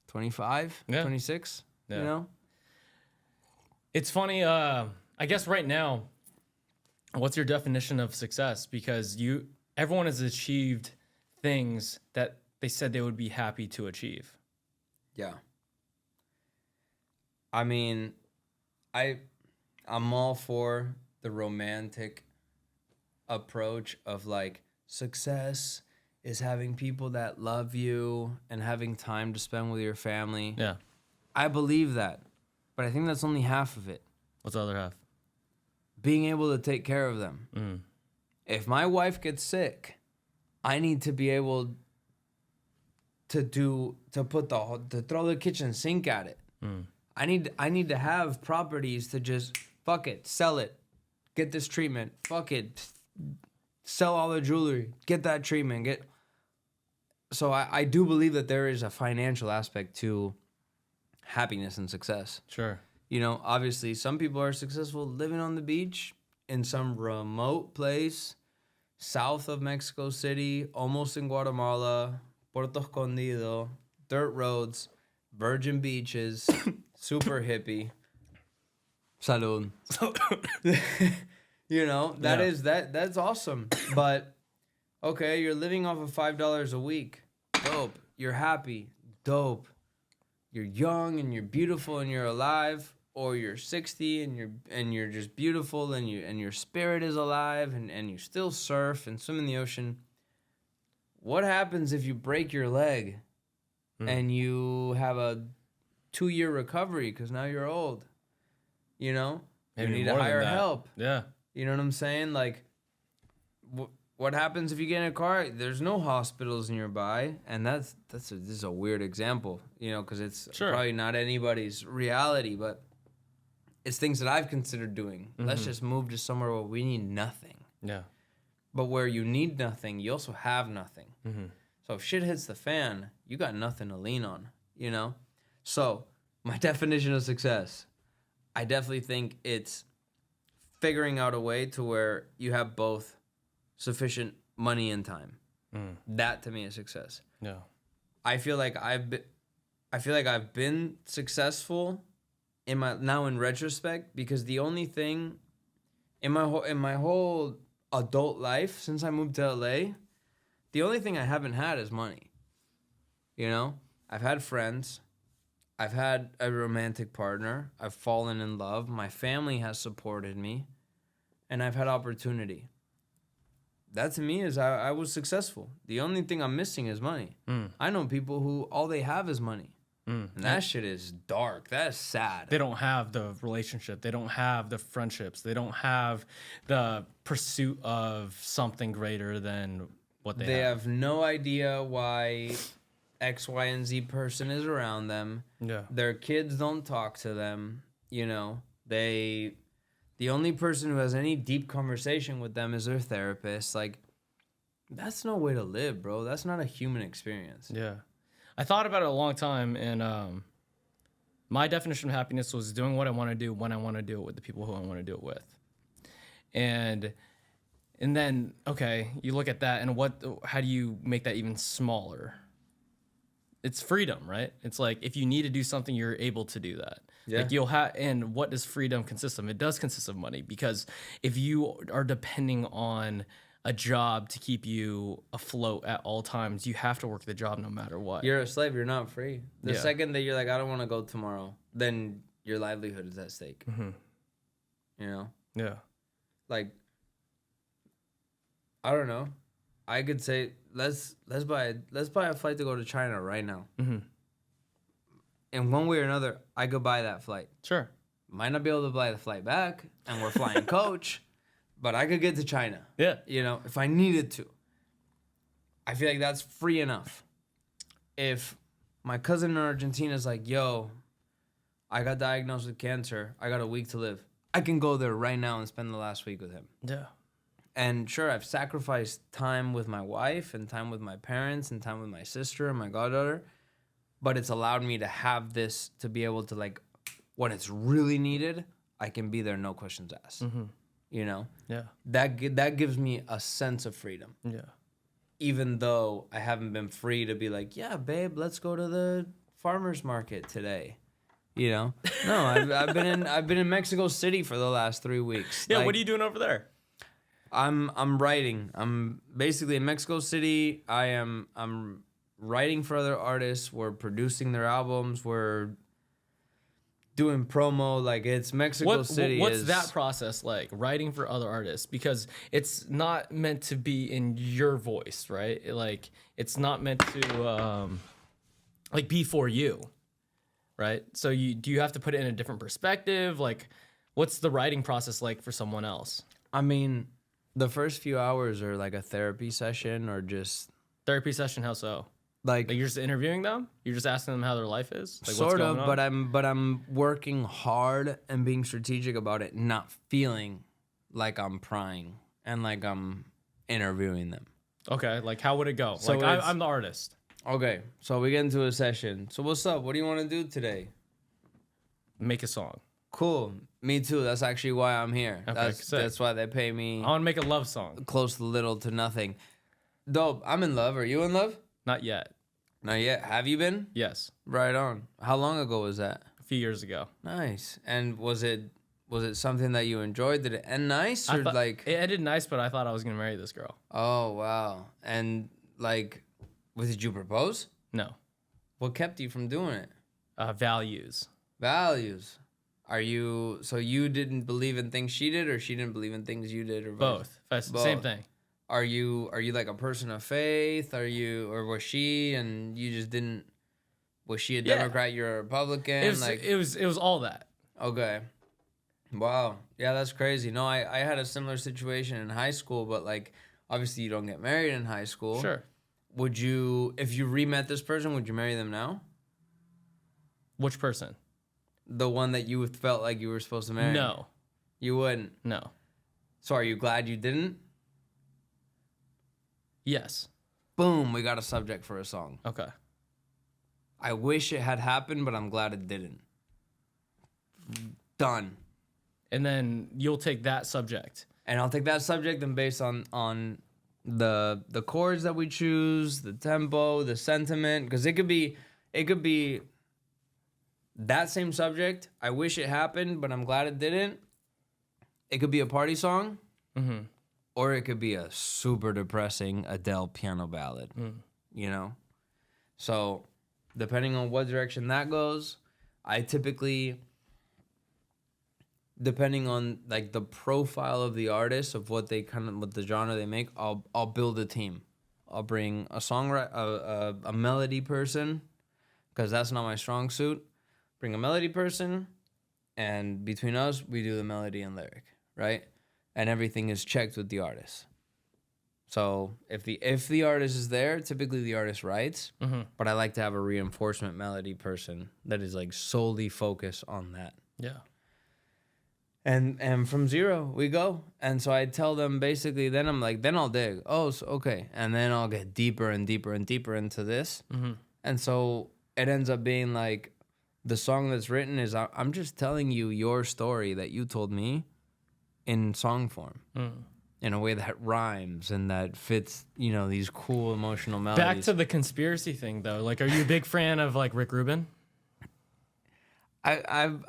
25, 26, you know? It's funny, I guess right now, what's your definition of success? Because everyone has achieved things that they said they would be happy to achieve. Yeah. I mean, I'm all for the romantic approach of like success is having people that love you and having time to spend with your family. Yeah. I believe that, but I think that's only half of it. What's the other half? Being able to take care of them. If my wife gets sick, I need to be able to throw the kitchen sink at it. I need to have properties to just fuck it, sell it, get this treatment, fuck it, sell all the jewelry, get that treatment, So I do believe that there is a financial aspect to happiness and success. Sure. You know, obviously, some people are successful living on the beach in some remote place, south of Mexico City, almost in Guatemala, Puerto Escondido, dirt roads, virgin beaches, super hippie. Salud. You know, that's awesome. But, okay, you're living off of $5 a week. Dope. You're happy. Dope. You're young and you're beautiful and you're alive, or you're 60 and you're just beautiful and your spirit is alive and you still surf and swim in the ocean. What happens if you break your leg and you have a 2-year recovery because now you're old? You know? Maybe you need to more hire than that. help. Yeah. You know what I'm saying? Like, what happens if you get in a car? There's no hospitals nearby, and this is a weird example, you know, because it's probably not anybody's reality, but it's things that I've considered doing. Let's just move to somewhere where we need nothing. Yeah. But where you need nothing, you also have nothing. So if shit hits the fan, you got nothing to lean on, you know? So my definition of success, I definitely think it's figuring out a way to where you have both sufficient money and time. That to me is success. Yeah. I feel like I've been successful in retrospect, because the only thing in my whole adult life, since I moved to LA, the only thing I haven't had is money. You know, I've had friends. I've had a romantic partner. I've fallen in love. My family has supported me. And I've had opportunity. That to me is I was successful. The only thing I'm missing is money. I know people who all they have is money. And that shit is dark. That's sad. They don't have the relationship. They don't have the friendships. They don't have the pursuit of something greater than what they have. They have no idea why X, Y, and Z person is around them. Yeah. Their kids don't talk to them. You know, the only person who has any deep conversation with them is their therapist. Like, that's no way to live, bro. That's not a human experience. Yeah. I thought about it a long time, and my definition of happiness was doing what I want to do when I want to do it with the people who I want to do it with. And then, okay, you look at that, and how do you make that even smaller? It's freedom, right? It's like if you need to do something, you're able to do that. Yeah. Like you'll have, and what does freedom consist of? It does consist of money, because if you are depending on a job to keep you afloat at all times, you have to work the job no matter what. You're a slave. You're not free. The second that you're like, I don't want to go tomorrow, then your livelihood is at stake. You know? Yeah. Like, I don't know. I could say let's buy a flight to go to China right now. In one way or another, I could buy that flight. Sure. Might not be able to buy the flight back, and we're flying coach, but I could get to China. Yeah. You know, if I needed to. I feel like that's free enough. If my cousin in Argentina is like, yo, I got diagnosed with cancer, I got a week to live, I can go there right now and spend the last week with him. Yeah. And sure, I've sacrificed time with my wife and time with my parents and time with my sister and my goddaughter, but it's allowed me to have this, to be able to, like, when it's really needed, I can be there, no questions asked. You know? Yeah. That gives me a sense of freedom. Yeah. Even though I haven't been free to be like, yeah, babe, let's go to the farmer's market today. You know? No, I've been in Mexico City for the last 3 weeks. Yeah, like, what are you doing over there? I'm writing. I'm basically in Mexico City. I'm writing for other artists. We're producing their albums. We're doing promo. Like, it's Mexico City. What's that process like, writing for other artists? Because it's not meant to be in your voice, right? Like, it's not meant to like be for you, right? So do you have to put it in a different perspective? Like, what's the writing process like for someone else? I mean, the first few hours are like a therapy session, or just Therapy session, how so? like Like you're just interviewing them? You're just asking them how their life is? Like sort what's of, going on? but I'm working hard and being strategic about it, not feeling like I'm prying and like I'm interviewing them. Okay, like how would it go? So like I'm the artist. Okay, so we get into a session. So what's up? What do you want to do today? Make a song. Cool. Me too. That's actually why I'm here. Okay, That's why they pay me I want to make a love song. close to little to nothing. Dope. I'm in love. Are you in love? Not yet. Not yet. Have you been? Yes. Right on. How long ago was that? A few years ago. Nice. And was it something that you enjoyed? Did it end nice, or like? It ended nice, but I thought I was gonna marry this girl. Oh wow. And like, did you propose? No. What kept you from doing it? Values. Values. So you didn't believe in things she did, or she didn't believe in things you did, or Both. Same thing. Are you like a person of faith? Or was she, and you just didn't? Was she a Democrat? You're a Republican. It was all that. Okay. Wow. Yeah, that's crazy. No, I had a similar situation in high school, but like, obviously you don't get married in high school. Sure. Would you, if you re-met this person, would you marry them now? Which person? The one that you felt like you were supposed to marry? No. You wouldn't? No. So are you glad you didn't? Yes. Boom, we got a subject for a song. Okay. I wish it had happened, but I'm glad it didn't. Done. And then you'll take that subject. And I'll take that subject, and based on the chords that we choose, the tempo, the sentiment, because it could be that same subject. I wish it happened, but I'm glad it didn't. It could be a party song. or it could be a super depressing Adele piano ballad, you know? So depending on what direction that goes, I typically, depending on like the profile of the artist, of what they kind of, what the genre they make, I'll build a team. I'll bring a songwriter, a melody person, because that's not my strong suit. Bring a melody person, and between us, we do the melody and lyric, right? And everything is checked with the artist. So if the artist is there, typically the artist writes, but I like to have a reinforcement melody person that is like solely focused on that. Yeah. And from zero we go. And so I tell them basically, then I'm like, then I'll dig. Oh, so, okay. And then I'll get deeper and deeper and deeper into this. And so it ends up being like, the song that's written is, I'm just telling you your story that you told me in song form. In a way that rhymes and that fits, you know, these cool emotional melodies. Back to the conspiracy thing, though. Like, are you a big fan of, like, Rick Rubin? I'm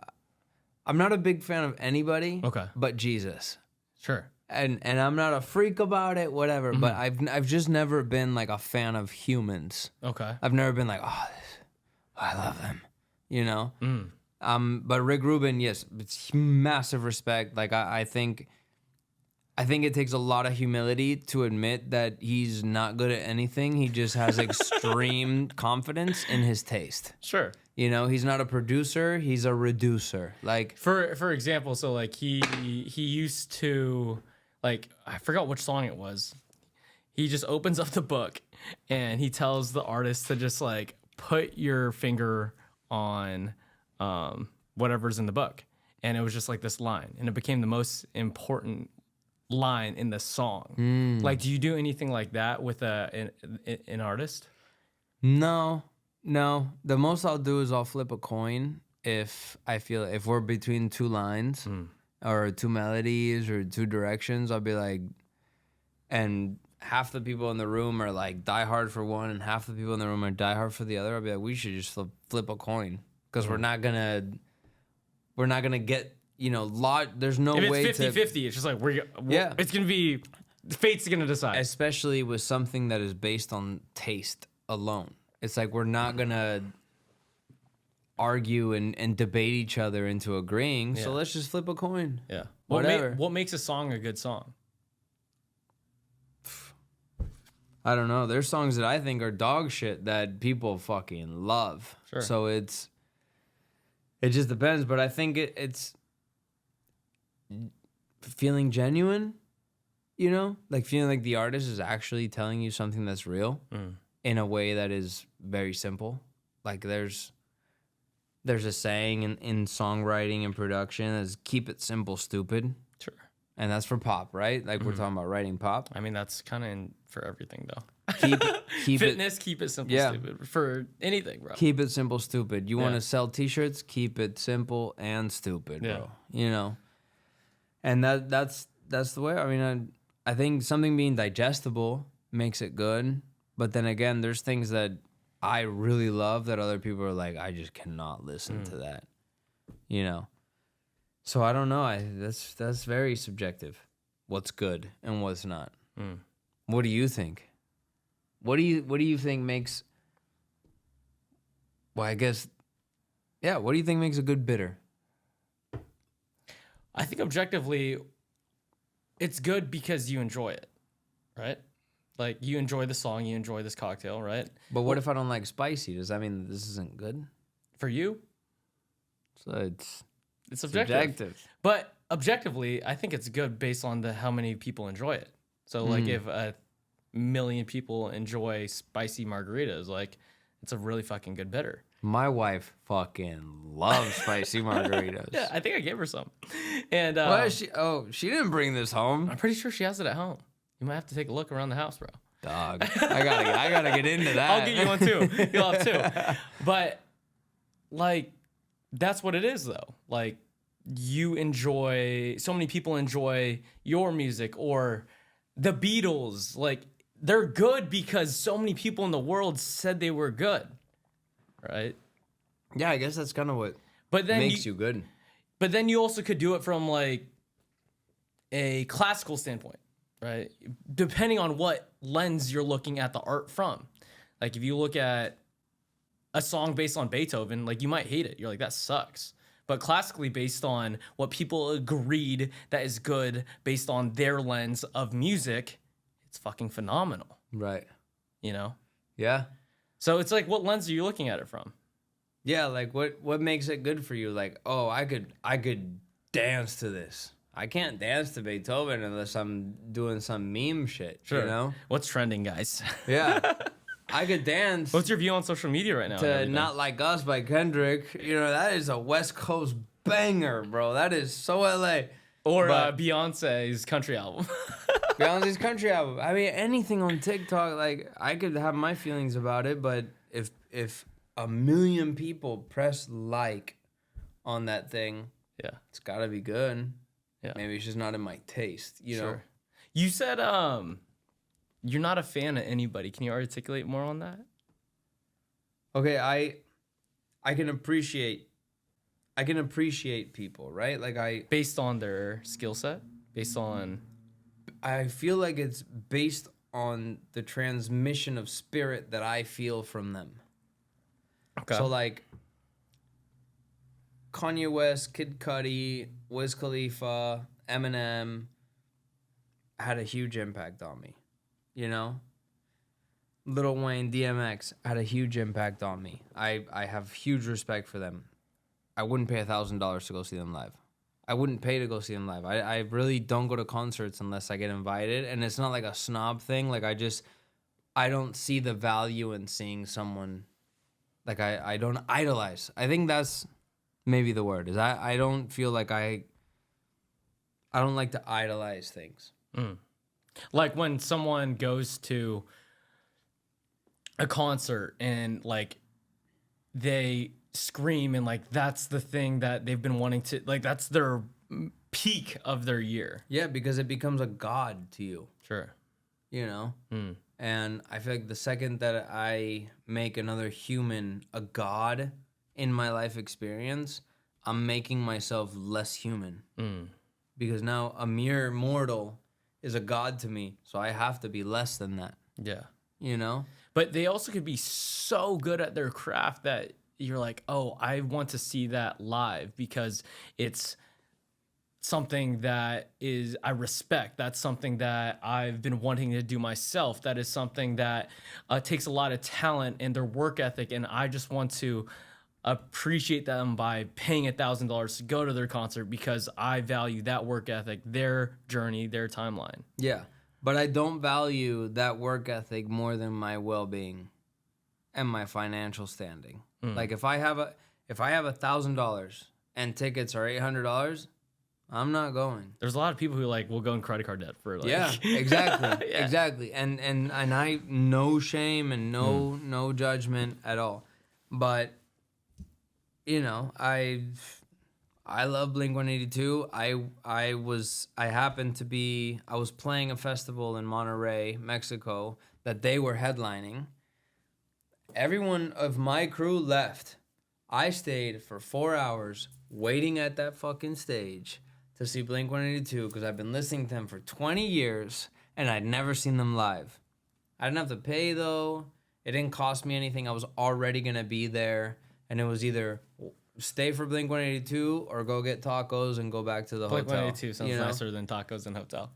not a big fan of anybody, but Jesus. Sure. And I'm not a freak about it, whatever. But I've just never been like a fan of humans. Okay. I've never been like, I love them, you know. But Rick Rubin, yes, it's massive respect. Like I think it takes a lot of humility to admit that he's not good at anything. He just has extreme confidence in his taste. Sure. You know, he's not a producer, he's a reducer. Like for example, so like he used to, like, I forgot which song it was. He just opens up the book and he tells the artist to just like put your finger on whatever's in the book. And it was just like this line, and it became the most important line in the song. Like, do you do anything like that with an artist? No. The most I'll do is I'll flip a coin if I feel, if we're between two lines or two melodies or two directions. I'll be like, and half the people in the room are like die hard for one, and half the people in the room are die hard for the other. I'll be like, we should just flip a coin, because we're not gonna get, you know, there's no way to... If it's 50-50, it's just like, it's going to be... Fate's going to decide. Especially with something that is based on taste alone. It's like, we're not going to argue and debate each other into agreeing, so let's just flip a coin. Yeah. Whatever. What makes a song a good song? I don't know. There's songs that I think are dog shit that people fucking love. Sure. So it just depends, but I think it's feeling genuine, you know, like feeling like the artist is actually telling you something that's real in a way that is very simple. Like there's a saying in songwriting and production is keep it simple, stupid. Sure. And that's for pop, right? Like we're talking about writing pop. I mean, that's kind of for everything, though. Keep Fitness, keep it simple, stupid. For anything, bro. Keep it simple, stupid. You want to sell T-shirts? Keep it simple and stupid, bro. You know? And that's the way. I mean, I think something being digestible makes it good. But then again, there's things that I really love that other people are like, I just cannot listen to that. You know? So I don't know. That's very subjective. What's good and what's not. What do you think? What do you think makes? Well, I guess, yeah. What do you think makes a good bitter? I think objectively, it's good because you enjoy it, right? Like you enjoy the song, you enjoy this cocktail, right? But what if I don't like spicy? Does that mean this isn't good for you? So it's subjective. But objectively, I think it's good based on how many people enjoy it. So like if a million people enjoy spicy margaritas, like it's a really fucking good bitter. My wife fucking loves spicy margaritas. Yeah, I think I gave her some. And she didn't bring this home. I'm pretty sure she has it at home. You might have to take a look around the house, bro. Dog. I gotta get into that. I'll get you one too. You'll have two. But like that's what it is though. Like so many people enjoy your music or the Beatles. Like they're good because so many people in the world said they were good. Right? Yeah, I guess that's kind of what makes you good. But then you also could do it from like a classical standpoint, right? Depending on what lens you're looking at the art from. Like if you look at a song based on Beethoven, like you might hate it. You're like, that sucks. But classically based on what people agreed that is good based on their lens of music, it's fucking phenomenal. Right. You know? Yeah. So it's like, what lens are you looking at it from? Yeah, like what makes it good for you? Like, oh, I could dance to this. I can't dance to Beethoven unless I'm doing some meme shit. Sure. You know? What's trending, guys? Yeah. I could dance. What's your view on social media right now? To Not Like Us by Kendrick. You know, that is a West Coast banger, bro. That is so LA. Or Beyonce's country album. Beyonce's country album. I mean, anything on TikTok, like, I could have my feelings about it, but if 1 million people press like on that thing, yeah, it's gotta be good. Yeah. Maybe it's just not in my taste, you know? You said you're not a fan of anybody. Can you articulate more on that? Okay, I can appreciate people, right? Like based on their skill set, based on I feel like it's based on the transmission of spirit that I feel from them. Okay. So like Kanye West, Kid Cudi, Wiz Khalifa, Eminem had a huge impact on me, you know? Lil Wayne, DMX had a huge impact on me. I have huge respect for them. I wouldn't pay $1,000 to go see them live. I wouldn't pay to go see them live. I really don't go to concerts unless I get invited, and it's not like a snob thing. Like I don't see the value in seeing someone. Like I don't idolize. I think that's maybe the word is I don't feel like I don't like to idolize things. Mm. Like when someone goes to a concert and like they scream and like that's the thing that they've been wanting to, like that's their peak of their year. Yeah, because it becomes a god to you. Sure. You know? Mm. And I feel like the second that I make another human a god in my life experience, I'm making myself less human. Mm. Because now a mere mortal is a god to me, so I have to be less than that. Yeah. You know? But they also could be so good at their craft that you're like, oh, I want to see that live because it's something that is I respect. That's something that I've been wanting to do myself. That is something that takes a lot of talent and their work ethic, and I just want to appreciate them by paying $1,000 to go to their concert because I value that work ethic, their journey, their timeline. Yeah, but I don't value that work ethic more than my well-being and my financial standing. Mm. Like if I have $1,000 and tickets are $800, I'm not going. There's a lot of people who like will go in credit card debt for like. Yeah, exactly, yeah. Exactly. And I no shame and no judgment at all, but you know I love Blink-182. I was playing a festival in Monterrey, Mexico that they were headlining. Everyone of my crew left. I stayed for 4 hours waiting at that fucking stage to see Blink-182 because I've been listening to them for 20 years and I'd never seen them live. I didn't have to pay though. It didn't cost me anything. I was already going to be there, and it was either stay for Blink-182 or go get tacos and go back to the hotel. Blink-182 sounds nicer than tacos and hotel.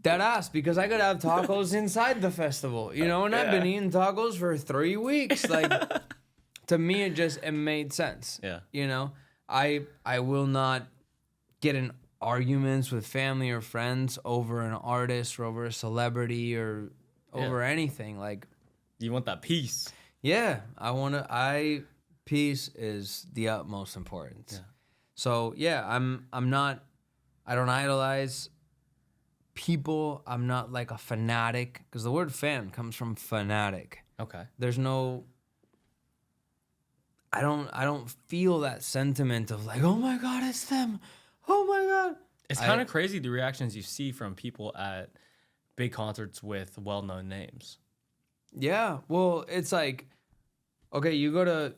Dead ass, because I could have tacos inside the festival, you know, and I've been eating tacos for 3 weeks. Like, to me, it made sense. Yeah. You know, I will not get in arguments with family or friends over an artist or over a celebrity or over anything. Like, you want that peace. Yeah, peace is the utmost importance. Yeah. So yeah, I don't idolize people. I'm not like a fanatic, because the word fan comes from fanatic. Okay. There's no, I don't feel that sentiment of like, oh my God, it's them. Oh my God. It's kind of crazy the reactions you see from people at big concerts with well-known names. Yeah. Well, it's like, okay, you go to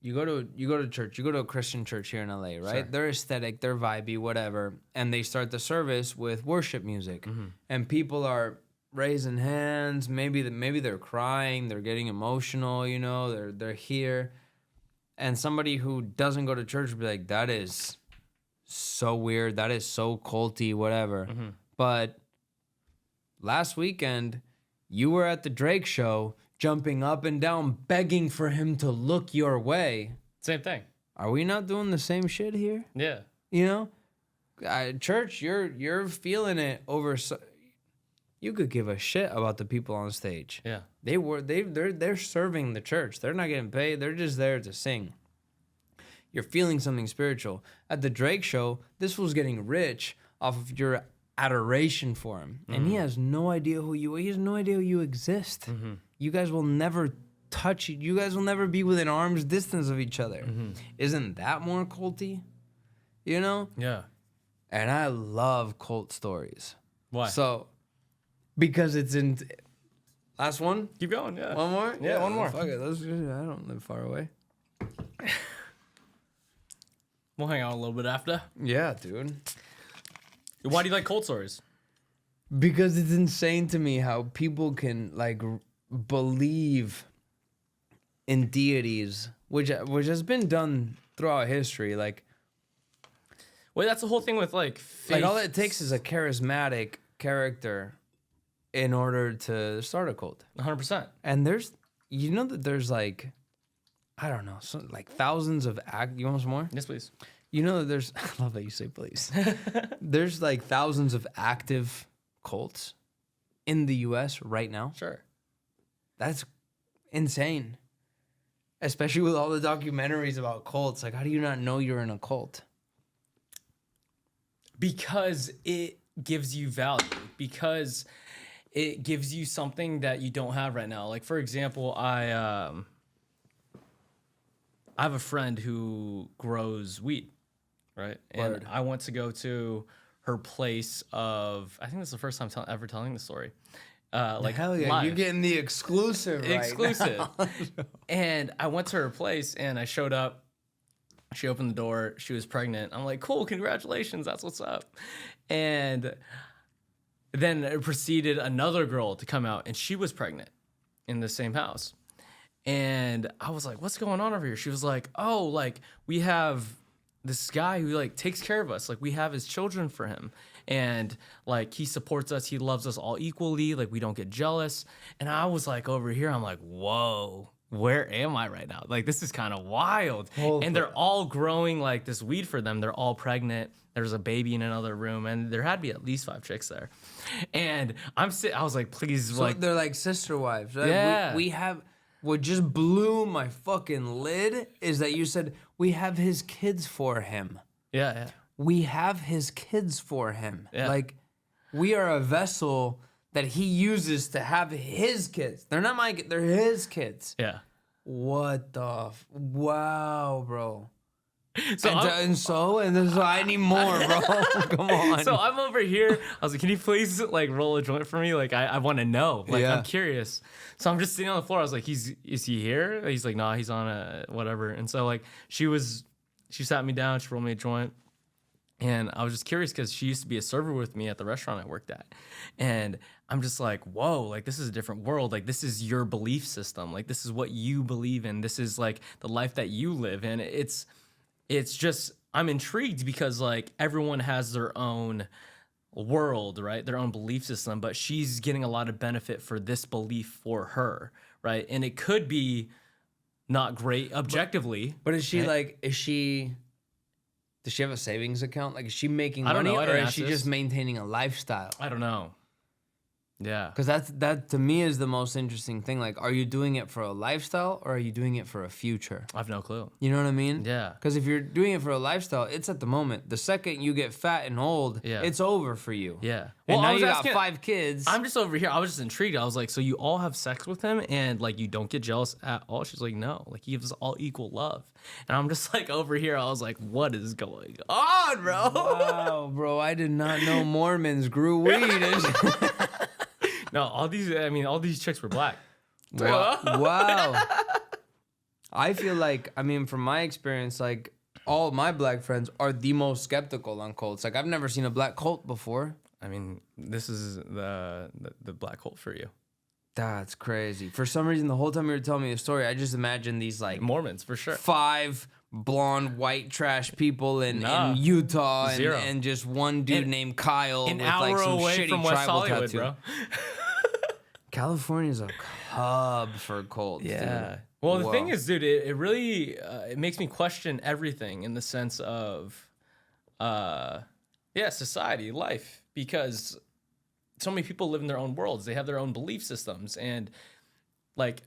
you go to church, you go to a Christian church here in LA, right? Sure. They're aesthetic, they're vibey, whatever, and they start the service with worship music, and people are raising hands. Maybe they're crying, they're getting emotional, you know, they're here, and somebody who doesn't go to church would be like, that is so weird, that is so culty, whatever. But last weekend, you were at the Drake show, jumping up and down, begging for him to look your way. Same thing. Are we not doing the same shit here? Yeah. You know, church, you're feeling it over. You could give a shit about the people on stage. Yeah. They're serving the church. They're not getting paid. They're just there to sing. You're feeling something spiritual. At the Drake show, this was getting rich off of your adoration for him, and he has no idea who you are. He has no idea you exist. You guys will never touch. You guys will never be within arm's distance of each other. Isn't that more culty? You know? Yeah. And I love cult stories. Why? So, because it's in. Last one? Keep going, yeah. One more? Yeah, one more. Fuck it. I don't live far away. We'll hang out a little bit after. Yeah, dude. Why do you like cold stories? Because it's insane to me how people can like believe in deities, which has been done throughout history. Like That's the whole thing with like faith. Like all it takes is a charismatic character in order to start a cult. 100%. And there's like, I don't know, like thousands of You want some more? Yes, please. You know that there's, I love that you say please. There's like thousands of active cults in the US right now. Sure. That's insane. Especially with all the documentaries about cults. Like, how do you not know you're in a cult? Because it gives you value. Because it gives you something that you don't have right now. Like, for example, I have a friend who grows weed, right? Word. And I went to go to her place of, I think this is the first time ever telling the story. Like hell yeah, live. you're getting the exclusive right Exclusive. now. And I went to her place and I showed up. She opened the door. She was pregnant. I'm like, cool, congratulations. That's what's up. And then it proceeded another girl to come out and she was pregnant in the same house. And I was like, what's going on over here? She was like, oh, like we have this guy who like takes care of us. Like we have his children for him. And like he supports us. He loves us all equally. Like we don't get jealous. And I was like over here, I'm like, whoa, where am I right now? Like this is kind of wild. And they're all growing like this weed for them. They're all pregnant. There's a baby in another room, and there had to be at least 5 chicks there. And I was like, please, So like they're like sister wives, right? Yeah. We have. What just blew my fucking lid is that you said we have his kids for him. yeah. We have his kids for him. Yeah. Like, we are a vessel that he uses to have his kids. They're not my kids, they're his kids. Yeah. What the wow, bro. So And so I need more, bro. Come on. So I'm over here. I was like, can you please like roll a joint for me? Like I want to know. Like Yeah. I'm curious. So I'm just sitting on the floor. I was like, is he here? He's like, nah, he's on a whatever. And so like she sat me down, she rolled me a joint. And I was just curious because she used to be a server with me at the restaurant I worked at. And I'm just like, whoa, like this is a different world. Like this is your belief system. Like this is what you believe in. This is like the life that you live in. It's just, I'm intrigued because like everyone has their own world, right? Their own belief system, but she's getting a lot of benefit for this belief for her, right? And it could be not great objectively. But is she right? like, does she have a savings account? Like, is she making I don't money know. I or didn't is ask she this. just maintaining a lifestyle? I don't know. Yeah. Because that to me is the most interesting thing. Like, are you doing it for a lifestyle or are you doing it for a future? I have no clue. You know what I mean? Yeah. Because if you're doing it for a lifestyle, it's at the moment. The second you get fat and old, Yeah. it's over for you. Yeah. And I now was you got asking- 5 kids. I'm just over here. I was just intrigued. I was like, so you all have sex with him and like you don't get jealous at all? She's like, no. Like he gives us all equal love. And I'm just like over here. I was like, what is going on, bro? Wow, bro, I did not know Mormons grew weed. No, all these chicks were black. Wow. I feel like, I mean, from my experience, like all of my black friends are the most skeptical on cults. Like I've never seen a black cult before. I mean, this is the black hole for you. That's crazy. For some reason, the whole time you were telling me the story, I just imagined these like Mormons for sure. 5 blonde white trash people in Utah and just one dude named Kyle an with hour like some away shitty from West tribal Hollywood, tattoo. bro. California's a hub for cults. Yeah. Dude. Well, the thing is, dude, it really it makes me question everything in the sense of, society, life, because so many people live in their own worlds. They have their own belief systems, and like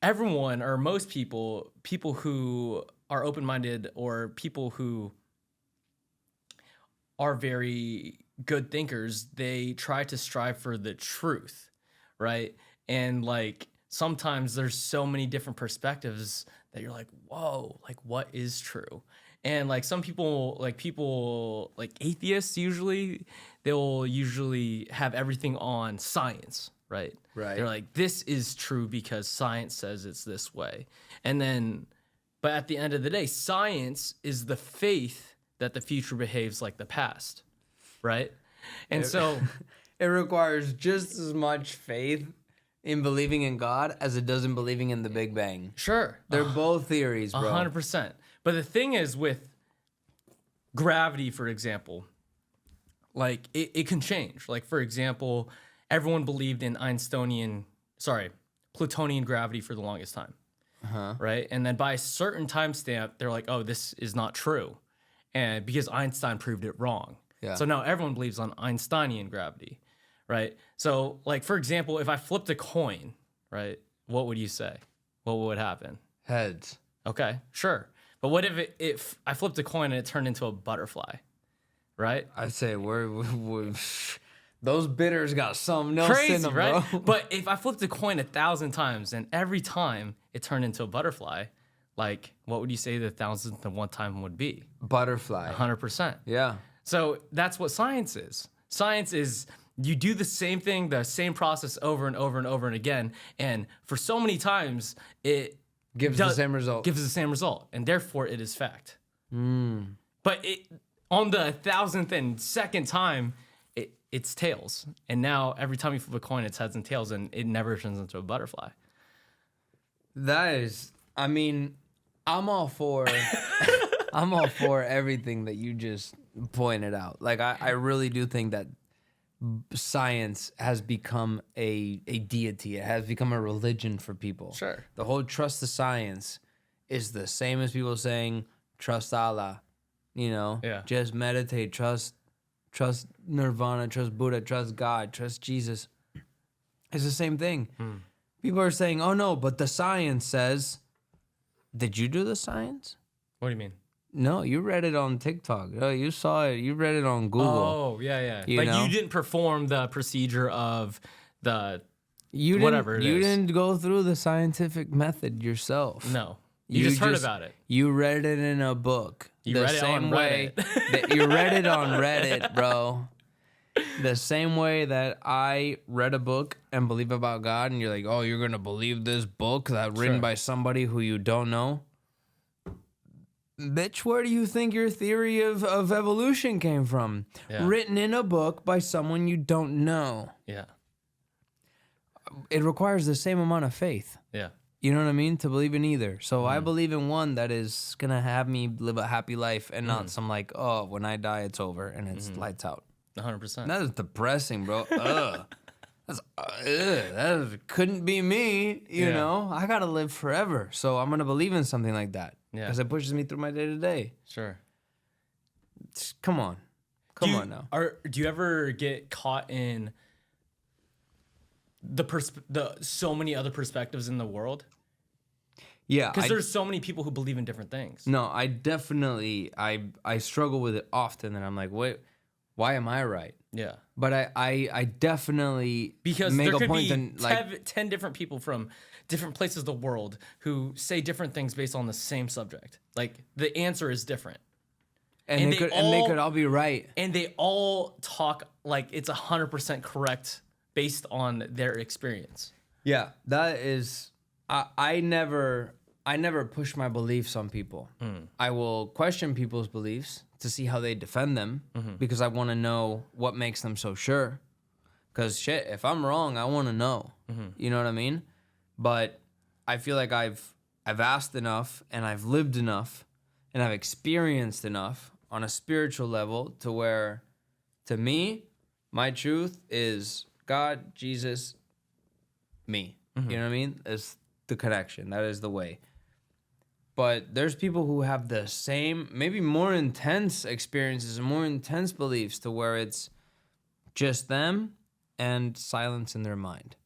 everyone or most people who are open-minded or people who are very good thinkers, they try to strive for the truth, right? And like sometimes there's so many different perspectives that you're like, whoa, like what is true? And like some people like atheists usually, they'll usually have everything on science, right? Right. They're like, this is true because science says it's this way. And then, but at the end of the day, science is the faith that the future behaves like the past, right? And so it requires just as much faith in believing in God as it does in believing in the Big Bang. sure, They're both theories, bro. 100%. But the thing is with gravity, for example, like it can change. Like, for example, everyone believed in Plutonian gravity for the longest time, right? And then by a certain timestamp, they're like, oh, this is not true. And because Einstein proved it wrong. Yeah. So now everyone believes on Einsteinian gravity, right? So, like, for example, if I flipped a coin, right, what would you say? What would happen? Heads. Okay, sure. But what if I flipped a coin and it turned into a butterfly, right? I'd say we're those bitters got something else Crazy, in them, right? bro. But if I flipped a coin 1,000 times and every time it turned into a butterfly, like what would you say the 1,000th and one time would be? Butterfly. 100%. Yeah. So that's what science is. Science is you do the same thing, the same process over and over and over and again, and for so many times it Gives the same result. Gives the same result, and therefore it is fact. But on the 1,002nd time, it's tails, and now every time you flip a coin, it's heads and tails, and it never turns into a butterfly. That is, I mean, I'm all for everything that you just pointed out. Like I really do think that science has become a deity. It has become a religion for people. Sure. The whole trust the science is the same as people saying trust Allah. You know? Yeah. Just meditate, trust Nirvana, trust Buddha, trust God, trust Jesus. It's the same thing. People are saying, oh no, but the science says, did you do the science? What do you mean? No, you read it on TikTok. Oh, you saw it. You read it on Google. Oh, yeah. You Like know? you didn't perform the procedure of the You whatever didn't, it you is. didn't go through the scientific method yourself. No. You just heard about it. You read it in a book. You read it on Reddit. That you read it on Reddit, bro. The same way that I read a book and believe about God, and you're like, oh, you're going to believe this book that written by somebody who you don't know? Bitch, where do you think your theory of evolution came from? Yeah. Written in a book by someone you don't know. Yeah. It requires the same amount of faith. Yeah. You know what I mean? To believe in either. So I believe in one that is going to have me live a happy life and not some like, oh, when I die, it's over and it's lights out. 100%. That is depressing, bro. Ugh. That couldn't be me, you know? I got to live forever. So I'm going to believe in something like that. Yeah. Because it pushes me through my day to day. Sure. Come on. Come on now. Do you ever get caught in the so many other perspectives in the world? Yeah. Because there's so many people who believe in different things. No, I definitely, I struggle with it often. And I'm like, wait, why am I right? Yeah. But I definitely Because make there a could point be that, like, 10 different people from different places of the world who say different things based on the same subject. Like, the answer is different. and they could all be right. And they all talk like it's 100% correct based on their experience. Yeah, that is. I never I never push my beliefs on people. I will question people's beliefs to see how they defend them because I want to know what makes them so sure. Because shit, if I'm wrong, I want to know. You know what I mean? But I feel like I've asked enough and I've lived enough and I've experienced enough on a spiritual level to where, to me, my truth is God, Jesus, me. You know what I mean? It's the connection. That is the way. But there's people who have the same, maybe more intense experiences and more intense beliefs to where it's just them and silence in their mind.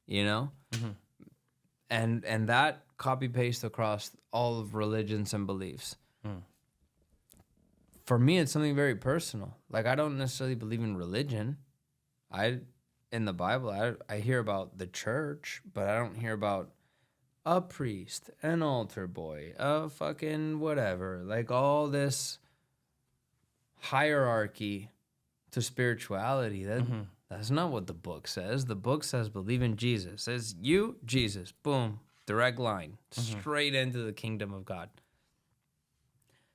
You know? And that copy paste across all of religions and beliefs. For me, it's something very personal. Like, I don't necessarily believe in religion. In the Bible, I hear about the church, but I don't hear about a priest, an altar boy, a fucking whatever. Like, all this hierarchy to spirituality. That's not what the book says. The book says believe in Jesus. It says you, Jesus, boom, direct line, straight into the kingdom of God.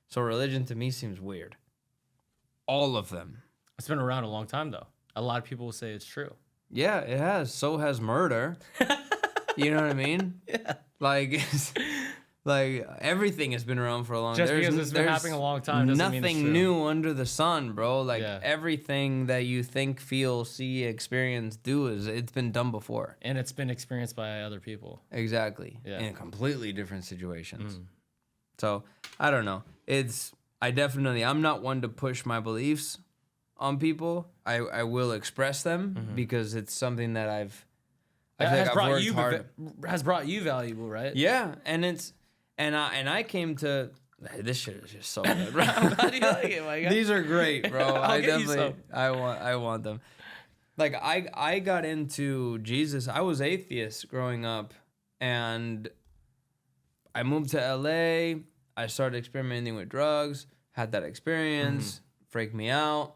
So religion to me seems weird. All of them. It's been around a long time, though. A lot of people will say it's true. Yeah, it has. So has murder. You know what I mean? Yeah. Like everything has been around for a long time. Just because it's been happening a long time doesn't mean it's true. Nothing new under the sun, bro. Like everything that you think, feel, see, experience, do it's been done before. And it's been experienced by other people. Exactly. Yeah. In completely different situations. So I don't know. I'm not one to push my beliefs on people. I will express them because it's something that I've brought you valuable, right? Yeah, and I came to this shit is just so good, bro. How do you like it, my guy? These are great, bro. I want them. Like I got into Jesus. I was atheist growing up, and I moved to LA. I started experimenting with drugs. Had that experience, freaked me out.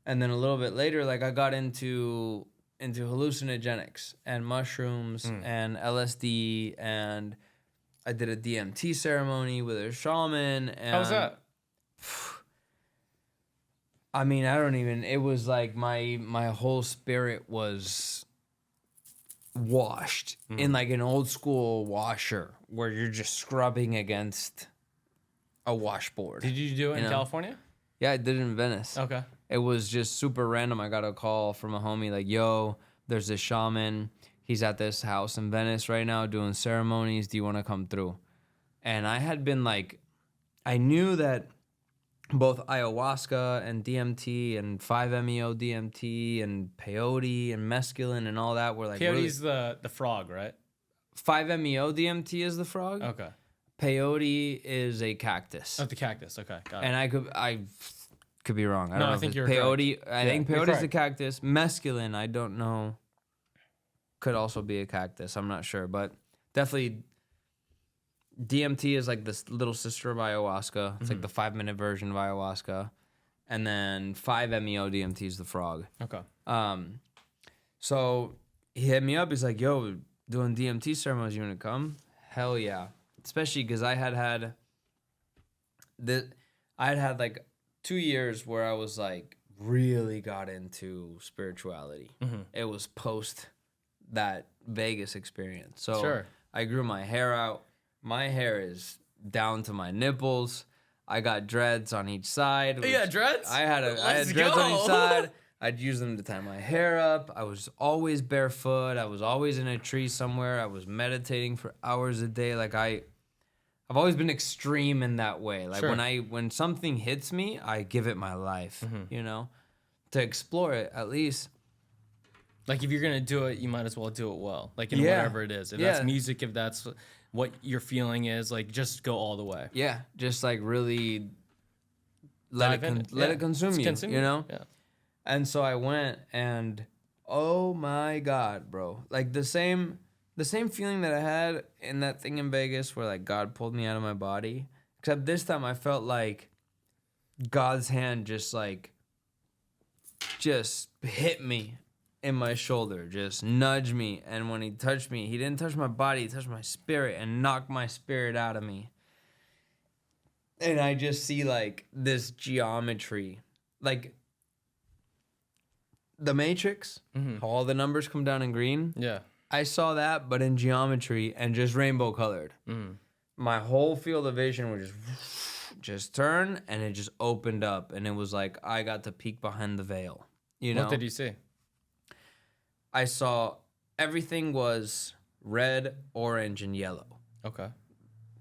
And then a little bit later, like I got into hallucinogenics and mushrooms and LSD, and I did a DMT ceremony with a shaman. And how was that? I mean, it was like my whole spirit was washed in like an old school washer where you're just scrubbing against a washboard. Did you do it in California? Yeah, I did it in Venice. Okay. It was just super random. I got a call from a homie like, yo, there's this shaman. He's at this house in Venice right now doing ceremonies. Do you want to come through? And I had been like, I knew that both ayahuasca and DMT and 5-MeO DMT and peyote and mescaline and all that were like... Peyote's the frog, right? 5-MeO DMT is the frog. Okay. Peyote is a cactus. Oh, the cactus. Okay, got it. And I could be wrong. I don't know. I think you're peyote. correct. I think peyote is the cactus. Mescaline, I don't know. Could also be a cactus. I'm not sure, but definitely DMT is like this little sister of ayahuasca. It's like the 5-minute version of ayahuasca, and then 5-MeO DMT is the frog. Okay. So he hit me up. He's like, "Yo, doing DMT ceremonies. You want to come?" Hell yeah. Especially because I had like 2 years where I was like really got into spirituality. It was post that Vegas experience. So sure. I grew my hair out. My hair is down to my nipples. I got dreads on each side. Yeah, dreads? I had dreads on each side. I'd use them to tie my hair up. I was always barefoot. I was always in a tree somewhere. I was meditating for hours a day. Like I've always been extreme in that way. Like sure. when something hits me, I give it my life, you know, to explore it at least. Like if you're going to do it, you might as well do it well. Like in whatever it is. If that's music, if that's what your feeling is, like just go all the way. Yeah. Just like really let it consume you, you know? Yeah. And so I went and oh my God, bro. Like the same feeling that I had in that thing in Vegas where like God pulled me out of my body. Except this time I felt like God's hand just hit me in my shoulder, just nudged me. And when he touched me, he didn't touch my body, he touched my spirit and knocked my spirit out of me. And I just see like this geometry, like the Matrix, how all the numbers come down in green. Yeah. I saw that, but in geometry and just rainbow colored. My whole field of vision would just turn, and it just opened up, and it was like I got to peek behind the veil. You know? What did you see? I saw everything was red, orange, and yellow. Okay.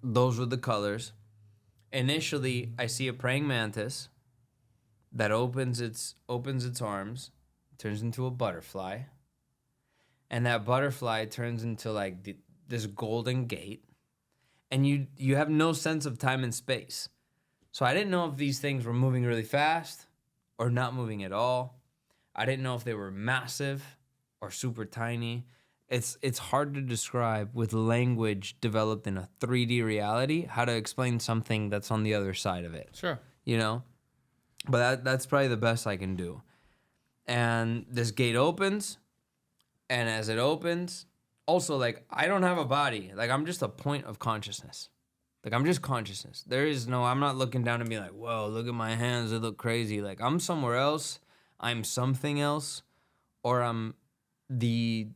Those were the colors. Initially, I see a praying mantis that opens its arms, turns into a butterfly, and that butterfly turns into like this golden gate, and you have no sense of time and space. So I didn't know if these things were moving really fast or not moving at all. I didn't know if they were massive or super tiny. It's hard to describe with language developed in a 3D reality how to explain something that's on the other side of it. Sure. You know? But that's probably the best I can do. And this gate opens, and as it opens, also, like, I don't have a body. Like, I'm just a point of consciousness. Like, I'm just consciousness. I'm not looking down and being like, whoa, look at my hands, they look crazy. Like, I'm somewhere else, I'm something else, or I'm the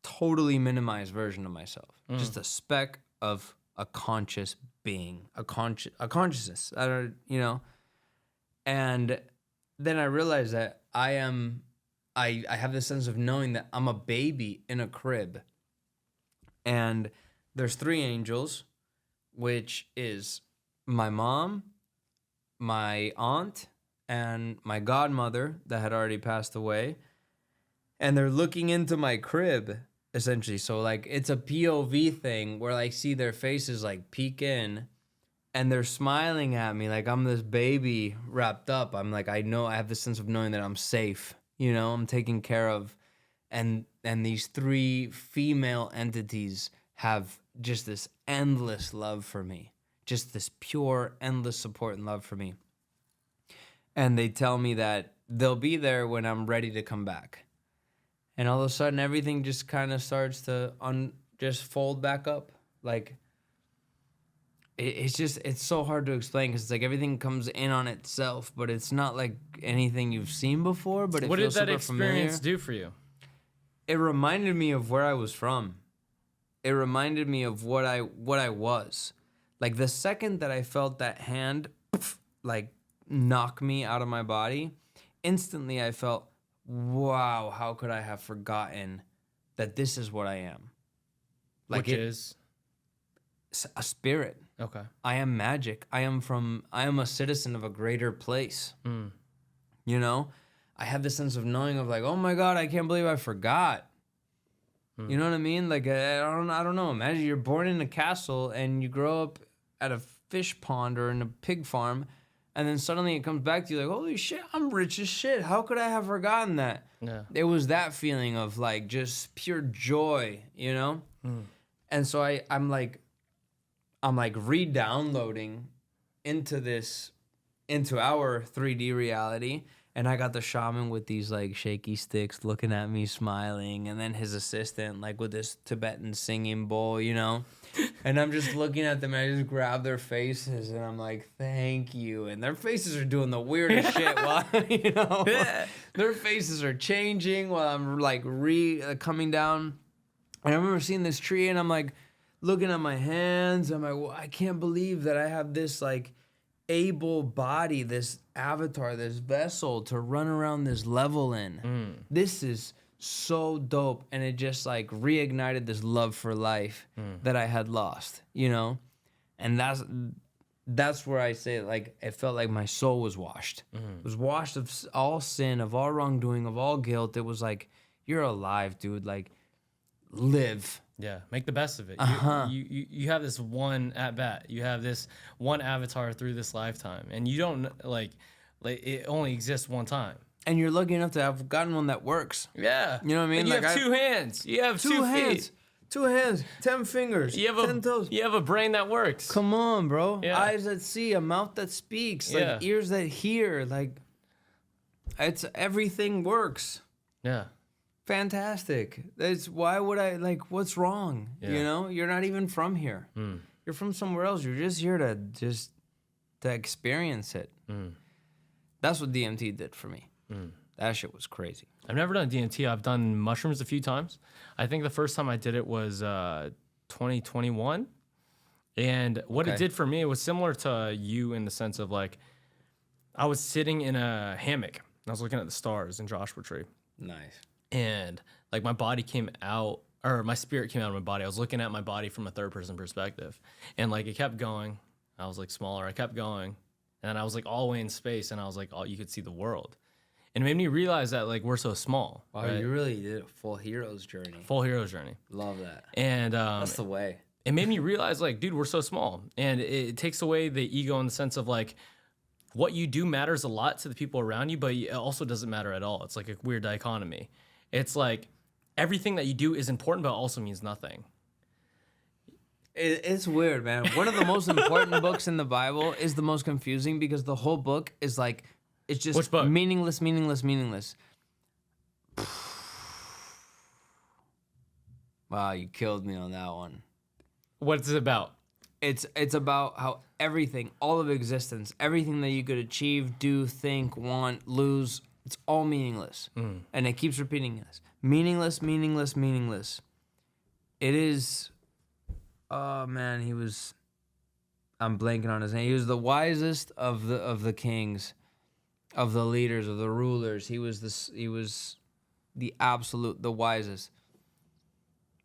totally minimized version of myself. Just a speck of a conscious being, a consciousness. I don't, you know. And then I realized that I have this sense of knowing that I'm a baby in a crib. And there's 3 angels, which is my mom, my aunt, and my godmother that had already passed away. And they're looking into my crib, essentially. So, like, it's a POV thing where I see their faces, like, peek in, and they're smiling at me like I'm this baby wrapped up. I'm like, I have this sense of knowing that I'm safe, you know, I'm taken care of. And these 3 female entities have just this endless love for me, just this pure, endless support and love for me. And they tell me that they'll be there when I'm ready to come back. And all of a sudden, everything just kind of starts to just fold back up. Like, it's so hard to explain because it's like everything comes in on itself, but it's not like anything you've seen before, but it feels super familiar. What did that experience do for you? It reminded me of where I was from. It reminded me of what I was. Like, the second that I felt that hand, like, knock me out of my body, instantly I felt, wow, how could I have forgotten that this is what I am? Like, which is? A spirit. Okay. I am magic. I am a citizen of a greater place. You know? I have this sense of knowing of like, oh my God, I can't believe I forgot. You know what I mean? Like, I don't know. Imagine you're born in a castle and you grow up at a fish pond or in a pig farm, and then suddenly it comes back to you like, holy shit, I'm rich as shit. How could I have forgotten that? Yeah. It was that feeling of like just pure joy, you know? And so I'm like re-downloading into our 3D reality. And I got the shaman with these like shaky sticks looking at me smiling, and then his assistant like with this Tibetan singing bowl, you know? And I'm just looking at them and I just grab their faces and I'm like, thank you. And their faces are doing the weirdest shit while, you know, their faces are changing while I'm like coming down. And I remember seeing this tree and I'm like looking at my hands. I'm like, well, I can't believe that I have this like able body, this avatar, this vessel to run around this level in. This is so dope. And it just like reignited this love for life that I had lost, you know? And that's where I say like it felt like my soul was washed. It was washed of all sin, of all wrongdoing, of all guilt. It was like, you're alive, dude. Like, live. Yeah, make the best of it. You have this one at bat. You have this one avatar through this lifetime, and you don't like it only exists one time. And you're lucky enough to have gotten one that works. Yeah, you know what I mean. And you have 2 hands. You have 2 hands. feet. 2 hands. 10 fingers. You have 10 toes. You have a brain that works. Come on, bro. Yeah. Eyes that see, a mouth that speaks, like ears that hear. Like, everything works. Yeah. Fantastic. That's why would I like? What's wrong? Yeah. You know, you're not even from here. You're from somewhere else. You're just here to experience it. That's what DMT did for me. That shit was crazy. I've never done DMT. I've done mushrooms a few times. I think the first time I did it was 2021. And what it did for me, it was similar to you in the sense of like, I was sitting in a hammock. And I was looking at the stars in Joshua Tree. Nice. And like my body came out, or my spirit came out of my body. I was looking at my body from a third person perspective. And like it kept going. I was like smaller. I kept going. And then I was like all the way in space. And I was like, oh, you could see the world. And it made me realize that like we're so small. Wow, right? you really did a full hero's journey. Full hero's journey. Love that. And that's the way. It made me realize like, dude, we're so small. And it takes away the ego in the sense of like, what you do matters a lot to the people around you, but it also doesn't matter at all. It's like a weird dichotomy. It's like everything that you do is important, but also means nothing. It's weird, man. One of the most important books in the Bible is the most confusing because the whole book is like, it's just Which book? meaningless. Wow, you killed me on that one. What's it about? It's about how everything, all of existence, everything that you could achieve, do, think, want, lose, it's all meaningless. And it keeps repeating this. Meaningless. It is, oh man, I'm blanking on his name. He was the wisest of the kings, of the leaders, of the rulers. He was the absolute, the wisest.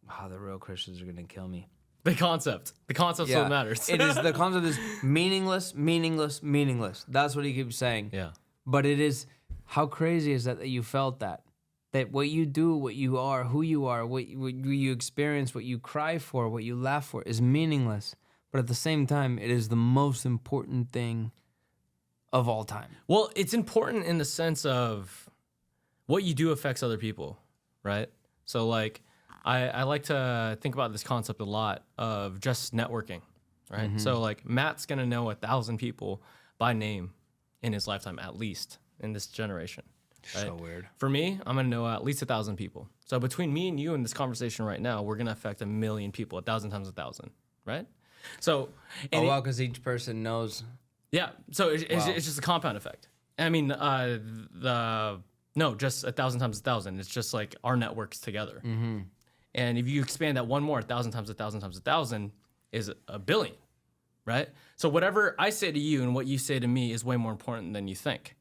Wow, the real Christians are gonna kill me. The concept. The concept's what matters. It is, the concept is meaningless. That's what he keeps saying. Yeah. But it is, how crazy is that you felt that what you do, what you are, who you are, what you experience, what you cry for, what you laugh for is meaningless. But at the same time, it is the most important thing of all time. Well, it's important in the sense of what you do affects other people, right? So like, I like to think about this concept a lot of just networking, right? So like Matt's gonna know 1,000 people by name in his lifetime, at least in this generation. Right? So weird. For me, I'm gonna know at least 1,000 people. So between me and you in this conversation right now, we're gonna affect 1 million people, 1,000 times 1,000, right? So, wow, because each person knows. Yeah, so it's just a compound effect. I mean, just 1,000 times 1,000. It's just like our networks together. And if you expand that one more, 1,000 times 1,000 times 1,000 is 1 billion, right? So whatever I say to you and what you say to me is way more important than you think,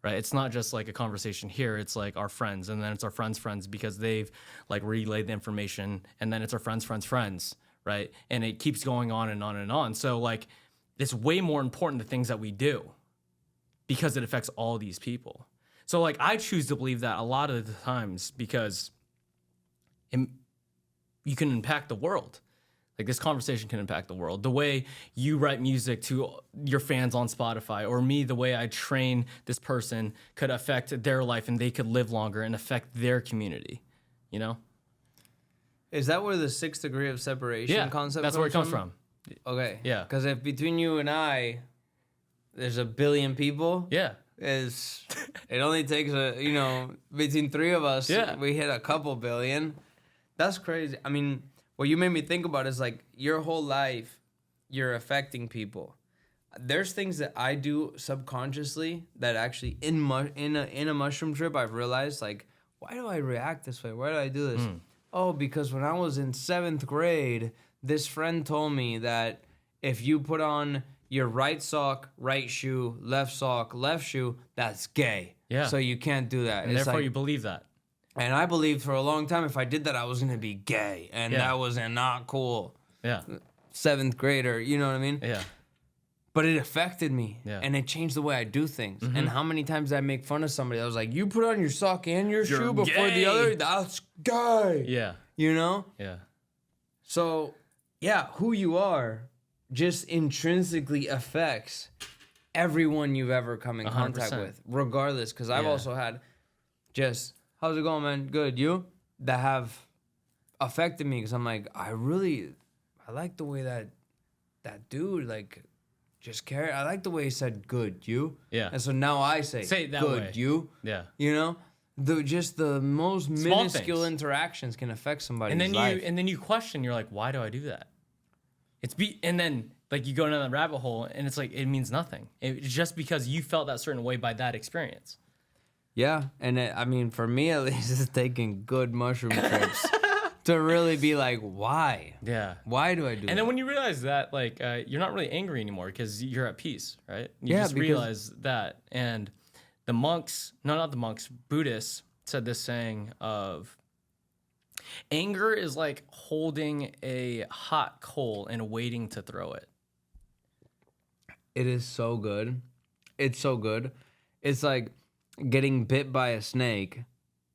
right? It's not just like a conversation here. It's like our friends, and then it's our friends' friends because they've like relayed the information, and then it's our friends', right? And it keeps going on and on and on. So like, it's way more important the things that we do because it affects all these people. So like, I choose to believe that a lot of the times because you can impact the world. Like this conversation can impact the world. The way you write music to your fans on Spotify, or me, the way I train this person could affect their life and they could live longer and affect their community, you know? Is that where the 6th degree of separation concept that's comes where it comes from. Okay. Yeah. Because if between you and I, there's 1 billion people. Yeah. It only takes between 3 of us, we hit a couple billion. That's crazy. I mean, what you made me think about is like your whole life, you're affecting people. There's things that I do subconsciously that actually in a mushroom trip I've realized like, why do I react this way? Why do I do this? Oh, because when I was in 7th grade, this friend told me that if you put on your right sock, right shoe, left sock, left shoe, that's gay. Yeah. So you can't do that. And it's therefore like, you believe that. and I believed for a long time if I did that, I was going to be gay. And that was not cool. Yeah. 7th grader, you know what I mean? Yeah. But it affected me. Yeah. And it changed the way I do things. And how many times did I make fun of somebody? I was like, you put on your sock and your shoe before the other? That's gay. Yeah. You know? Yeah. So, yeah, who you are just intrinsically affects everyone you've ever come in contact 100%. with, regardless. Because I've also had just, how's it going, man? Good. You? That have affected me because I'm like, I like the way that dude, like, just carried. I like the way he said, good, you? Yeah. And so now I say it that good, way. you? Yeah. You know? the most Small minuscule things. interactions can affect somebody's life. And then you question. You're like, why do I do that? And then like you go down the rabbit hole, and it's like it means nothing. It's just because you felt that certain way by that experience. Yeah, and I mean, for me at least, it's taking good mushroom trips to really be like, why? Yeah. Why do I do that? And then when you realize that, like, you're not really angry anymore because you're at peace, right? You Yeah, just because- realize that. And the monks, no, not the monks, Buddhists said this saying of anger is like holding a hot coal and waiting to throw it. It is so good. It's so good. It's like getting bit by a snake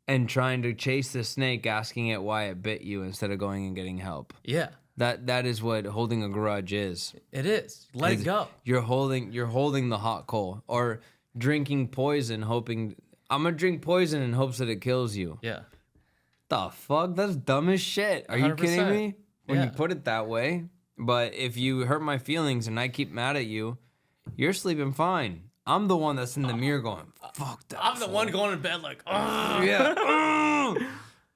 and trying to chase the snake, asking it why it bit you instead of going and getting help. Yeah, That is what holding a grudge is. it is. Let it go. You're holding the hot coal, or drinking poison, hoping I'm gonna drink poison in hopes that it kills you. Yeah. The fuck? That's dumb as shit. Are you kidding 100%. me? When Yeah. you put it that way. But if you hurt my feelings and I keep mad at you, you're sleeping fine. I'm the one that's in the mirror going, fuck that. I'm the one going to bed like, ugh. Yeah.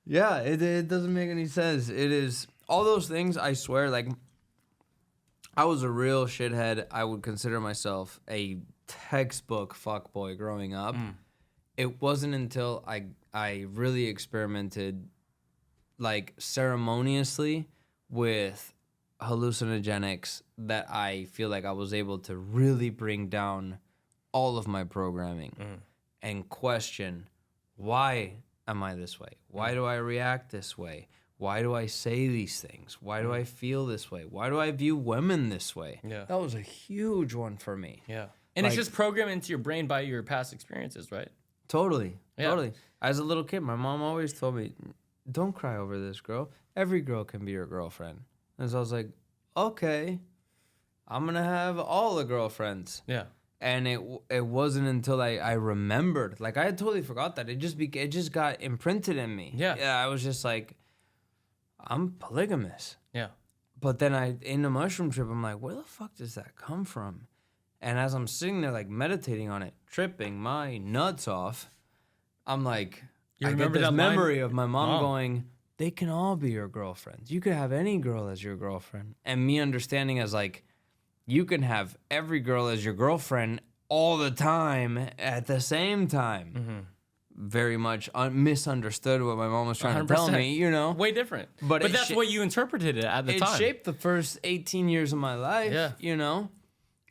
Yeah, it doesn't make any sense. It is all those things, I swear, like I was a real shithead. I would consider myself a textbook fuckboy growing up. It wasn't until I really experimented like ceremoniously with hallucinogenics that I feel like I was able to really bring down all of my programming and question, why am I this way? Why do I react this way? Why do I say these things? Why do I feel this way? Why do I view women this way? Yeah. That was a huge one for me. Yeah. And Like- it's just programmed into your brain by your past experiences, right? Totally. Yeah. Totally. As a little kid, my mom always told me, don't cry over this girl. Every girl can be your girlfriend. And so I was like, okay, I'm going to have all the girlfriends. Yeah. And it wasn't until I remembered, like I had totally forgot that. It just got imprinted in me. Yeah. Yeah, I was just like, I'm polygamous. Yeah. But then in the mushroom trip, I'm like, where the fuck does that come from? And as I'm sitting there like meditating on it, tripping my nuts off, I'm like, You I get remember this that line? memory of my mom Mom. going, they can all be your girlfriends. You could have any girl as your girlfriend. And me understanding as like, you can have every girl as your girlfriend all the time at the same time. Very much misunderstood what my mom was trying to tell 100%. me, you know? Way different. But But it that's sha- what you interpreted it at the It time. shaped the first 18 years of my life, Yeah. you know?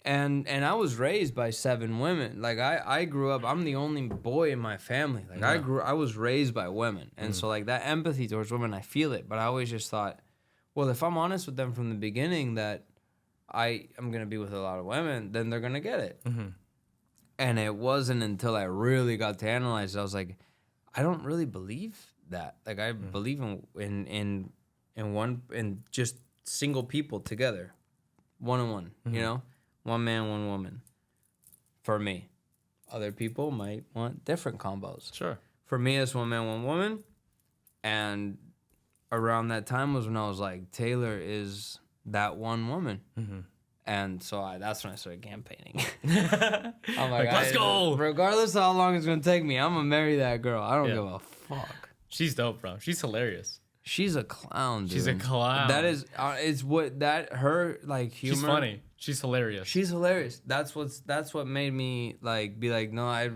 And I was raised by 7 women. Like I grew up, I'm the only boy in my family. Like I was raised by women. And so like that empathy towards women, I feel it. But I always just thought, well, if I'm honest with them from the beginning that I am going to be with a lot of women, then they're going to get it. And it wasn't until I really got to analyze it, I was like, I don't really believe that. Like I believe in just single people together, one-on-one, you know? One man, one woman. For me. Other people might want different combos. Sure. For me, it's one man, one woman. And around that time was when I was like, Taylor is that one woman. And so that's when I started campaigning. I'm like, Let's go. Regardless of how long it's going to take me, I'm going to marry that girl. I don't Yeah. give a fuck. She's dope, bro. She's hilarious. She's a clown, dude. She's a clown. That is, it's what that her like humor. She's funny. She's hilarious. She's hilarious. That's what made me like be like, no,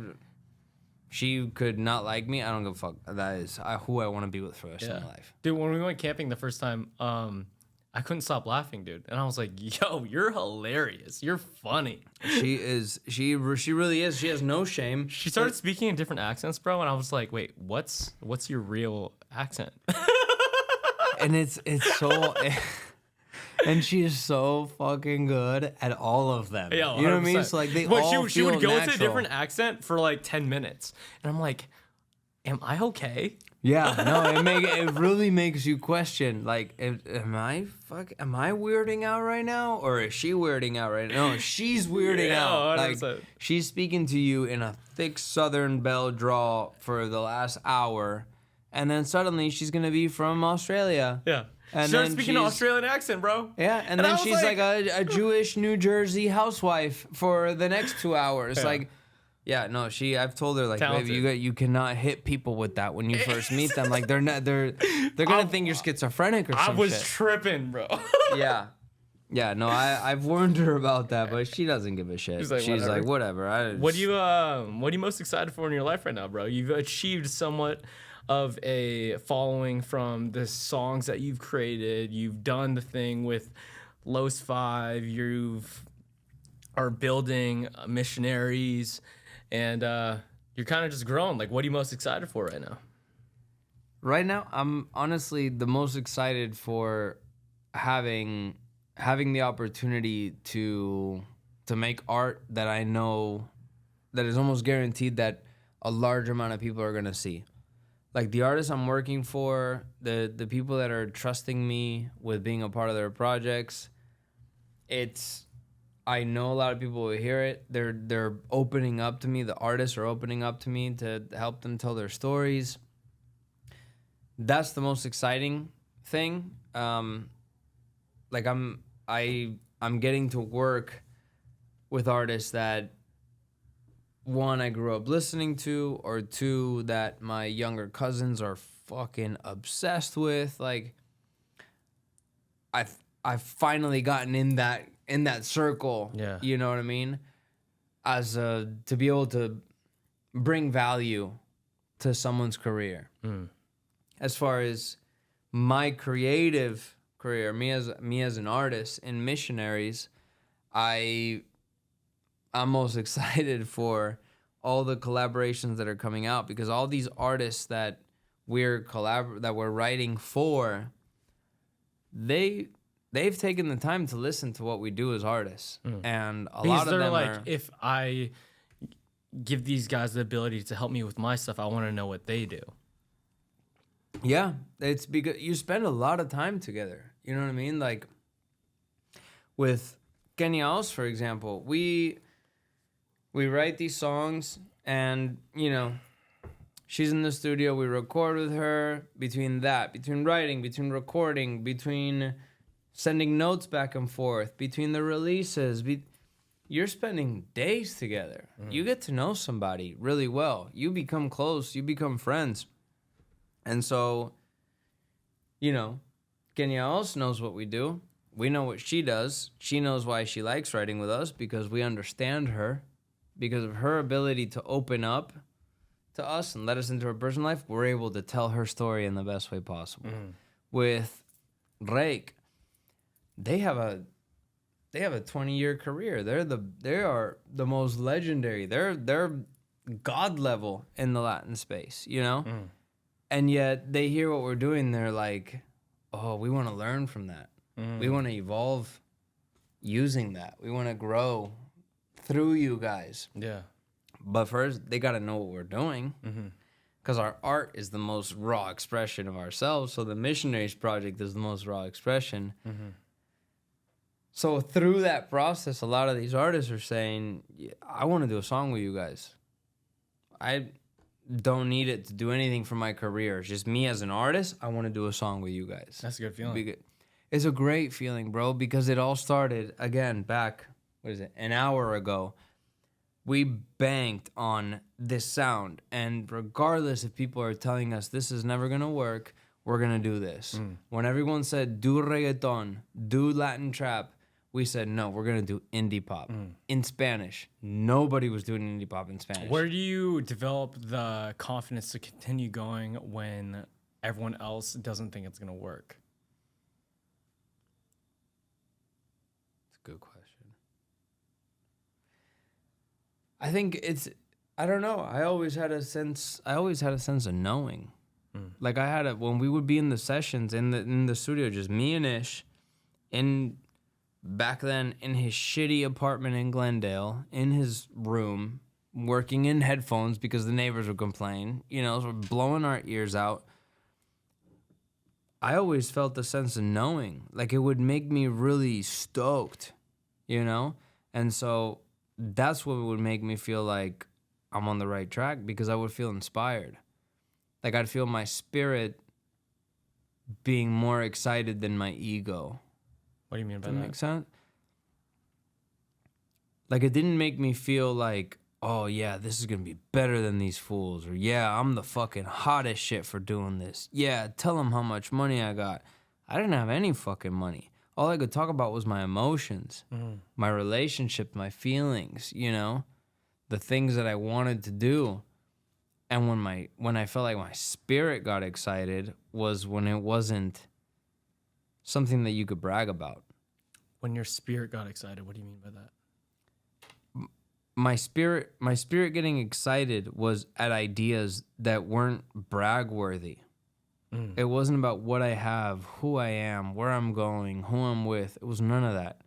she could not like me. I don't give a fuck. That is who I want to be with for the rest of my life. Dude, when we went camping the first time, I couldn't stop laughing, dude. And I was like, yo, you're hilarious. You're funny. She really is. She has no shame. She started speaking in different accents, bro, and I was like, wait, what's your real accent? And it's so and she is so fucking good at all of them. Yeah, you know what I mean? 100%. So like they But all she feel would go natural. to a different accent for like 10 minutes. And I'm like, am I okay? Yeah, no, it really makes you question, like, am I weirding out right now, or is she weirding out right now? No, she's weirding Yeah, out. 100%. Like, she's speaking to you in a thick Southern belle drawl for the last hour, and then suddenly she's gonna be from Australia. Yeah. And She started then speaking an she's- Australian accent, bro. Yeah, and I then was she's like a Jewish New Jersey housewife for the next 2 hours. Yeah. Like, Yeah, no, I've told her, like, Talented. baby, you cannot hit people with that when you first meet them. Like, they're gonna think you're schizophrenic or I some was shit. tripping, bro. Yeah. Yeah, no, I've warned her about that, but she doesn't give a shit. She's like, whatever. What are you most excited for in your life right now, bro? You've achieved somewhat of a following from the songs that you've created. You've done the thing with Los 5. You've are building MiSHNRZ, and you're kind of just growing. Like, what are you most excited for right now? Right now, I'm honestly the most excited for having the opportunity to make art that I know that is almost guaranteed that a large amount of people are gonna see. Like, the artists I'm working for, the people that are trusting me with being a part of their projects, I know a lot of people will hear it. They're opening up to me. The artists are opening up to me to help them tell their stories. That's the most exciting thing. Like, I'm getting to work with artists that, one, I grew up listening to, or two, that my younger cousins are fucking obsessed with. Like, I've finally gotten in that circle. Yeah. You know what I mean? To be able to bring value to someone's career. As far as my creative career, me as an artist in MiSHNRZ, I'm most excited for all the collaborations that are coming out, because all these artists that we're writing for, they've taken the time to listen to what we do as artists, and a lot of them like, if I give these guys the ability to help me with my stuff, I want to know what they do. Yeah, it's because you spend a lot of time together. You know what I mean? Like, with Kenya House, for example, we write these songs, and, you know, she's in the studio, we record with her. Between writing, between recording, between sending notes back and forth, between the releases, you're spending days together. You get to know somebody really well. You become close. You become friends. And so, you know, Kenya also knows what we do. We know what she does. She knows why she likes writing with us, because we understand her. Because of her ability to open up to us and let us into her personal life, we're able to tell her story in the best way possible. With Rake, they have a 20-year career. They are the most legendary. They're god level in the Latin space, you know? And yet they hear what we're doing, they're like, oh, we want to learn from that. We want to evolve using that. We want to grow through you guys. Yeah. But first, they got to know what we're doing, because our art is the most raw expression of ourselves. So the MiSHNRZ project is the most raw expression. So through that process, a lot of these artists are saying, I want to do a song with you guys. I don't need it to do anything for my career. It's just me as an artist. I want to do a song with you guys. That's a good feeling. It's a great feeling, bro, because it all started, again, back, an hour ago. We banked on this sound, and regardless if people are telling us this is never going to work, we're going to do this. When everyone said, do reggaeton, do Latin trap, we said, no, we're going to do indie pop in Spanish. Nobody was doing indie pop in Spanish. Where do you develop the confidence to continue going when everyone else doesn't think it's going to work? It's a good question. I think I don't know. I always had a sense of knowing. Like, when we would be in the sessions in the studio, just me and Ish, back then in his shitty apartment in Glendale, in his room, working in headphones because the neighbors would complain, you know, so we're blowing our ears out. I always felt the sense of knowing. Like, it would make me really stoked, you know? And so that's what would make me feel like I'm on the right track, because I would feel inspired. Like, I'd feel my spirit being more excited than my ego. What do you mean by Does that that? make sense? Like, it didn't make me feel like oh yeah, this is gonna be better than these fools, or yeah, I'm the fucking hottest shit for doing this. Yeah, tell them how much money I got. I didn't have any fucking money. All I could talk about was my emotions, my relationship, my feelings, you know, the things that I wanted to do. And when I felt like my spirit got excited was when it wasn't something that you could brag about. When your spirit got excited, what do you mean by that? My spirit getting excited was at ideas that weren't brag worthy. It wasn't about what I have, who I am, where I'm going, who I'm with. It was none of that.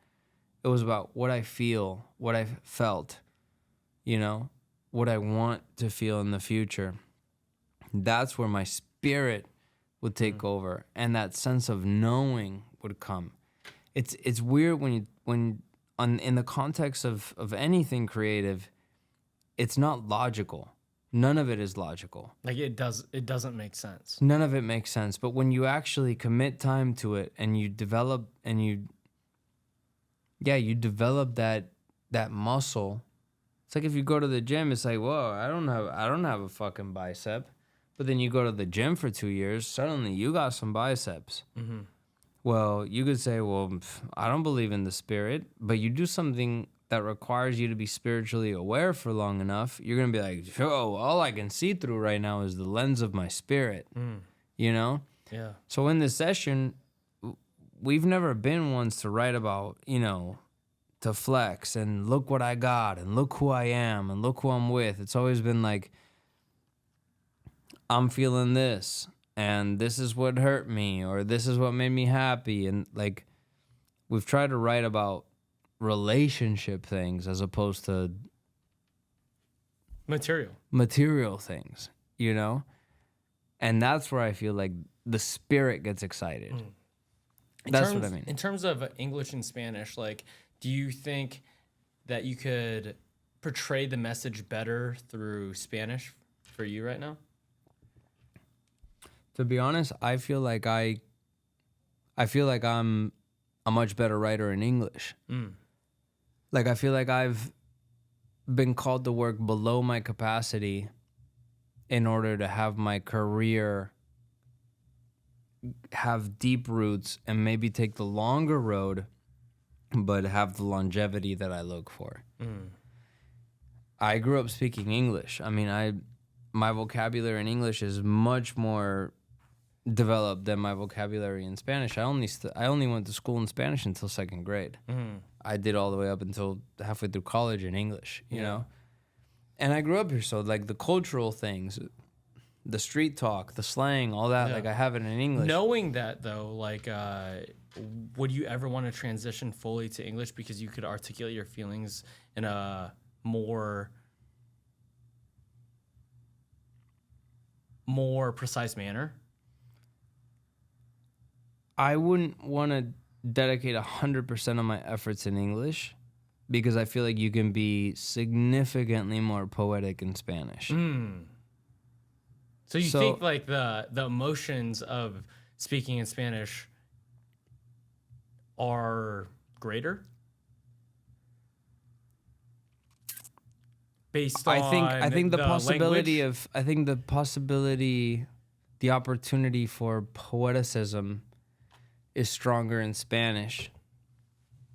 It was about what I feel, what I felt, you know, what I want to feel in the future. That's where my spirit would take over, and that sense of knowing would come. It's weird in the context of anything creative, it's not logical. None of it is logical. Like it doesn't make sense. None of it makes sense. But when you actually commit time to it and you develop that muscle. It's like if you go to the gym, it's like, whoa, I don't have a fucking bicep. But then you go to the gym for 2 years, suddenly you got some biceps. Mm-hmm. Well, you could say, well, I don't believe in the spirit, but you do something that requires you to be spiritually aware for long enough, you're going to be like, oh, all I can see through right now is the lens of my spirit, you know? Yeah. So in this session, we've never been ones to write about, you know, to flex and look what I got and look who I am and look who I'm with. It's always been like, I'm feeling this and this is what hurt me or this is what made me happy. And like, we've tried to write about relationship things as opposed to material things, you know? And that's where I feel like the spirit gets excited. That's what I mean. In terms of English and Spanish, like, do you think that you could portray the message better through Spanish for you right now? To be honest, I feel like I'm a much better writer in English. Like, I feel like I've been called to work below my capacity in order to have my career have deep roots and maybe take the longer road, but have the longevity that I look for. I grew up speaking English. I mean, my vocabulary in English is much more developed than my vocabulary in Spanish. I only went to school in Spanish until second grade. I did all the way up until halfway through college in English, you know? And I grew up here, so like the cultural things, the street talk, the slang, all that, like I have it in English. Knowing that though, like, would you ever want to transition fully to English because you could articulate your feelings in a more precise manner? I wouldn't want to dedicate 100% of my efforts in English because I feel like you can be significantly more poetic in Spanish. So you think like the emotions of speaking in Spanish are greater? Based on I think the possibility language? the opportunity for poeticism is stronger in Spanish.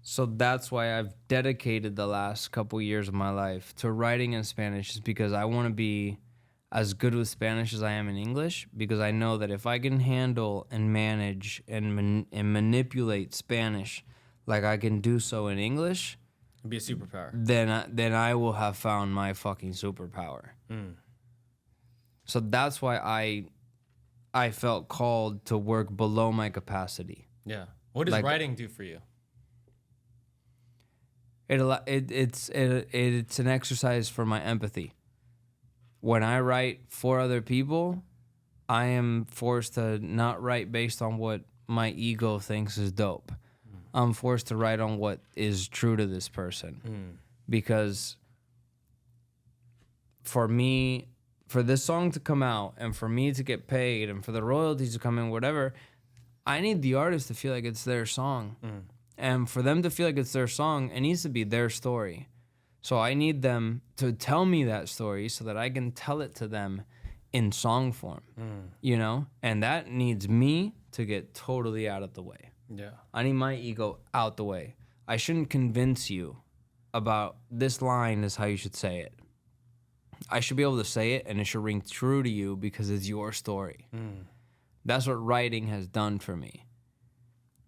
So that's why I've dedicated the last couple years of my life to writing in Spanish, is because I want to be as good with Spanish as I am in English, because I know that if I can handle and manage and manipulate Spanish like I can do so in English, it'd be a superpower. Then I will have found my fucking superpower. So that's why I felt called to work below my capacity. Yeah. What does writing do for you? It's an exercise for my empathy. When I write for other people, I am forced to not write based on what my ego thinks is dope. I'm forced to write on what is true to this person. Because for me, for this song to come out and for me to get paid and for the royalties to come in, whatever, I need the artist to feel like it's their song. And for them to feel like it's their song, it needs to be their story. So I need them to tell me that story so that I can tell it to them in song form, you know? And that needs me to get totally out of the way. Yeah. I need my ego out the way. I shouldn't convince you about this line is how you should say it. I should be able to say it and it should ring true to you because it's your story. That's what writing has done for me.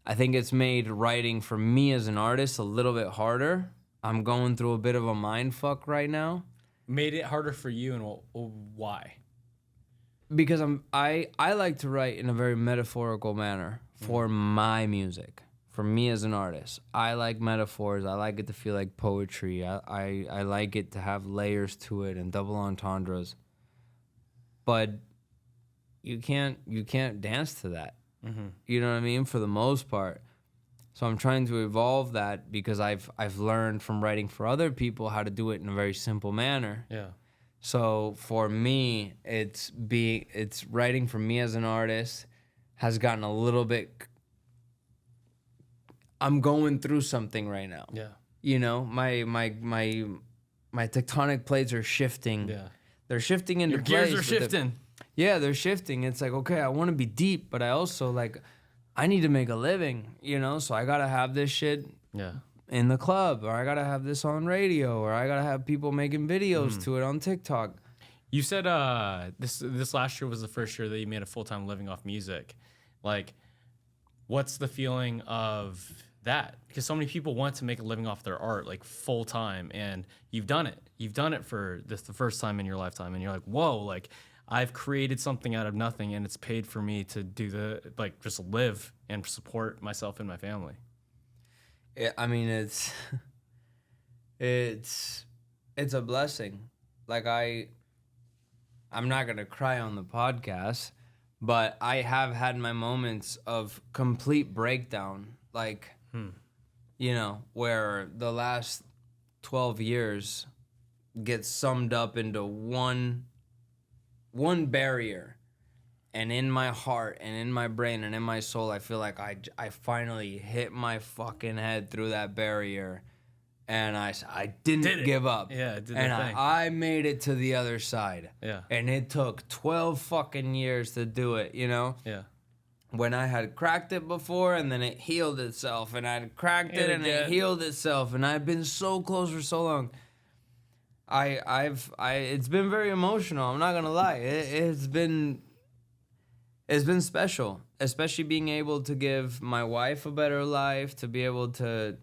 I think it's made writing for me as an artist a little bit harder. I'm going through a bit of a mind fuck right now. Made it harder for you, and why? Because I like to write in a very metaphorical manner for my music, for me as an artist. I like metaphors. I like it to feel like poetry. I like it to have layers to it and double entendres. But you can't dance to that. You know what I mean? For the most part. So I'm trying to evolve that because I've learned from writing for other people how to do it in a very simple manner. Yeah. So for me, it's writing for me as an artist has gotten a little bit. I'm going through something right now. Yeah. You know, my tectonic plates are shifting. Yeah. They're shifting into Your place. gears are shifting. Yeah, they're shifting. It's like, okay, I want to be deep, but I also I need to make a living, you know? So I got to have this shit in the club, or I got to have this on radio, or I got to have people making videos to it on TikTok. You said this last year was the first year that you made a full-time living off music. Like, what's the feeling of that? Because so many people want to make a living off their art, like full-time, and you've done it. You've done it for the first time in your lifetime, and you're like, whoa, like, I've created something out of nothing, and it's paid for me to do just live and support myself and my family. I mean, it's a blessing. Like I'm not gonna cry on the podcast, but I have had my moments of complete breakdown. Like, you know, where the last 12 years gets summed up into one barrier, and in my heart and in my brain and in my soul, I feel like I finally hit my fucking head through that barrier, and I didn't give up. Yeah, it did and the thing. I made it to the other side. Yeah. And it took 12 fucking years to do it, you know? Yeah. When I had cracked it before and then it healed itself, and I'd cracked it and it healed itself, and I've been so close for so long. It's been very emotional. I'm not gonna lie. It's been special, especially being able to give my wife a better life, to be able to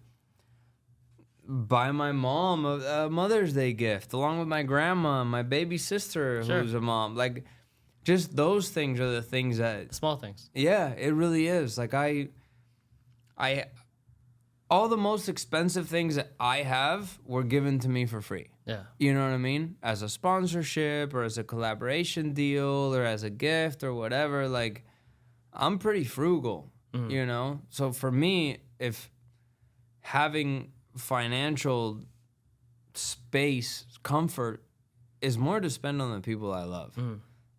buy my mom a Mother's Day gift, along with my grandma and my baby sister who's a mom. Like, just those things are the things that small things. Yeah, it really is. Like all the most expensive things that I have were given to me for free. Yeah. You know what I mean? As a sponsorship or as a collaboration deal or as a gift or whatever. Like, I'm pretty frugal, you know? So for me, if having financial space, comfort is more to spend on the people I love.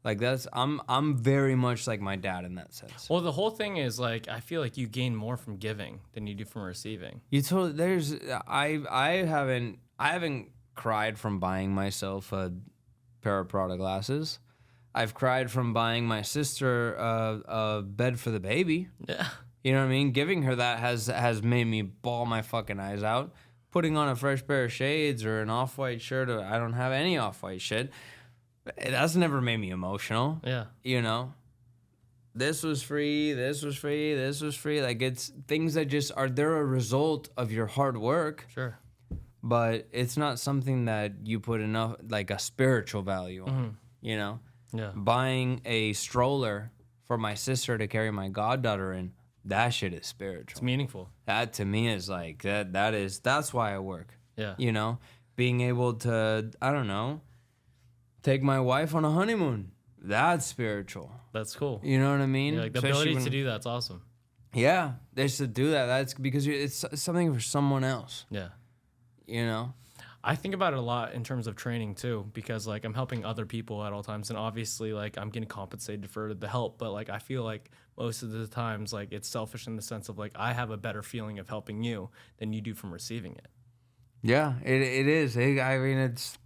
Like, I'm very much like my dad in that sense. Well, the whole thing is, like, I feel like you gain more from giving than you do from receiving. You totally, I haven't cried from buying myself a pair of Prada glasses. I've cried from buying my sister a bed for the baby. Yeah. You know what I mean? Giving her that has made me bawl my fucking eyes out. Putting on a fresh pair of shades or an off-white shirt, or I don't have any off-white shit. That's never made me emotional. Yeah. You know? This was free, this was free, this was free. Like, it's things that just they're a result of your hard work. Sure. But it's not something that you put enough, like, a spiritual value on, you know? Yeah. Buying a stroller for my sister to carry my goddaughter in, that shit is spiritual. It's meaningful. That to me is like, that's why I work. Yeah. You know? Being able to, I don't know, take my wife on a honeymoon. That's spiritual. That's cool. You know what I mean? Yeah, like, the Especially ability to do that's awesome. Yeah, they should do that. That's because it's something for someone else. Yeah. You know? I think about it a lot in terms of training too, because like I'm helping other people at all times, and obviously like I'm getting compensated for the help, but like I feel like most of the times like it's selfish in the sense of like I have a better feeling of helping you than you do from receiving it. Yeah, it is. I mean, it's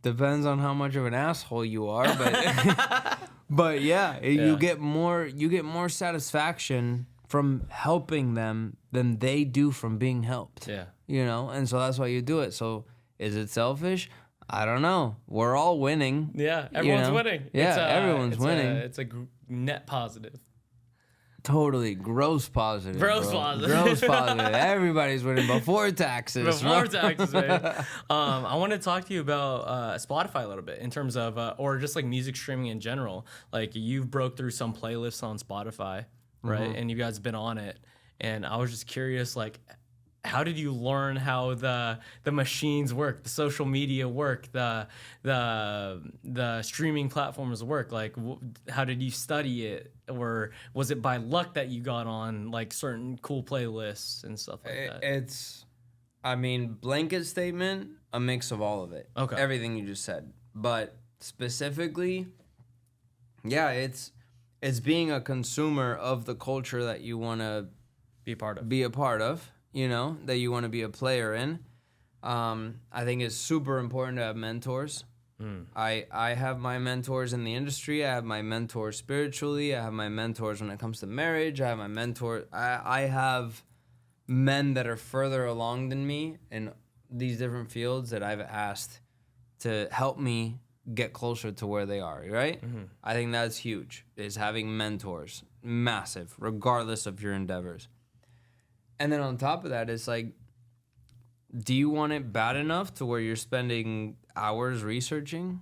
depends on how much of an asshole you are, but but yeah, you get more satisfaction from helping them than they do from being helped. Yeah. You know, and so that's why you do it. So is it selfish? I don't know. We're all winning. Yeah, everyone's winning. Yeah, everyone's winning. It's a net positive. Totally gross positive. Gross bro. positive. Gross positive. Everybody's winning before taxes. Before taxes, man. I want to talk to you about Spotify a little bit in terms of, or just like music streaming in general. Like you've broke through some playlists on Spotify, right? And you guys have been on it. And I was just curious, like, how did you learn how the machines work, the social media work, the streaming platforms work? Like, how did you study it, or was it by luck that you got on like certain cool playlists and stuff like that? It's, I mean, blanket statement, a mix of all of it. Okay. Everything you just said, but specifically, yeah, it's being a consumer of the culture that you want to Be a part of. You know, that you want to be a player in. I think it's super important to have mentors. I have my mentors in the industry. I have my mentors spiritually. I have my mentors when it comes to marriage. I have my mentor. I have men that are further along than me in these different fields that I've asked to help me get closer to where they are, right? I think that's huge, is having mentors. Massive, regardless of your endeavors. And then on top of that, it's like, do you want it bad enough to where you're spending hours researching?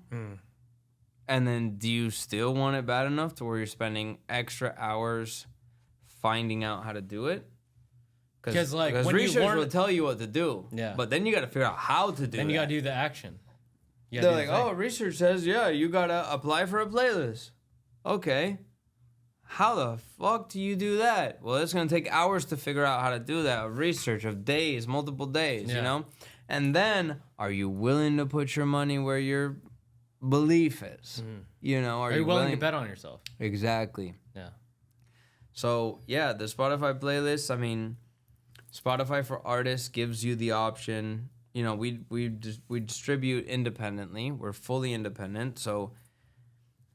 And then do you still want it bad enough to where you're spending extra hours finding out how to do it? Because like when research will tell you what to do. Yeah. But then you got to figure out how to do it. Then you got to do the action. They're like, oh, research says, yeah, you got to apply for a playlist. Okay. How the fuck do you do that? Well, it's going to take hours to figure out how to do that. Research of days, multiple days, you know? And then, are you willing to put your money where your belief is? You know, are you willing to bet on yourself? Exactly. Yeah. So, yeah, the Spotify playlist, I mean, Spotify for Artists gives you the option. You know, we distribute independently. We're fully independent. So,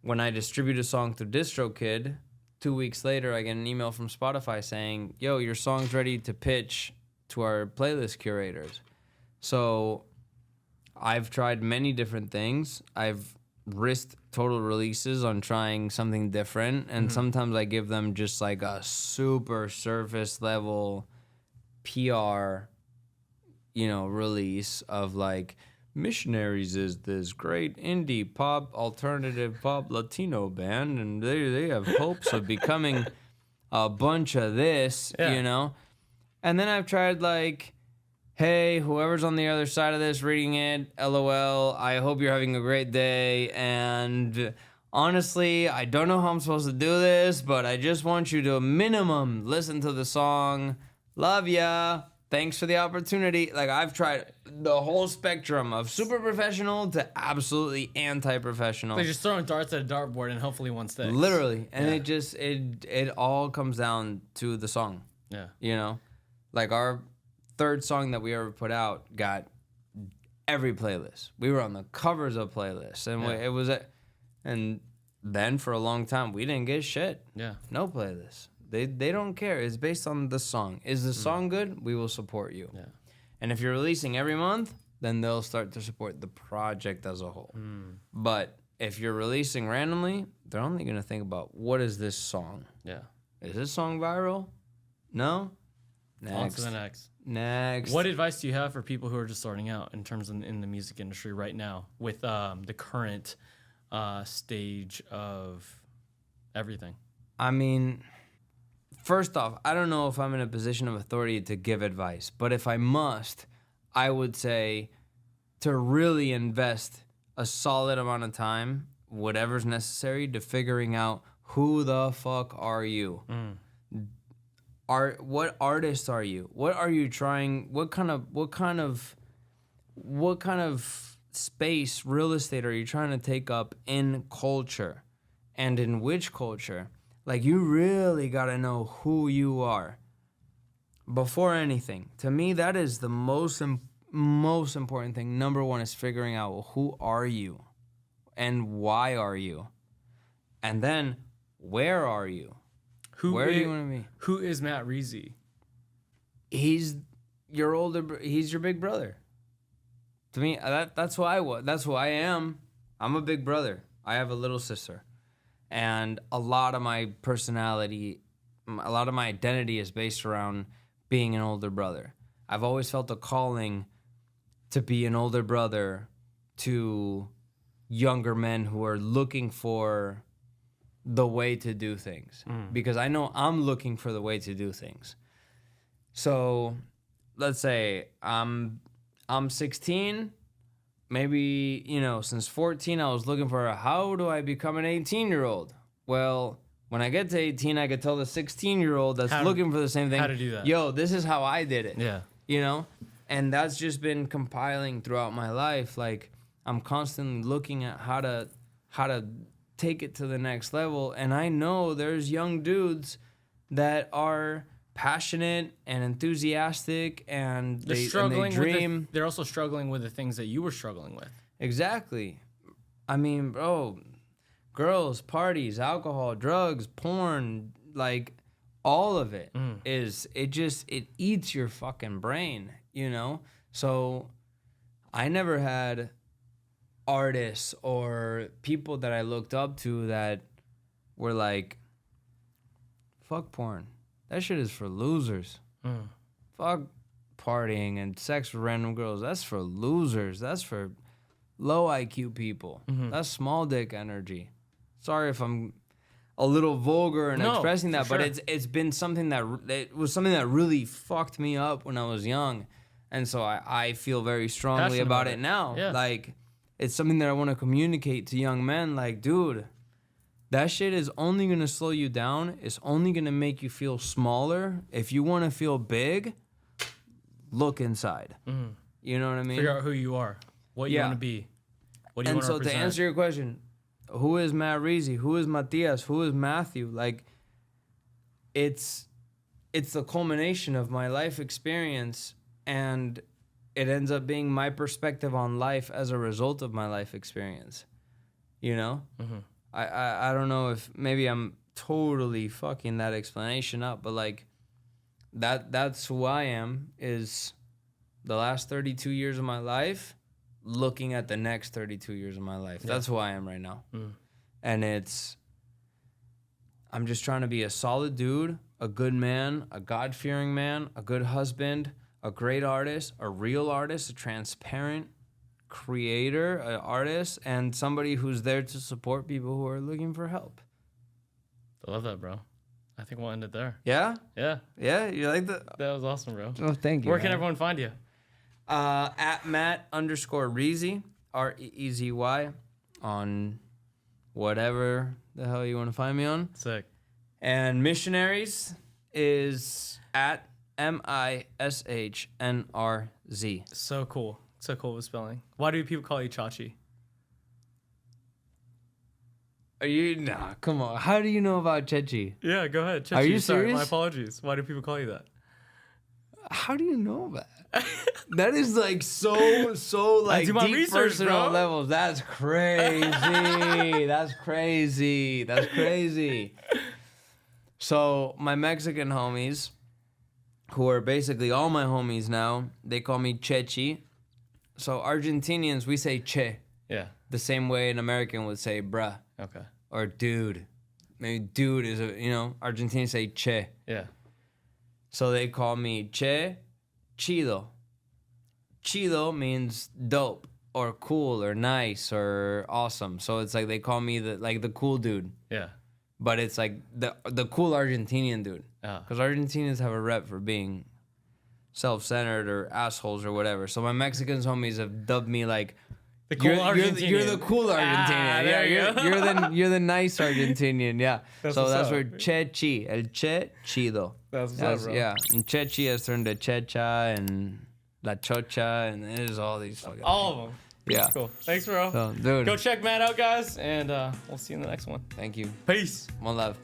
when I distribute a song through DistroKid, 2 weeks later, I get an email from Spotify saying, yo, your song's ready to pitch to our playlist curators. So I've tried many different things. I've risked total releases on trying something different. And sometimes I give them just like a super surface level PR, release of like, MiSHNRZ is this great indie pop, alternative pop Latino band, and they have hopes of becoming a bunch of this, And then I've tried like, hey, whoever's on the other side of this reading it, LOL, I hope you're having a great day, and honestly, I don't know how I'm supposed to do this, but I just want you to minimum listen to the song, love ya. Thanks for the opportunity. Like, I've tried the whole spectrum of super professional to absolutely anti-professional. They're just throwing darts at a dartboard and hopefully one sticks. Literally. And it all comes down to the song. Yeah. Like our third song that we ever put out got every playlist. We were on the covers of playlists. And it was and then for a long time, we didn't get shit. Yeah. No playlist. They don't care. It's based on the song. Is the song good? We will support you. Yeah. And if you're releasing every month, then they'll start to support the project as a whole. But if you're releasing randomly, they're only going to think about, what is this song? Yeah. Is this song viral? No? Next. On to the next. Next. What advice do you have for people who are just starting out in terms of in the music industry right now with the current stage of everything? I mean, first off, I don't know if I'm in a position of authority to give advice, but if I must, I would say to really invest a solid amount of time, whatever's necessary, to figuring out who the fuck are you? What artist are you? What are you trying? What kind of space, real estate are you trying to take up in culture, and in which culture? Like, you really got to know who you are before anything. To me, that is the most most important thing, number one, is figuring out who are you and why are you? And then where are you? Where do you want to be? Who is Matt Reezy? He's your big brother. To me, that's who I was. That's who I am. I'm a big brother. I have a little sister. And a lot of my personality, a lot of my identity is based around being an older brother. I've always felt a calling to be an older brother to younger men who are looking for the way to do things. Because I know I'm looking for the way to do things. So let's say I'm 16. Maybe, since 14, I was looking for how do I become an 18-year-old? Well, when I get to 18, I could tell the 16-year-old that's looking for the same thing. How to do that. Yo, this is how I did it. Yeah. And that's just been compiling throughout my life. Like, I'm constantly looking at how to take it to the next level. And I know there's young dudes that are passionate and enthusiastic and they dream. They're also struggling with the things that you were struggling with. Exactly. I mean, bro, girls, parties, alcohol, drugs, porn, like all of it it eats your fucking brain, So I never had artists or people that I looked up to that were like, fuck porn. That shit is for losers. Fuck partying and sex with random girls. That's for losers. That's for low IQ people. That's small dick energy. Sorry if I'm a little vulgar in expressing that, but it's been something it was something that really fucked me up when I was young. And so I feel very strongly about it now. Yeah. Like, it's something that I want to communicate to young men. Like, dude, that shit is only going to slow you down. It's only going to make you feel smaller. If you want to feel big, look inside. You know what I mean? Figure out who you are, what you want to be, what you want to represent. And so to answer your question, who is Matt Reezy? Who is Matias? Who is Matthew? Like, it's the culmination of my life experience, and it ends up being my perspective on life as a result of my life experience. I don't know if maybe I'm totally fucking that explanation up, but like that's who I am, is the last 32 years of my life looking at the next 32 years of my life. Yeah. That's who I am right now. And I'm just trying to be a solid dude, a good man, a God-fearing man, a good husband, a great artist, a real artist, a transparent creator, an artist, and somebody who's there to support people who are looking for help. I love that, bro. I think we'll end it there. Yeah? Yeah. Yeah? You like that? That was awesome, bro. Oh, thank you. Where can everyone find you? At Matt_Reezy, REEZY, on whatever the hell you want to find me on. Sick. And MiSHNRZ is at MiSHNRZ. So cool. So cool with spelling. Why do people call you Chachi? Nah, come on. How do you know about Chechi? Yeah, go ahead. Chachi. Are you serious? Sorry, my apologies. Why do people call you that? How do you know that? That is like so like deep personal levels. That's crazy. That's crazy. That's crazy. So my Mexican homies, who are basically all my homies now, they call me Chechi. So Argentinians, we say che. Yeah. The same way an American would say bruh. Okay. Or dude. Maybe dude is Argentinians say che. Yeah. So they call me Che Chido. Chido means dope or cool or nice or awesome. So it's like they call me the cool dude. Yeah. But it's like the cool Argentinian dude. Because Argentinians have a rep for being self-centered or assholes or whatever. So my Mexican homies have dubbed me like, the cool Argentinian. You're the cool Argentinian. You're the nice Argentinian. Yeah. That's where Chechi, el Che Chido. That's what's up, bro. Yeah. And Chechi has turned to Checha and La Chocha, and there's all these fucking all of them. Yeah. That's cool. Thanks, bro. So, dude. Go check Matt out, guys, and we'll see you in the next one. Thank you. Peace. One love.